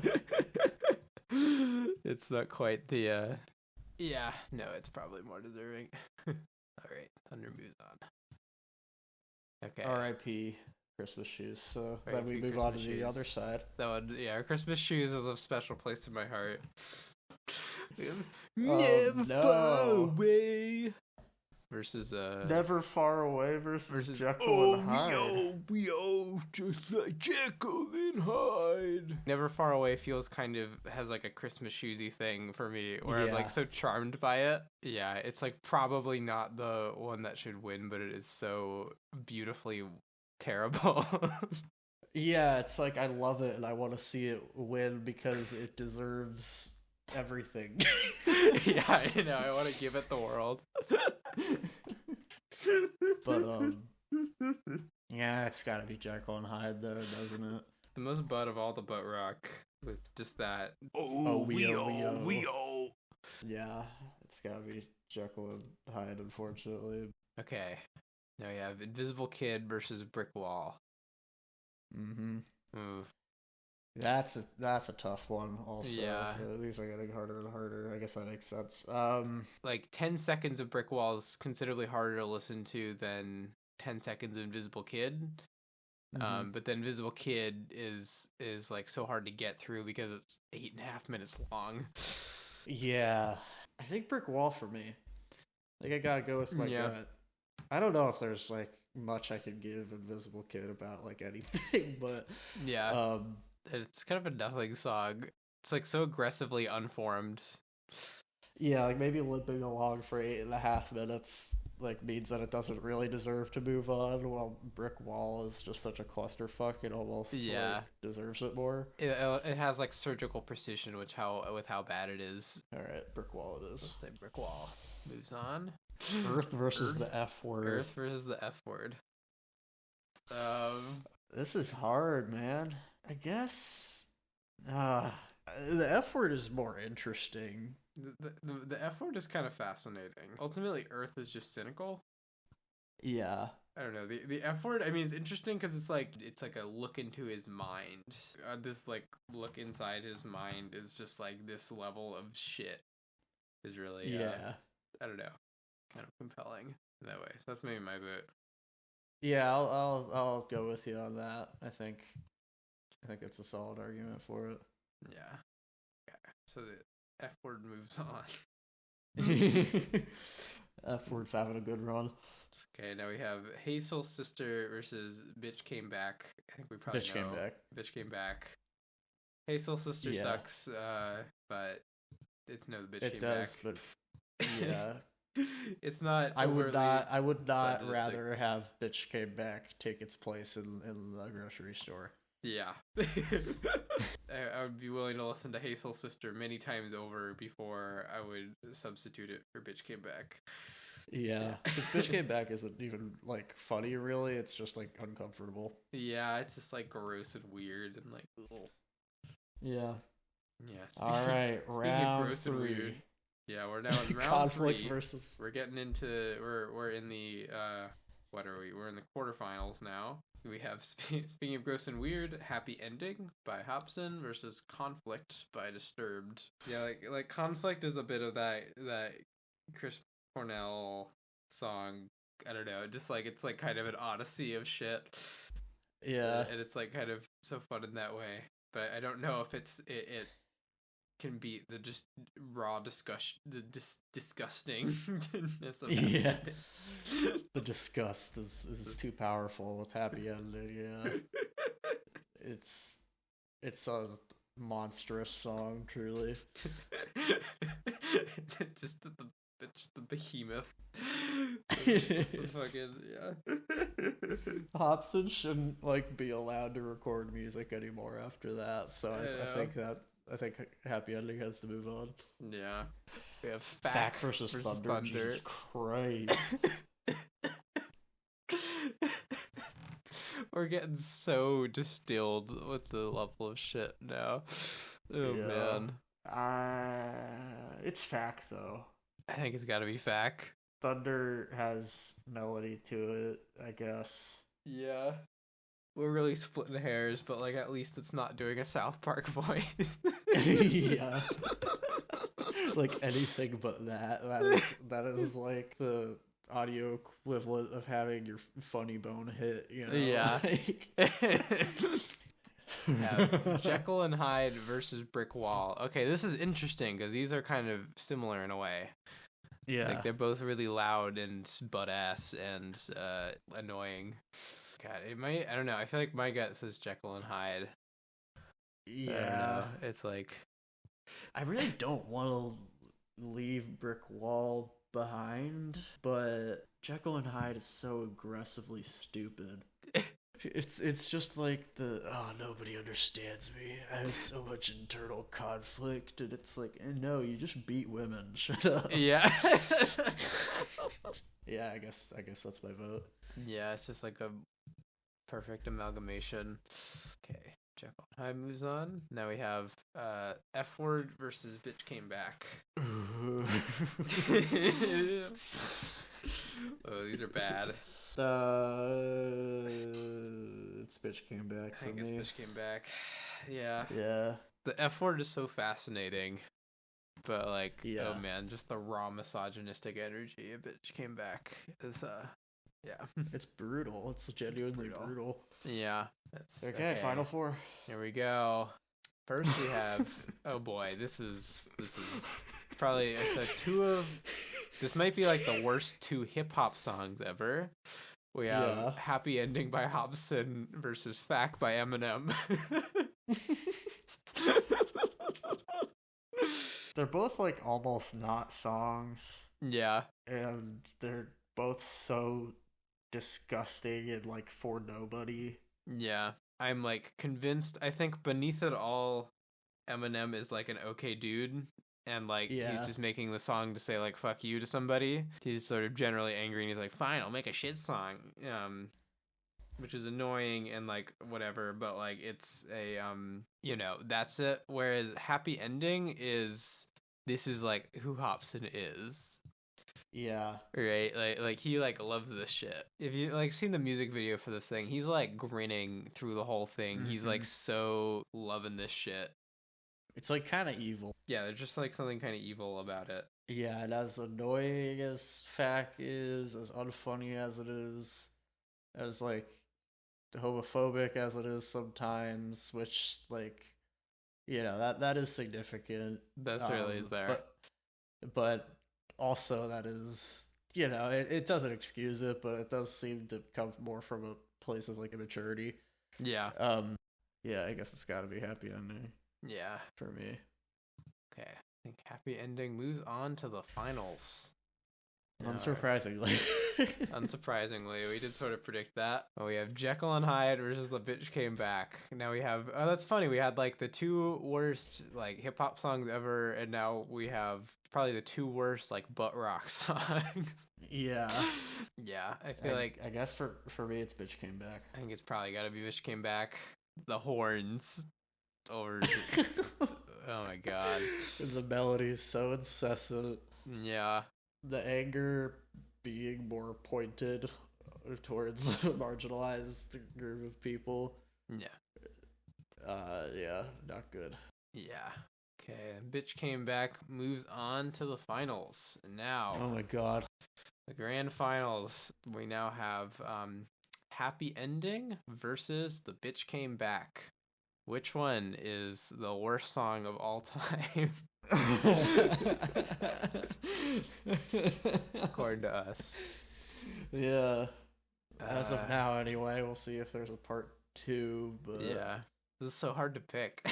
It's not quite the yeah, no, it's probably more deserving. All right, Thunder moves on. Okay. R.I.P. Christmas Shoes. So then we R.I.P. move on to Christmas the Shoes. other side. That would, yeah, Christmas Shoes is a special place in my heart. Oh, Never no. far away. Versus Never Far Away versus Jekyll oh, and Hyde. we all just like Jekyll and Hyde. Never Far Away feels kind of has like a Christmas shoesy thing for me, where I'm like so charmed by it. Yeah, it's like probably not the one that should win, but it is so beautifully terrible. Yeah, it's like I love it and I want to see it win because it deserves everything. Yeah, you know, I want to give it the world. But yeah, it's got to be Jekyll and Hyde though, doesn't it? The most butt of all the butt rock with just that. We all. Yeah, it's got to be Jekyll and Hyde, unfortunately. Okay, now we have Invisible Kid versus Brick Wall. Mm-hmm. Ooh. That's a tough one. Also, yeah, these are getting harder and harder. I guess that makes sense. Like 10 seconds of Brick Wall is considerably harder to listen to than 10 seconds of Invisible Kid. Mm-hmm. But the Invisible Kid is like so hard to get through because it's 8.5 minutes long. Yeah, I think Brick Wall for me. I think I gotta go with my gut. I don't know if there's like much I could give Invisible Kid about like anything, but yeah, it's kind of a nothing song. It's like so aggressively unformed. Yeah, like maybe limping along for 8.5 minutes like means that it doesn't really deserve to move on. While Brick Wall is just such a clusterfuck, it almost like, deserves it more. It has like surgical precision, with how bad it is. All right, Brick Wall it is. Let's say Brick Wall moves on. Earth versus the F word. Earth versus the F word. This is hard, man. I guess the F word is more interesting. The F word is kind of fascinating. Ultimately, Earth is just cynical. Yeah. I don't know. The F word, I mean, it's interesting because it's like a look into his mind. This like look inside his mind is just like this level of shit is really I don't know, kind of compelling in that way. So that's maybe my vote. Yeah, I'll go with you on that. I think it's a solid argument for it. Yeah. Okay. So the F word moves on. F word's having a good run. Okay, now we have Hazel's Sister versus Bitch Came Back. I think we probably know. Bitch Came Back. Hazel's Sister sucks, but it's no, the Bitch Came Back. But yeah. It's not. I would not rather have Bitch Came Back take its place in the grocery store. Yeah. I would be willing to listen to Hazel's Sister many times over before I would substitute it for Bitch Came Back. Yeah, because Bitch Came Back isn't even like funny really, it's just like uncomfortable. Yeah, it's just like gross and weird and like little. Yeah. Alright, round gross 3. And weird. Yeah, we're now in round Conflict 3. versus. We're getting into we're in the what are we? We're in the quarterfinals now. We have speaking of gross and weird, Happy Ending by Hobson versus Conflict by Disturbed. Yeah, like Conflict is a bit of that Chris Cornell song. I don't know, just like it's like kind of an odyssey of shit. Yeah. And it's like kind of so fun in that way. But I don't know if it can beat the just raw disgustingness of yeah. The disgust is too powerful with Happy Ending. Yeah. It's a monstrous song, truly. Just the behemoth. The fucking Hobson shouldn't like be allowed to record music anymore after that. So I think Happy Ending has to move on. Yeah. We have Fack versus Thunder. Jesus Christ. We're getting so distilled with the level of shit now. Oh man. It's Fack though. I think it's gotta be Fack. Thunder has melody to it, I guess. Yeah. We're really splitting hairs, but like at least it's not doing a South Park voice. Yeah. Like anything but that. That is like the audio equivalent of having your funny bone hit, you know? Yeah. Like... Jekyll and Hyde versus Brick Wall. Okay, this is interesting because these are kind of similar in a way. Yeah. Like they're both really loud and butt ass and annoying. God, it might. I don't know. I feel like my gut says Jekyll and Hyde. Yeah. I don't know. It's like I really don't want to leave Brick Wall behind, but Jekyll and Hyde is so aggressively stupid. It's just like nobody understands me. I have so much internal conflict, and it's like, no, you just beat women. Shut up. Yeah. Yeah, I guess that's my vote. Yeah, it's just like a perfect amalgamation. Okay, Jekyll and Hyde moves on. Now we have F Word versus Bitch Came Back. Oh, these are bad. It's Bitch Came Back for me. I think it's Bitch Came Back. Yeah. Yeah. The F Word is so fascinating, but like, yeah. Oh man, just the raw misogynistic energy of Bitch Came Back is yeah. It's brutal. It's genuinely brutal. Yeah. Okay, final four. Here we go. First we have oh boy, this is probably this might be like the worst two hip hop songs ever. We have Happy Ending by Hobson versus Fack by Eminem. They're both like almost not songs. Yeah. And they're both so disgusting and like for nobody. Yeah. I'm like convinced. I think beneath it all, Eminem is like an okay dude. And like he's just making the song to say like fuck you to somebody. He's sort of generally angry and he's like, fine, I'll make a shit song. Which is annoying and like whatever, but like it's a that's it. Whereas Happy Ending is like who Hobson is. Yeah. Right? Like he like loves this shit. If you like seen the music video for this thing, he's like grinning through the whole thing. Mm-hmm. He's like so loving this shit. It's like kind of evil. Yeah, there's just like something kind of evil about it. Yeah, and as annoying as Fack is, as unfunny as it is, as like homophobic as it is sometimes, which like, that is significant. That certainly is there. But also that is, it doesn't excuse it, but it does seem to come more from a place of like immaturity. Yeah. Yeah, I guess it's got to be Happy Ending. Yeah. For me. Okay. I think Happy Ending moves on to the finals. Unsurprisingly. Unsurprisingly. We did sort of predict that. Oh, we have Jekyll and Hyde versus The Bitch Came Back. Now we have... Oh, that's funny. We had like the two worst like hip-hop songs ever, and now we have probably the two worst like butt rock songs. Yeah. Yeah. I feel like... I guess for me it's Bitch Came Back. I think it's probably got to be Bitch Came Back. The horns... Or oh my god, the melody is so incessant. Yeah, the anger being more pointed towards a marginalized group of people. Yeah, not good. Yeah. Okay, Bitch Came Back moves on to the finals. And now, oh my god, the grand finals. We now have Happy Ending versus The Bitch Came Back. Which one is the worst song of all time? According to us. Yeah. As of now, anyway. We'll see if there's a part 2. But yeah, this is so hard to pick.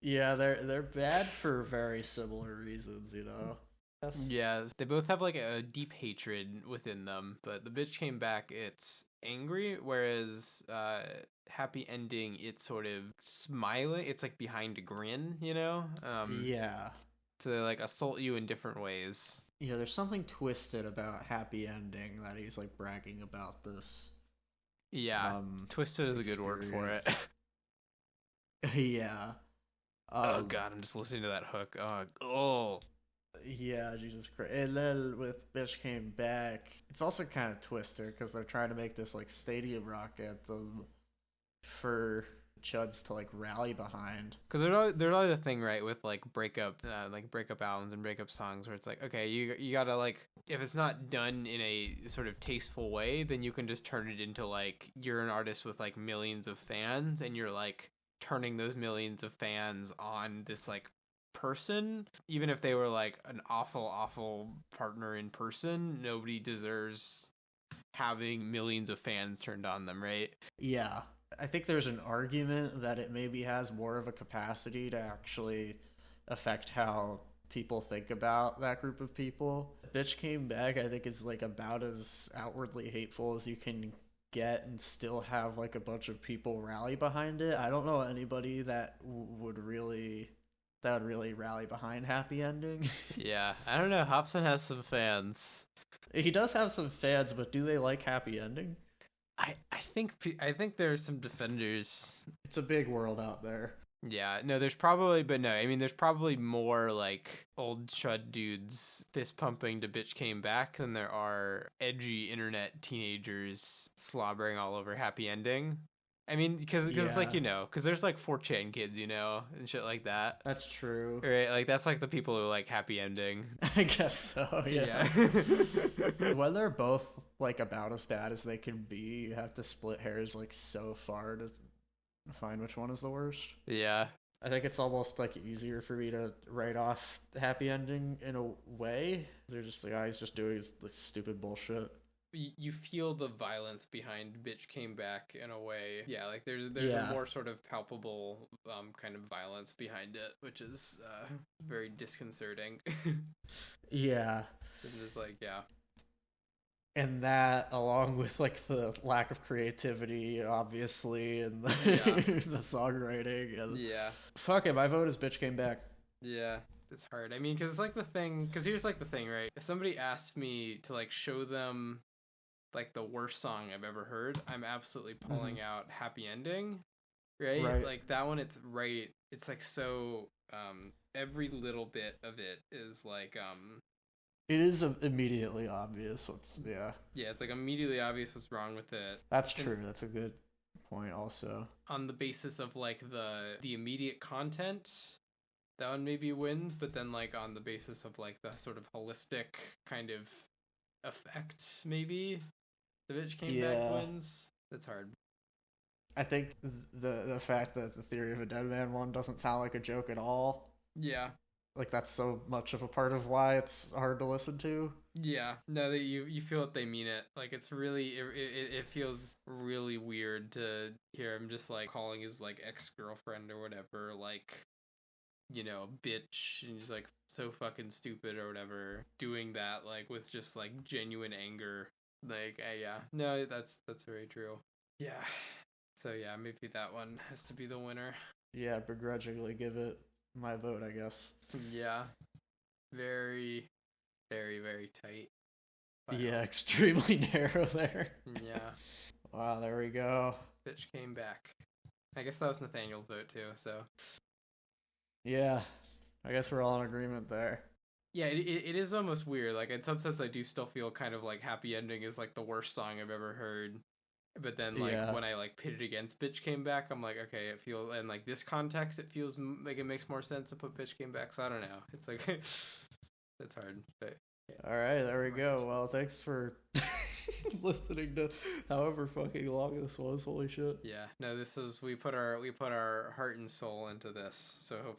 Yeah, they're bad for very similar reasons, you know. Yeah, they both have like a deep hatred within them, but The Bitch Came Back, it's angry, whereas Happy Ending, it's sort of smiling. It's like behind a grin, you know? Yeah. To like assault you in different ways. Yeah, there's something twisted about Happy Ending that he's like bragging about this. Yeah, twisted is a good word for it. Yeah. Oh god, I'm just listening to that hook. Oh. Yeah, Jesus Christ. And then with Bitch Came Back, it's also kind of twisted because they're trying to make this like stadium rock anthem for chuds to like rally behind. Because there's always a thing, right, with like breakup albums and breakup songs where it's like, okay, you gotta like, if it's not done in a sort of tasteful way, then you can just turn it into like you're an artist with like millions of fans and you're like turning those millions of fans on this like person, even if they were like an awful partner in person. Nobody deserves having millions of fans turned on them, right? Yeah, I think there's an argument that it maybe has more of a capacity to actually affect how people think about that group of people. Bitch Came Back, I think, is like about as outwardly hateful as you can get and still have like a bunch of people rally behind it. I don't know anybody that would really rally behind Happy Ending. Yeah, I don't know. Hobson has some fans. He does have some fans, but do they like Happy Ending? I think there's some defenders. It's a big world out there. Yeah, no, there's probably more like old chud dudes fist pumping to Bitch Came Back than there are edgy internet teenagers slobbering all over Happy Ending. I mean, because like, you know, because there's like 4chan kids, you know, and shit like that. That's true. Right, like that's like the people who like Happy Ending. I guess so, yeah. When they're both like about as bad as they can be, you have to split hairs like so far to find which one is the worst. Yeah. I think it's almost like easier for me to write off Happy Ending in a way. They're just the guys just doing like stupid bullshit. You feel the violence behind Bitch Came Back in a way. Yeah, like there's a more sort of palpable kind of violence behind it, which is very disconcerting. Yeah. It's just like, yeah. And that, along with like the lack of creativity, obviously, and the, the songwriting, and fuck it, my vote is Bitch Came Back. Yeah, it's hard. I mean, because it's like the thing. Because here's like the thing, right? If somebody asked me to like show them like the worst song I've ever heard, I'm absolutely pulling out Happy Ending, right? Like that one, it's right. It's like so. Every little bit of it is like It is immediately obvious what's Yeah, it's like immediately obvious what's wrong with it. That's true. That's a good point also. On the basis of like the immediate content, that one maybe wins, but then like on the basis of like the sort of holistic kind of effect, maybe the Bitch Came Back wins. That's hard. I think the fact that the Theory of a Dead Man one doesn't sound like a joke at all. Yeah. Like that's so much of a part of why it's hard to listen to. Yeah, no, that you feel that they mean it. Like it's really it feels really weird to hear him just like calling his like ex-girlfriend or whatever like, you know, bitch, and he's like so fucking stupid or whatever, doing that like with just like genuine anger. Like yeah, no, that's very true. Yeah, so yeah, maybe that one has to be the winner. Yeah, begrudgingly give it my vote, I guess. Yeah, very, very, very tight. Yeah, extremely narrow there. Yeah. Wow, there we go. Bitch Came Back. I guess that was Nathaniel's vote too, so. Yeah, I guess we're all in agreement there. Yeah, it is almost weird. Like, in some sense, I do still feel kind of like Happy Ending is like the worst song I've ever heard. But then, like, when I, like, pit it against Bitch Came Back, I'm like, okay, it feels, and, like, this context, it feels like it makes more sense to put Bitch Came Back, so I don't know. It's, like, it's hard, but... Yeah. All right, there we go. Well, thanks for listening to however fucking long this was. Holy shit. Yeah, no, this is we put our heart and soul into this, so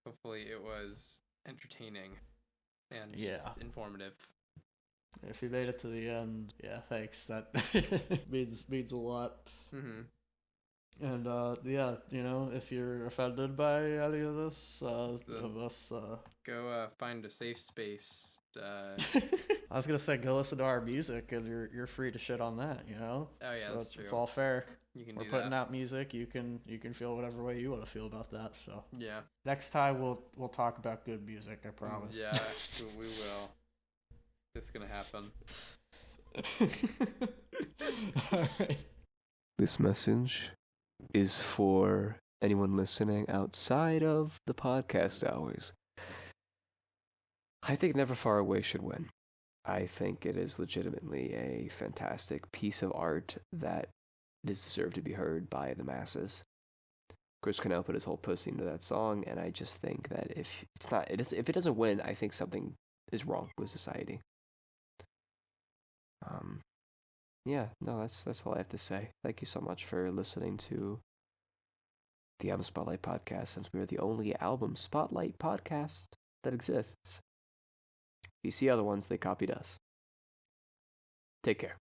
hopefully it was entertaining and informative. If you made it to the end, yeah, thanks. That means a lot. Mm-hmm. And if you're offended by any of this, go find a safe space. I was gonna say go listen to our music, and you're free to shit on that. Oh yeah, so that's true. It's all fair. We're putting out music. You can feel whatever way you want to feel about that. So yeah. Next time we'll talk about good music. I promise. Yeah, we will. It's gonna happen. All right. This message is for anyone listening outside of the podcast hours. I think Never Far Away should win. I think it is legitimately a fantastic piece of art that deserved to be heard by the masses. Chris Cornell put his whole pussy into that song, and I just think that if it doesn't win, I think something is wrong with society. That's all I have to say. Thank you so much for listening to the Album Spotlight podcast, since we are the only Album Spotlight podcast that exists. If you see other ones, they copied us. Take care.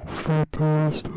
Fantastic.